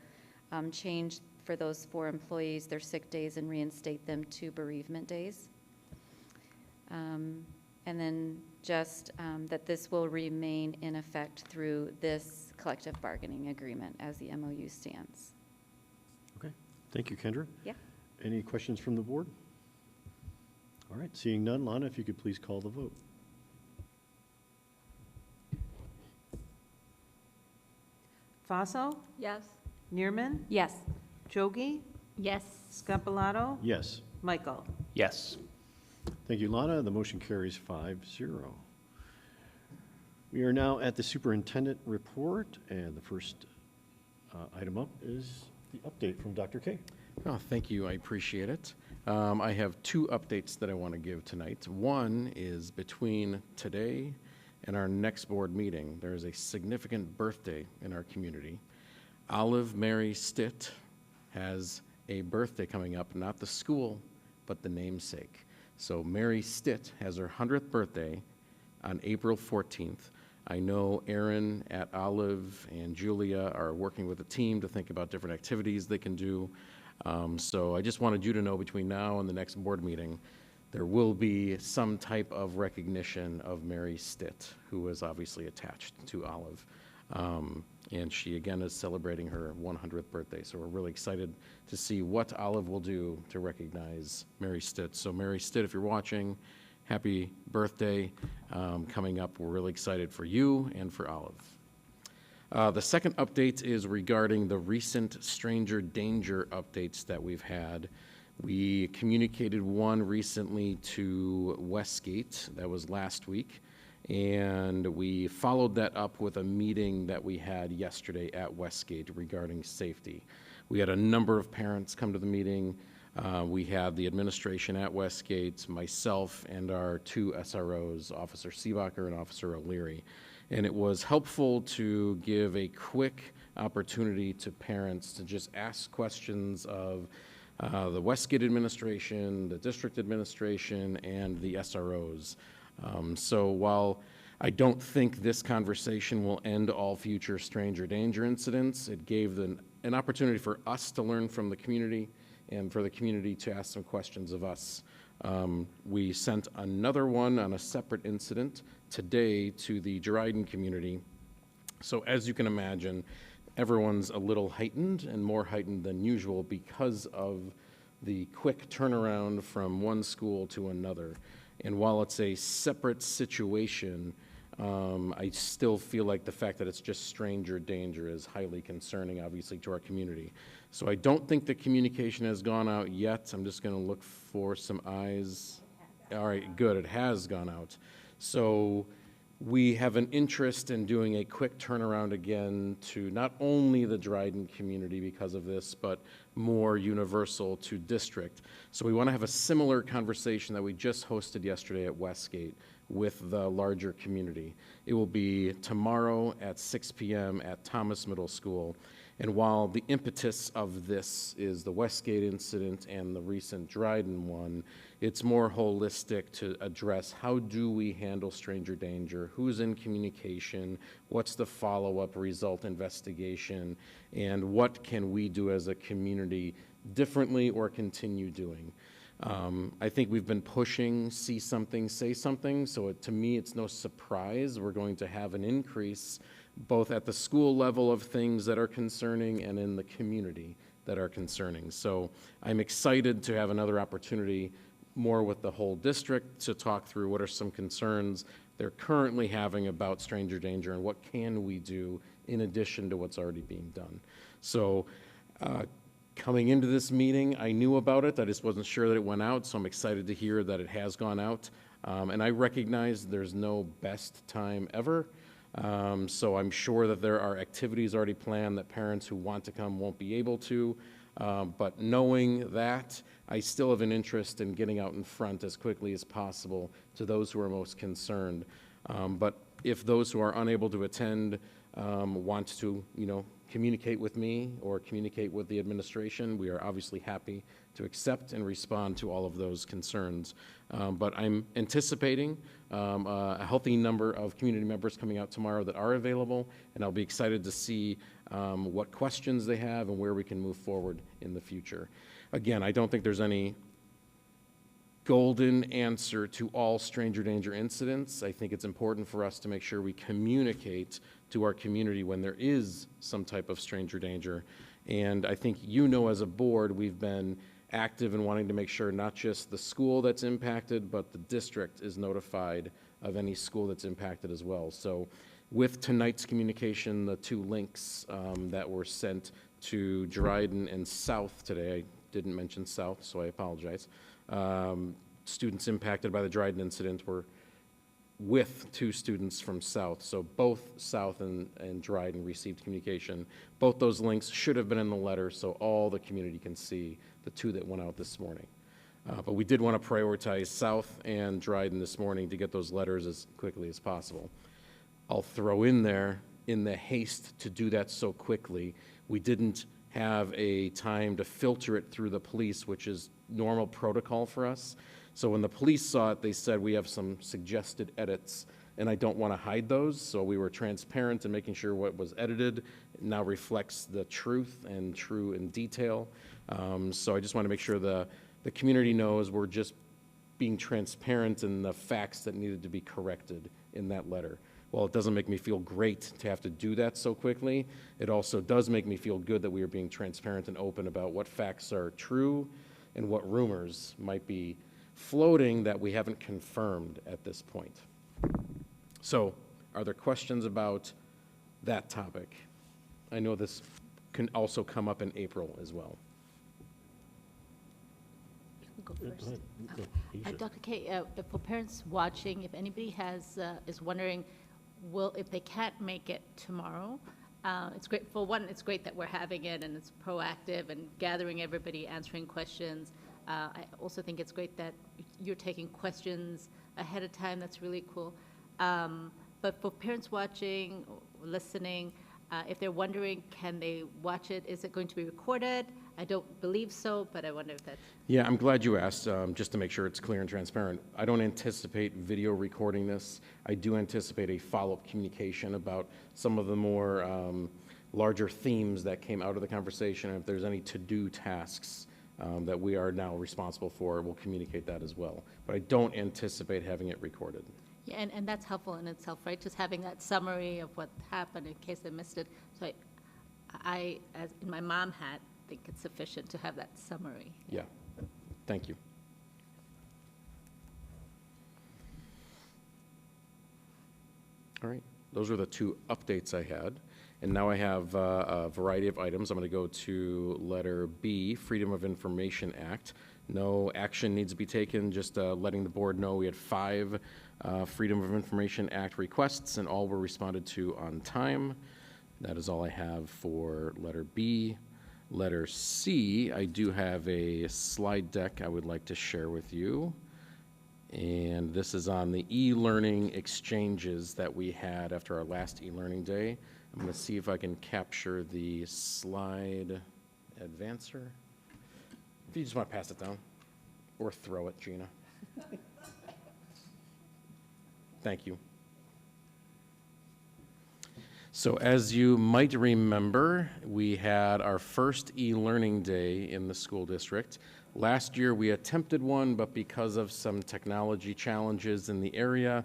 S11: change for those 4 employees their sick days and reinstate them to bereavement days. And then just that this will remain in effect through this collective bargaining agreement as the MOU stands.
S1: Okay. Thank you, Kendra.
S11: Yeah.
S1: Any questions from the board? All right. Seeing none, Lana, if you could please call the vote.
S6: Faso?
S5: Yes.
S6: Neerman?
S5: Yes.
S6: Jogi?
S20: Yes.
S6: Scapalato?
S1: Yes.
S6: Michael?
S17: Yes.
S1: Thank you, Lana. The motion carries 5-0. We are now at the superintendent report, and the first item up is the update from Dr. K.
S3: Oh, thank you. I appreciate it. I have 2 updates that I want to give tonight. One is between today and our next board meeting, there is a significant birthday in our community. Olive Mary Stitt has a birthday coming up, not the school, but the namesake. So Mary Stitt has her 100th birthday on April 14th. I know Erin at Olive and Julia are working with a team to think about different activities they can do. So I just wanted you to know between now and the next board meeting, there will be some type of recognition of Mary Stitt, who was obviously attached to Olive. And she, again, is celebrating her 100th birthday. So we're really excited to see what Olive will do to recognize Mary Stitt. So Mary Stitt, if you're watching, happy birthday coming up. We're really excited for you and for Olive. The second update is regarding the recent stranger danger updates that we've had. We communicated one recently to Westgate. That was last week. And we followed that up with a meeting that we had yesterday at Westgate regarding safety. We had a number of parents come to the meeting. We had the administration at Westgate, myself, and our 2 SROs, Officer Seebacher and Officer O'Leary. And it was helpful to give a quick opportunity to parents to just ask questions of the Westgate administration, the district administration, and the SROs. So while I don't think this conversation will end all future stranger danger incidents, it gave an opportunity for us to learn from the community and for the community to ask some questions of us. We sent another one on a separate incident today to the Dryden community. So as you can imagine, everyone's a little heightened and more heightened than usual because of the quick turnaround from one school to another. And while it's a separate situation, I still feel like the fact that it's just stranger danger is highly concerning, obviously, to our community. So I don't think the communication has gone out yet. I'm just going to look for some eyes. All right, good, it has gone out. So we have an interest in doing a quick turnaround again to not only the Dryden community because of this, but more universal to district. So we want to have a similar conversation that we just hosted yesterday at Westgate with the larger community. It will be tomorrow at 6 p.m. at Thomas Middle School. And while the impetus of this is the Westgate incident and the recent Dryden one, it's more holistic to address how do we handle stranger danger, who's in communication, what's the follow-up result investigation, and what can we do as a community differently or continue doing. I think we've been pushing see something, say something, so to me it's no surprise we're going to have an increase both at the school level of things that are concerning and in the community that are concerning. So I'm excited to have another opportunity more with the whole district to talk through what are some concerns they're currently having about stranger danger and what can we do in addition to what's already being done. So coming into this meeting, I knew about it. I just wasn't sure that it went out, so I'm excited to hear that it has gone out. And I recognize there's no best time ever. So I'm sure that there are activities already planned that parents who want to come won't be able to. But knowing that, I still have an interest in getting out in front as quickly as possible to those who are most concerned. But if those who are unable to attend want to, communicate with me or communicate with the administration, we are obviously happy to accept and respond to all of those concerns. But I'm anticipating a healthy number of community members coming out tomorrow that are available, and I'll be excited to see what questions they have and where we can move forward in the future. Again, I don't think there's any golden answer to all stranger danger incidents. I think it's important for us to make sure we communicate to our community when there is some type of stranger danger. And I think as a board, we've been active in wanting to make sure not just the school that's impacted, but the district is notified of any school that's impacted as well. So with tonight's communication, the two links that were sent to Dryden and South today, I didn't mention South, so I apologize. Students impacted by the Dryden incident were with two students from South. So both South and Dryden received communication. Both those links should have been in the letter so all the community can see the two that went out this morning. But we did want to prioritize South and Dryden this morning to get those letters as quickly as possible. I'll throw in there, in the haste to do that so quickly, we didn't have a time to filter it through the police, which is normal protocol for us. So when the police saw it, they said we have some suggested edits, and I don't want to hide those, so we were transparent in making sure what was edited now reflects the truth and true in detail. So I just want to make sure the community knows we're just being transparent in the facts that needed to be corrected in that letter. While it doesn't make me feel great to have to do that so quickly, it also does make me feel good that we are being transparent and open about what facts are true and what rumors might be floating that we haven't confirmed at this point. So, are there questions about that topic? I know this can also come up in April as well.
S20: Go first. Dr. K, for parents watching, if anybody is wondering, if they can't make it tomorrow, it's great. For one, it's great that we're having it and it's proactive and gathering everybody, answering questions. I also think it's great that you're taking questions ahead of time. That's really cool. But for parents watching, listening, if they're wondering, can they watch it? Is it going to be recorded? I don't believe so, but I wonder if that's...
S3: Yeah, I'm glad you asked, just to make sure it's clear and transparent. I don't anticipate video recording this. I do anticipate a follow-up communication about some of the more larger themes that came out of the conversation. And if there's any to-do tasks that we are now responsible for, we'll communicate that as well. But I don't anticipate having it recorded.
S20: Yeah, and that's helpful in itself, right? Just having that summary of what happened in case I missed it. So I as in my mom hat, think it's sufficient to have that summary.
S3: Yeah, thank you. All right, those are the two updates I had. And now I have a variety of items. I'm going to go to letter B, Freedom of Information Act. No action needs to be taken, just letting the board know we had 5 Freedom of Information Act requests, and all were responded to on time. That is all I have for letter B. Letter C, I do have a slide deck I would like to share with you. And this is on the e-learning exchanges that we had after our last e-learning day. I'm going to see if I can capture the slide advancer. If you just want to pass it down, or throw it, Gina. Thank you. So as you might remember, we had our first e-learning day in the school district. Last year we attempted one, but because of some technology challenges in the area,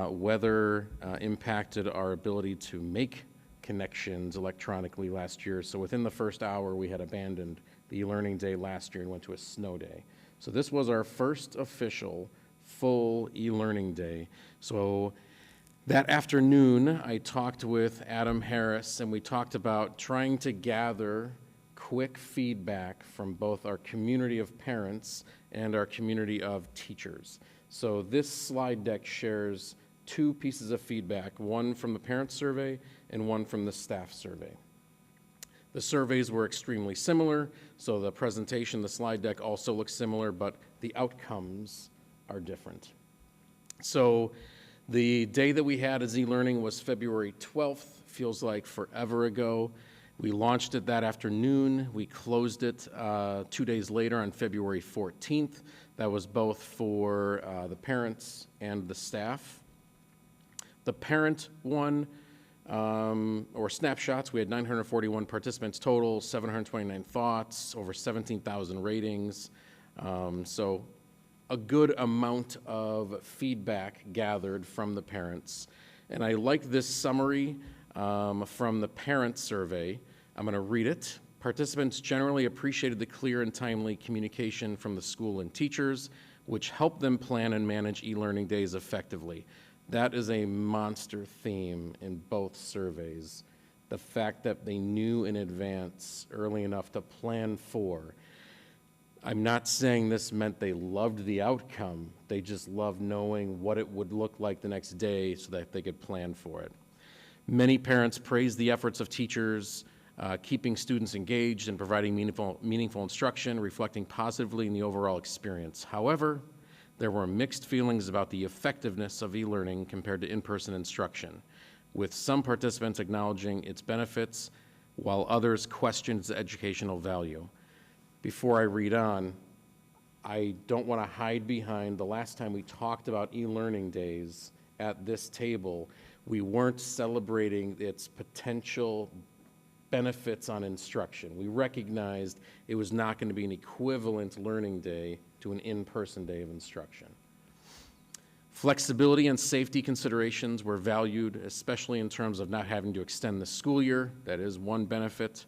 S3: weather impacted our ability to make connections electronically last year. So within the first hour, we had abandoned the e-learning day last year and went to a snow day. So this was our first official full e-learning day. So that afternoon, I talked with Adam Harris, and we talked about trying to gather quick feedback from both our community of parents and our community of teachers. So this slide deck shares 2 pieces of feedback, one from the parent survey and one from the staff survey. The surveys were extremely similar, so the presentation, the slide deck also looks similar, but the outcomes are different. So the day that we had as e-learning was February 12th, feels like forever ago. We launched it that afternoon. We closed it 2 days later on February 14th. That was both for the parents and the staff. The parent one, or snapshots, we had 941 participants total, 729 thoughts, over 17,000 ratings. So a good amount of feedback gathered from the parents. And I like this summary from the parent survey. I'm going to read it. Participants generally appreciated the clear and timely communication from the school and teachers, which helped them plan and manage e-learning days effectively. That is a monster theme in both surveys. The fact that they knew in advance early enough to plan for. I'm not saying this meant they loved the outcome. They just loved knowing what it would look like the next day so that they could plan for it. Many parents praised the efforts of teachers, keeping students engaged and providing meaningful instruction, reflecting positively in the overall experience. However, there were mixed feelings about the effectiveness of e-learning compared to in-person instruction, with some participants acknowledging its benefits while others questioned its educational value. Before I read on, I don't want to hide behind the last time we talked about e-learning days at this table, we weren't celebrating its potential benefits on instruction. We recognized it was not going to be an equivalent learning day to an in-person day of instruction. Flexibility and safety considerations were valued, especially in terms of not having to extend the school year. That is one benefit.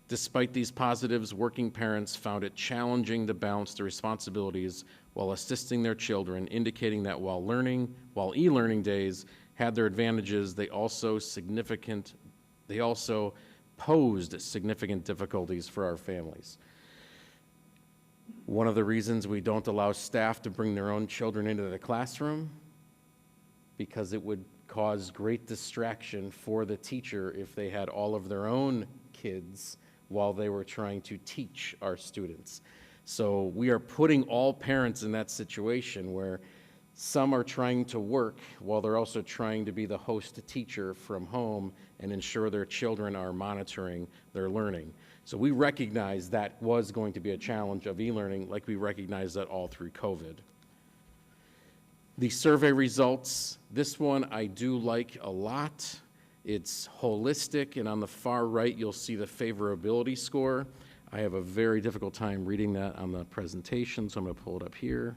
S3: Despite these positives, working parents found it challenging to balance the responsibilities while assisting their children, indicating that while e-learning days had their advantages, they also posed significant difficulties for our families. One of the reasons we don't allow staff to bring their own children into the classroom, because it would cause great distraction for the teacher if they had all of their own kids while they were trying to teach our students. So we are putting all parents in that situation where some are trying to work while they're also trying to be the host teacher from home and ensure their children are monitoring their learning. So we recognize that was going to be a challenge of e-learning, like we recognize that all through COVID. The survey results, this one I do like a lot. It's holistic, and on the far right, you'll see the favorability score. I have a very difficult time reading that on the presentation, so I'm going to pull it up here.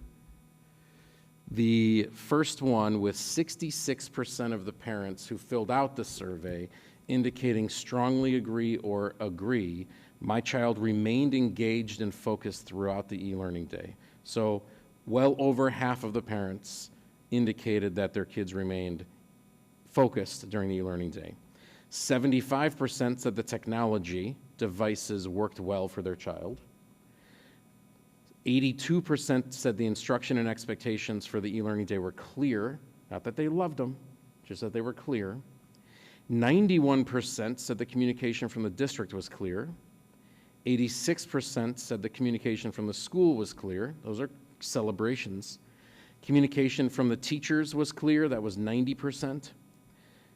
S3: The first one, with 66% of the parents who filled out the survey indicating strongly agree or agree, my child remained engaged and focused throughout the e-learning day. So well over half of the parents indicated that their kids remained focused during the e-learning day. 75% said the technology devices worked well for their child. 82% said the instruction and expectations for the e-learning day were clear, not that they loved them, just that they were clear. 91% said the communication from the district was clear. 86% said the communication from the school was clear. Those are celebrations. Communication from the teachers was clear. That was 90%.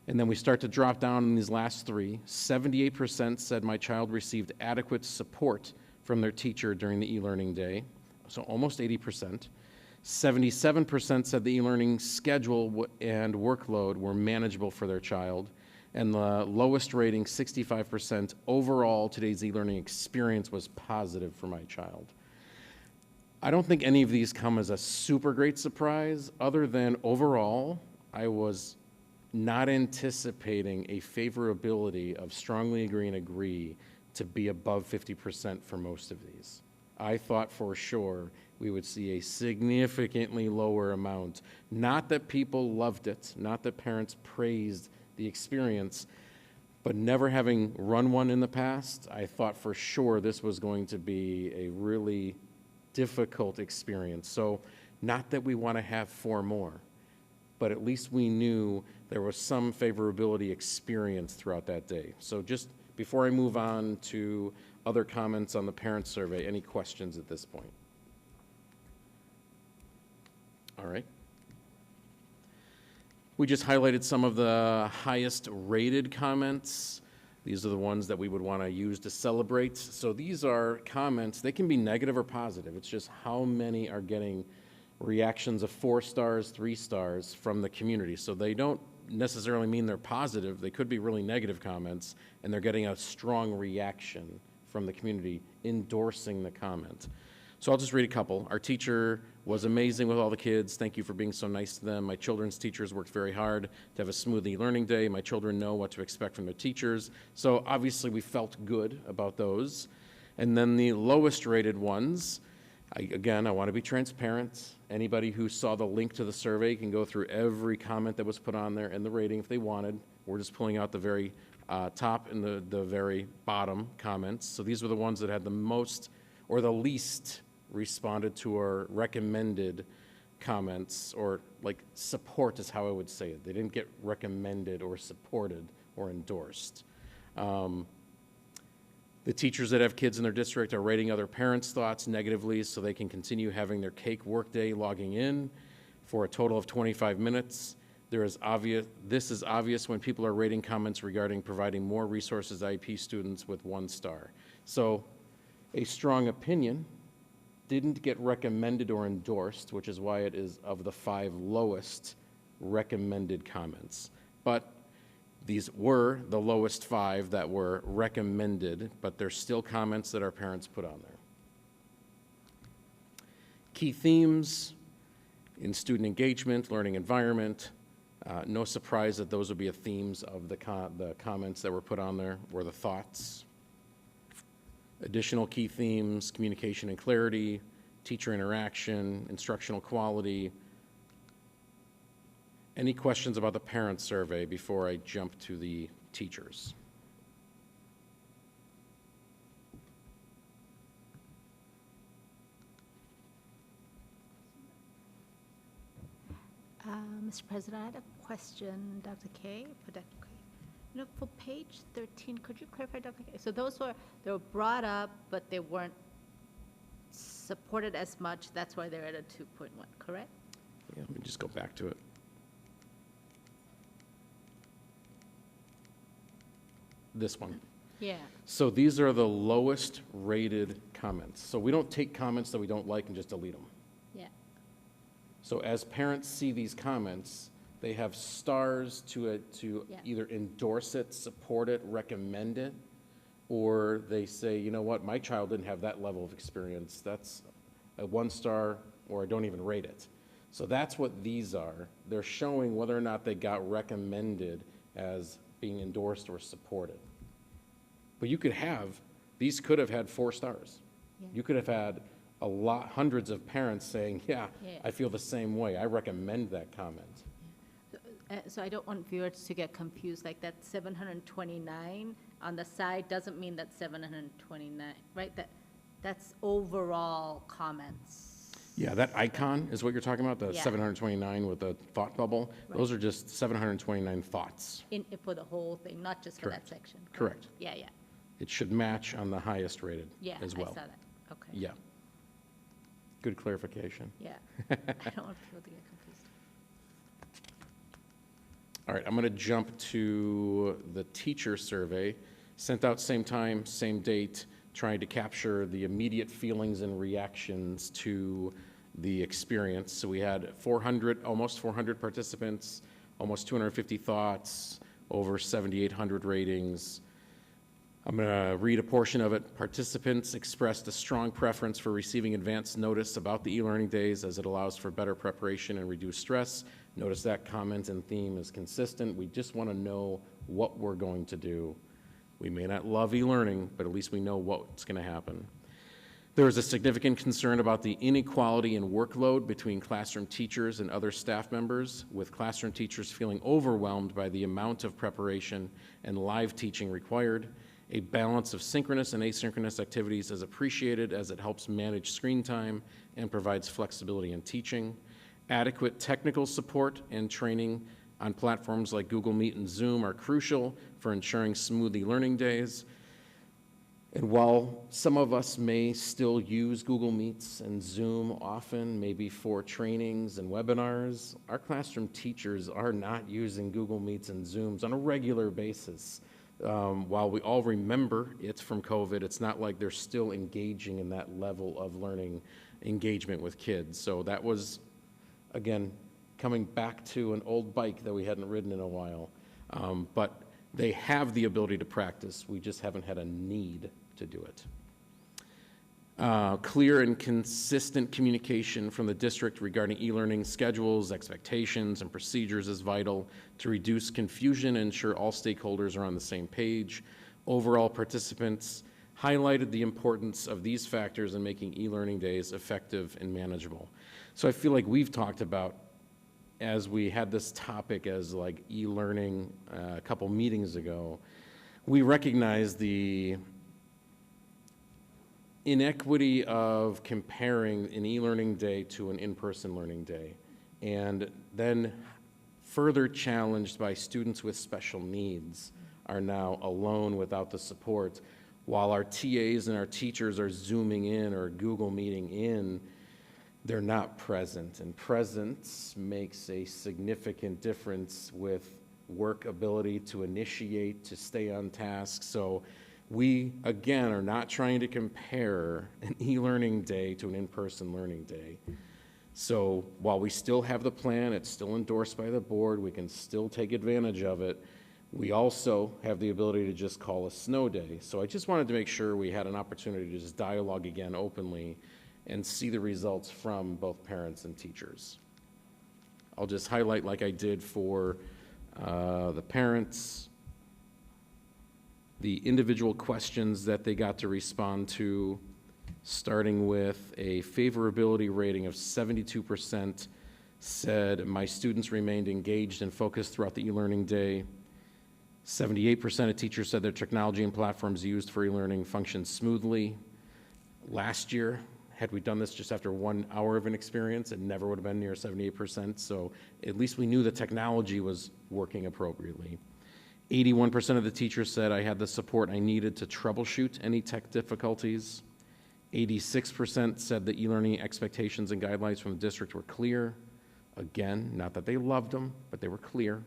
S3: And then we start to drop down in these last three. 78% said my child received adequate support from their teacher during the e-learning day, so almost 80%. 77% said the e-learning schedule and workload were manageable for their child. And the lowest rating, 65%, overall today's e-learning experience was positive for my child. I don't think any of these come as a super great surprise, other than overall, I was not anticipating a favorability of strongly agree and agree to be above 50% for most of these. I thought for sure we would see a significantly lower amount. Not that people loved it, not that parents praised the experience, but never having run one in the past, I thought for sure this was going to be a really difficult experience. So not that we want to have 4 more, but at least we knew there was some favorability experience throughout that day. So just before I move on to other comments on the parent survey, any questions at this point? All right. We just highlighted some of the highest rated comments. These are the ones that we would want to use to celebrate. So these are comments, they can be negative or positive. It's just how many are getting reactions of 4 stars, 3 stars from the community. So they don't necessarily mean they're positive. They could be really negative comments, and they're getting a strong reaction from the community endorsing the comment. So I'll just read a couple. Our teacher was amazing with all the kids. Thank you for being so nice to them. My children's teachers worked very hard to have a smooth e-learning day. My children know what to expect from their teachers. So obviously we felt good about those. And then the lowest rated ones, again, I want to be transparent. Anybody who saw the link to the survey can go through every comment that was put on there and the rating if they wanted. We're just pulling out the very top and the very bottom comments. So these were the ones that had the most or the least responded to our recommended comments, or like support is how I would say it. They didn't get recommended or supported or endorsed. The teachers that have kids in their district are rating other parents' thoughts negatively so they can continue having their cake workday logging in for a total of 25 minutes. This is obvious when people are rating comments regarding providing more resources to IEP students with 1 star. So a strong opinion didn't get recommended or endorsed, which is why it is of the 5 lowest recommended comments. But these were the lowest 5 that were recommended, but there's still comments that our parents put on there. Key themes in student engagement, learning environment. No surprise that those would be the themes of the comments that were put on there, were the thoughts. Additional key themes: communication and clarity, teacher interaction, instructional quality. Any questions about the parent survey before I jump to the teachers?
S20: Mr. President, I had a question, Dr. K, for Dr. K. You know, for page 13, could you clarify, Dr. K? So they were brought up, but they weren't supported as much. That's why they're at a 2.1, correct?
S3: Yeah, let me just go back to it. This one.
S20: Yeah.
S3: So these are the lowest rated comments. So we don't take comments that we don't like and just delete them.
S20: Yeah.
S3: So as parents see these comments, they have stars to either endorse it, support it, recommend it, or they say, you know what, my child didn't have that level of experience. That's a 1 star, or I don't even rate it. So that's what these are. They're showing whether or not they got recommended as being endorsed or supported. But you could have, these could have had 4 stars. Yeah. You could have had hundreds of parents saying, yeah, I feel the same way. I recommend that comment.
S20: So I don't want viewers to get confused, like that 729 on the side doesn't mean that 729, right? That's overall comments.
S3: Yeah, that icon is what you're talking about, the
S20: Yeah.
S3: 729 with the thought bubble.
S20: Right.
S3: Those are just 729 thoughts.
S20: For the whole thing, not just for that section.
S3: Correct.
S20: Yeah, yeah.
S3: It should match on the highest rated
S20: Yeah,
S3: as well.
S20: I saw that. Okay.
S3: Yeah. Good clarification.
S20: Yeah. I don't want people to get confused.
S3: All right, I'm going to jump to the teacher survey. Sent out same time, same date, trying to capture the immediate feelings and reactions to the experience. So we had almost 400 participants, almost 250 thoughts, over 7,800 ratings. I'm going to read a portion of it. Participants expressed a strong preference for receiving advance notice about the e-learning days as it allows for better preparation and reduced stress. Notice that comment and theme is consistent. We just want to know what we're going to do. We may not love e-learning, but at least we know what's going to happen. There is a significant concern about the inequality in workload between classroom teachers and other staff members, with classroom teachers feeling overwhelmed by the amount of preparation and live teaching required. A balance of synchronous and asynchronous activities is appreciated as it helps manage screen time and provides flexibility in teaching. Adequate technical support and training on platforms like Google Meet and Zoom are crucial for ensuring smooth e-learning days. And while some of us may still use Google Meets and Zoom often, maybe for trainings and webinars, our classroom teachers are not using Google Meets and Zooms on a regular basis. While we all remember it from COVID, it's not like they're still engaging in that level of learning engagement with kids. So that was, again, coming back to an old bike that we hadn't ridden in a while. But they have the ability to practice. We just haven't had a need to do it. Clear and consistent communication from the district regarding e-learning schedules, expectations, and procedures is vital to reduce confusion and ensure all stakeholders are on the same page. Overall, participants highlighted the importance of these factors in making e-learning days effective and manageable. So I feel like we've talked about, as we had this topic as like e-learning a couple meetings ago, we recognize the inequity of comparing an e-learning day to an in-person learning day, and then further challenged by students with special needs are now alone without the support, while our TAs and our teachers are Zooming in or Google Meeting in. They're not present, and presence makes a significant difference with work ability to initiate, to stay on task. So we, again, are not trying to compare an e-learning day to an in-person learning day. So while we still have the plan, it's still endorsed by the board, we can still take advantage of it, we also have the ability to just call a snow day. So I just wanted to make sure we had an opportunity to just dialogue again openly and see the results from both parents and teachers. I'll just highlight, like I did for the parents, the individual questions that they got to respond to, starting with a favorability rating of 72%, said, my students remained engaged and focused throughout the e-learning day. 78% of teachers said their technology and platforms used for e-learning functioned smoothly. Last year, had we done this just after 1 hour of an experience, it never would have been near 78%, so at least we knew the technology was working appropriately. 81% of the teachers said I had the support I needed to troubleshoot any tech difficulties. 86% said the e-learning expectations and guidelines from the district were clear. Again, not that they loved them, but they were clear.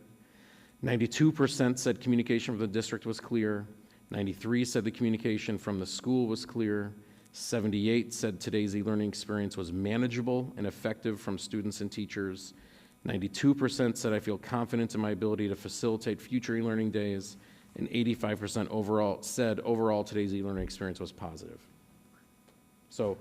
S3: 92% said communication from the district was clear. 93% said the communication from the school was clear. 78% said today's e-learning experience was manageable and effective from students and teachers. 92% said I feel confident in my ability to facilitate future e-learning days, and 85% overall said overall today's e-learning experience was positive. So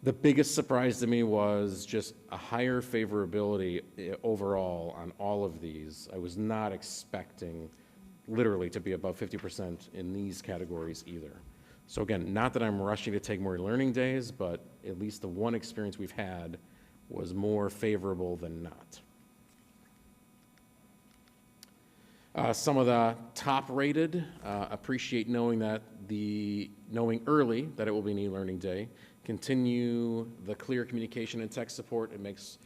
S3: the biggest surprise to me was just a higher favorability overall on all of these. I was not expecting literally to be above 50% in these categories either. So again, not that I'm rushing to take more learning days, but at least the one experience we've had was more favorable than not. Some of the top rated appreciate knowing early that it will be an e-learning day. Continue the clear communication and tech support. It makes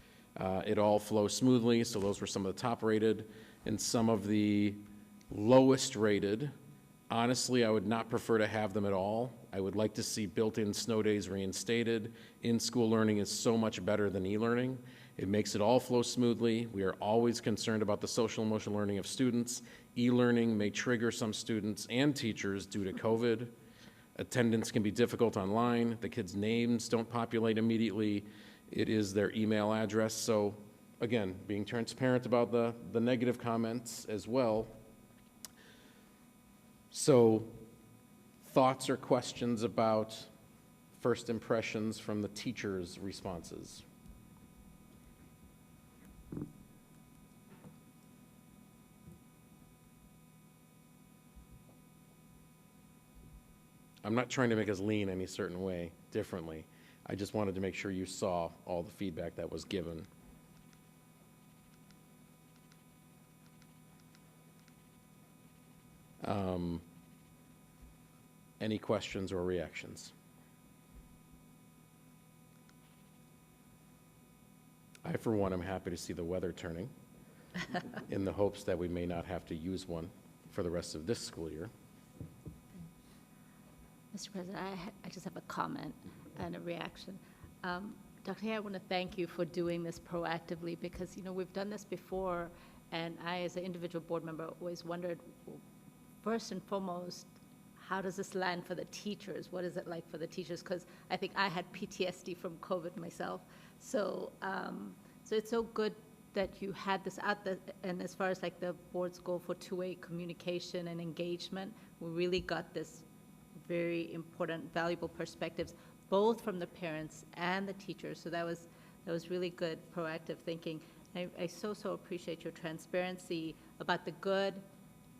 S3: it all flow smoothly. So those were some of the top rated. And some of the lowest rated, honestly, I would not prefer to have them at all. I would like to see built-in snow days reinstated. In-school learning is so much better than e-learning. It makes it all flow smoothly. We are always concerned about the social and emotional learning of students. E-learning may trigger some students and teachers due to COVID. Attendance can be difficult online. The kids' names don't populate immediately. It is their email address. So again, being transparent about the negative comments as well. So thoughts or questions about first impressions from the teachers' responses? I'm not trying to make us lean any certain way differently. I just wanted to make sure you saw all the feedback that was given. Any questions or reactions? I, for one, am happy to see the weather turning in the hopes that we may not have to use one for the rest of this school year.
S20: Mr. President, I just have a comment and a reaction. Dr. Hay, I want to thank you for doing this proactively because, you know, we've done this before, and I, as an individual board member, always wondered, first and foremost, how does this land for the teachers? What is it like for the teachers? Because I think I had PTSD from COVID myself. So, so it's so good that you had this out there, and as far as like the board's goal for two-way communication and engagement, we really got this very important, valuable perspectives, both from the parents and the teachers. So that was really good, proactive thinking. I so appreciate your transparency about the good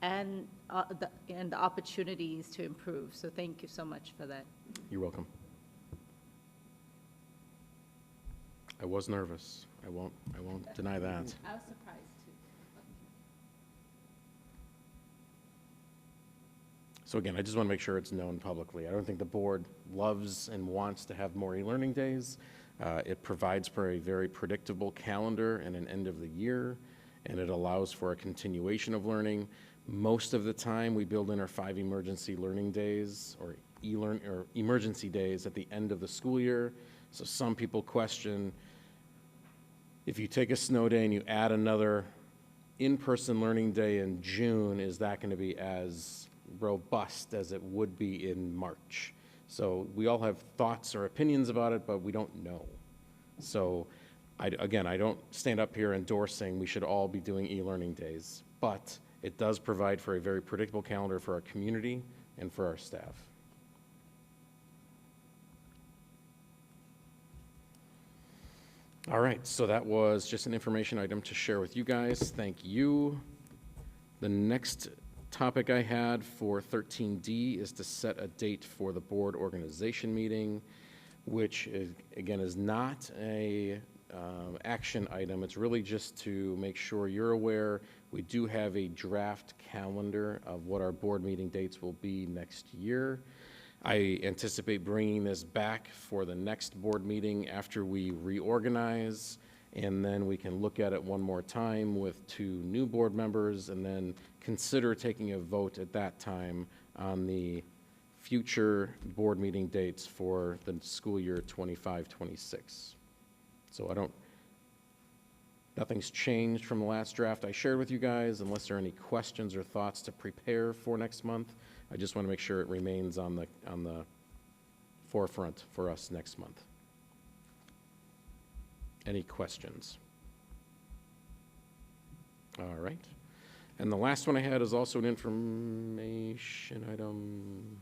S20: and the opportunities to improve. So thank you so much for that.
S3: You're welcome. I was nervous. I won't deny that.
S20: I was surprised too.
S3: So again, I just want to make sure it's known publicly. I don't think the board loves and wants to have more e-learning days. It provides for a very predictable calendar and an end of the year, and it allows for a continuation of learning. Most of the time, we build in our 5 emergency learning days or emergency days at the end of the school year. So some people question, if you take a snow day and you add another in-person learning day in June, is that going to be as robust as it would be in March? So we all have thoughts or opinions about it, but we don't know. So again, I don't stand up here endorsing we should all be doing e-learning days, but it does provide for a very predictable calendar for our community and for our staff. All right, so that was just an information item to share with you guys. Thank you. The next topic I had for 13D is to set a date for the board organization meeting, which again is not a action item. It's really just to make sure you're aware we do have a draft calendar of what our board meeting dates will be next year. I anticipate bringing this back for the next board meeting after we reorganize, and then we can look at it one more time with 2 new board members and then consider taking a vote at that time on the future board meeting dates for the school year 25-26. So nothing's changed from the last draft I shared with you guys, unless there are any questions or thoughts to prepare for next month. I just want to make sure it remains on the forefront for us next month. Any questions? All right. And the last one I had is also an information item.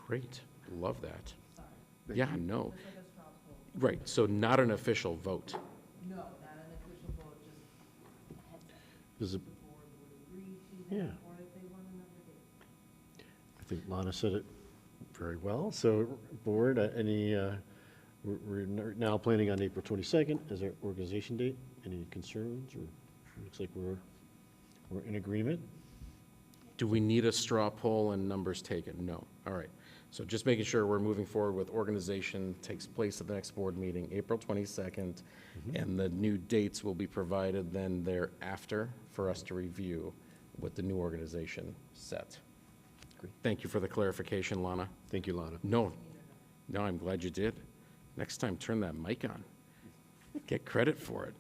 S3: Great, love that. Yeah, no. Right, so not an official vote.
S6: No, not an official vote, just
S1: Does it,
S6: the board would agree to
S1: yeah.
S6: that, or if they want another date.
S1: think Lana said it very well. So, board, we're now planning on April 22nd as our organization date. Any concerns, or looks like we're in agreement?
S3: Do we need a straw poll and numbers taken? No. All right. So just making sure we're moving forward with organization takes place at the next board meeting, April 22nd, and the new dates will be provided then thereafter for us to review with the new organization set.
S1: Great.
S3: Thank you for the clarification, Lana.
S1: Thank you, Lana.
S3: No, I'm glad you did. Next time, turn that mic on. Get credit for it.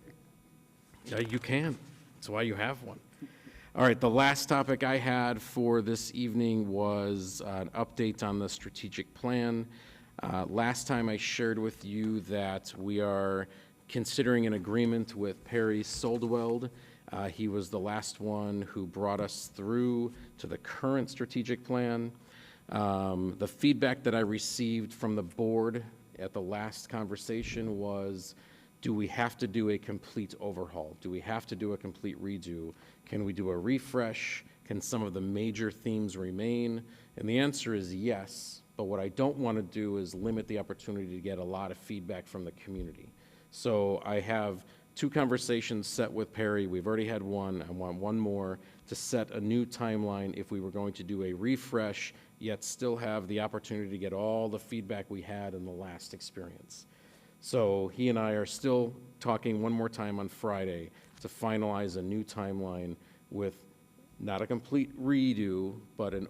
S3: You can. That's why you have one. All right, the last topic I had for this evening was an update on the strategic plan. Last time I shared with you that we are considering an agreement with Perry Soldeweld. He was the last one who brought us through to the current strategic plan. The feedback that I received from the board at the last conversation was, do we have to do a complete overhaul? Do we have to do a complete redo? Can we do a refresh? Can some of the major themes remain? And the answer is yes, but what I don't want to do is limit the opportunity to get a lot of feedback from the community. So I have 2 conversations set with Perry. We've already had one. I want one more to set a new timeline if we were going to do a refresh, yet still have the opportunity to get all the feedback we had in the last experience. So he and I are still talking one more time on Friday to finalize a new timeline with not a complete redo, but an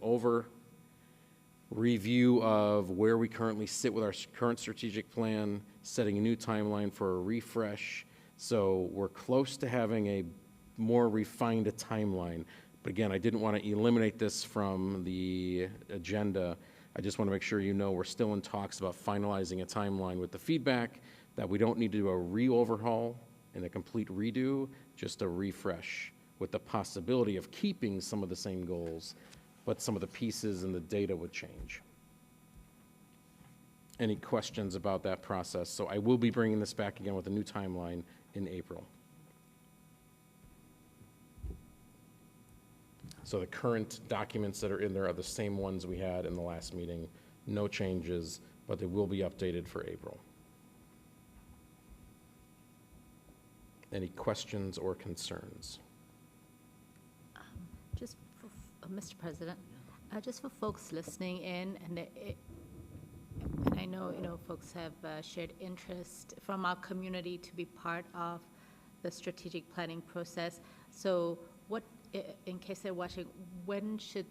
S3: review of where we currently sit with our current strategic plan, setting a new timeline for a refresh. So we're close to having a more refined timeline. But again, I didn't want to eliminate this from the agenda. I just want to make sure you know we're still in talks about finalizing a timeline with the feedback that we don't need to do a re-overhaul and a complete redo, just a refresh with the possibility of keeping some of the same goals, but some of the pieces and the data would change. Any questions about that process? So I will be bringing this back again with a new timeline in April. So the current documents that are in there are the same ones we had in the last meeting, no changes, but they will be updated for April. Any questions or concerns?
S20: Just for, Mr. President, just for folks listening in, and I know folks have shared interest from our community to be part of the strategic planning process. So, what, in case they're watching, when should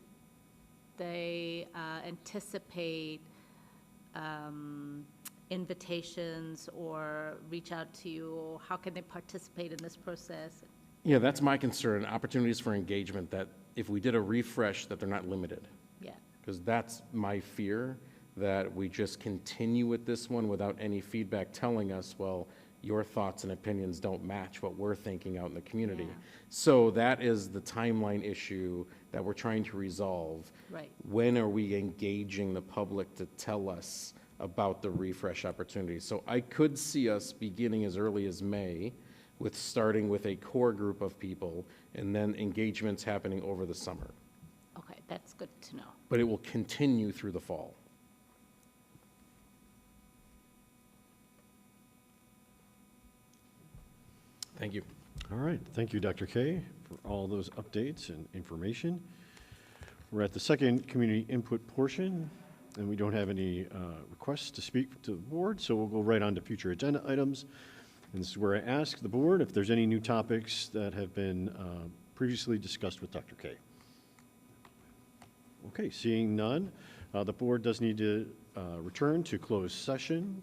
S20: they anticipate invitations or reach out to you, or how can they participate in this process?
S3: Yeah, that's my concern, opportunities for engagement, that if we did a refresh, that they're not limited.
S20: Yeah.
S3: Because that's my fear, that we just continue with this one without any feedback telling us, well, your thoughts and opinions don't match what we're thinking out in the community.
S20: Yeah.
S3: So that is the timeline issue that we're trying to resolve.
S20: Right.
S3: When are we engaging the public to tell us about the refresh opportunity? So I could see us beginning as early as May, with starting with a core group of people and then engagements happening over the summer.
S20: Okay, that's good to know.
S3: But it will continue through the fall. Thank you.
S1: All right. Thank you, Dr. K, for all those updates and information. We're at the second community input portion, and we don't have any requests to speak to the board, so we'll go right on to future agenda items. And this is where I ask the board if there's any new topics that have been previously discussed with Dr. K. Okay, seeing none, the board does need to return to closed session.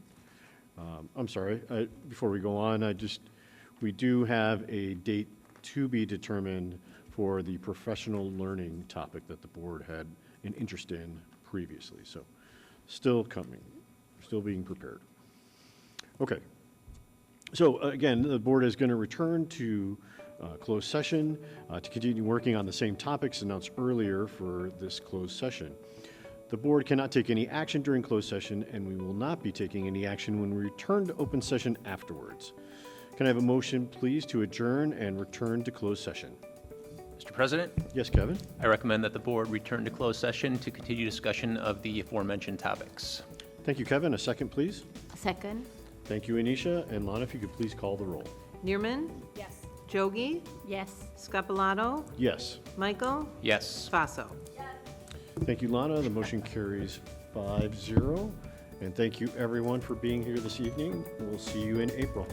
S1: I'm sorry, before we go on, we do have a date to be determined for the professional learning topic that the board had an interest in previously. So still coming, still being prepared. Okay. So again, the board is going to return to closed session to continue working on the same topics announced earlier for this closed session. The board cannot take any action during closed session, and we will not be taking any action when we return to open session afterwards. Can I have a motion, please, to adjourn and return to closed session?
S17: Mr. President,
S1: Yes, Kevin?
S17: I recommend that the board return to closed session to continue discussion of the aforementioned topics.
S1: Thank you, Kevin. A second, please.
S13: Second.
S1: Thank you, Anisha. And Lana, if you could please call the roll.
S13: Neerman?
S22: Yes.
S13: Jogi?
S20: Yes.
S13: Scapalato?
S1: Yes.
S13: Michael?
S17: Yes.
S13: Faso?
S1: Thank you, Lana. The motion carries 5-0. And thank you, everyone, for being here this evening. We'll see you in April.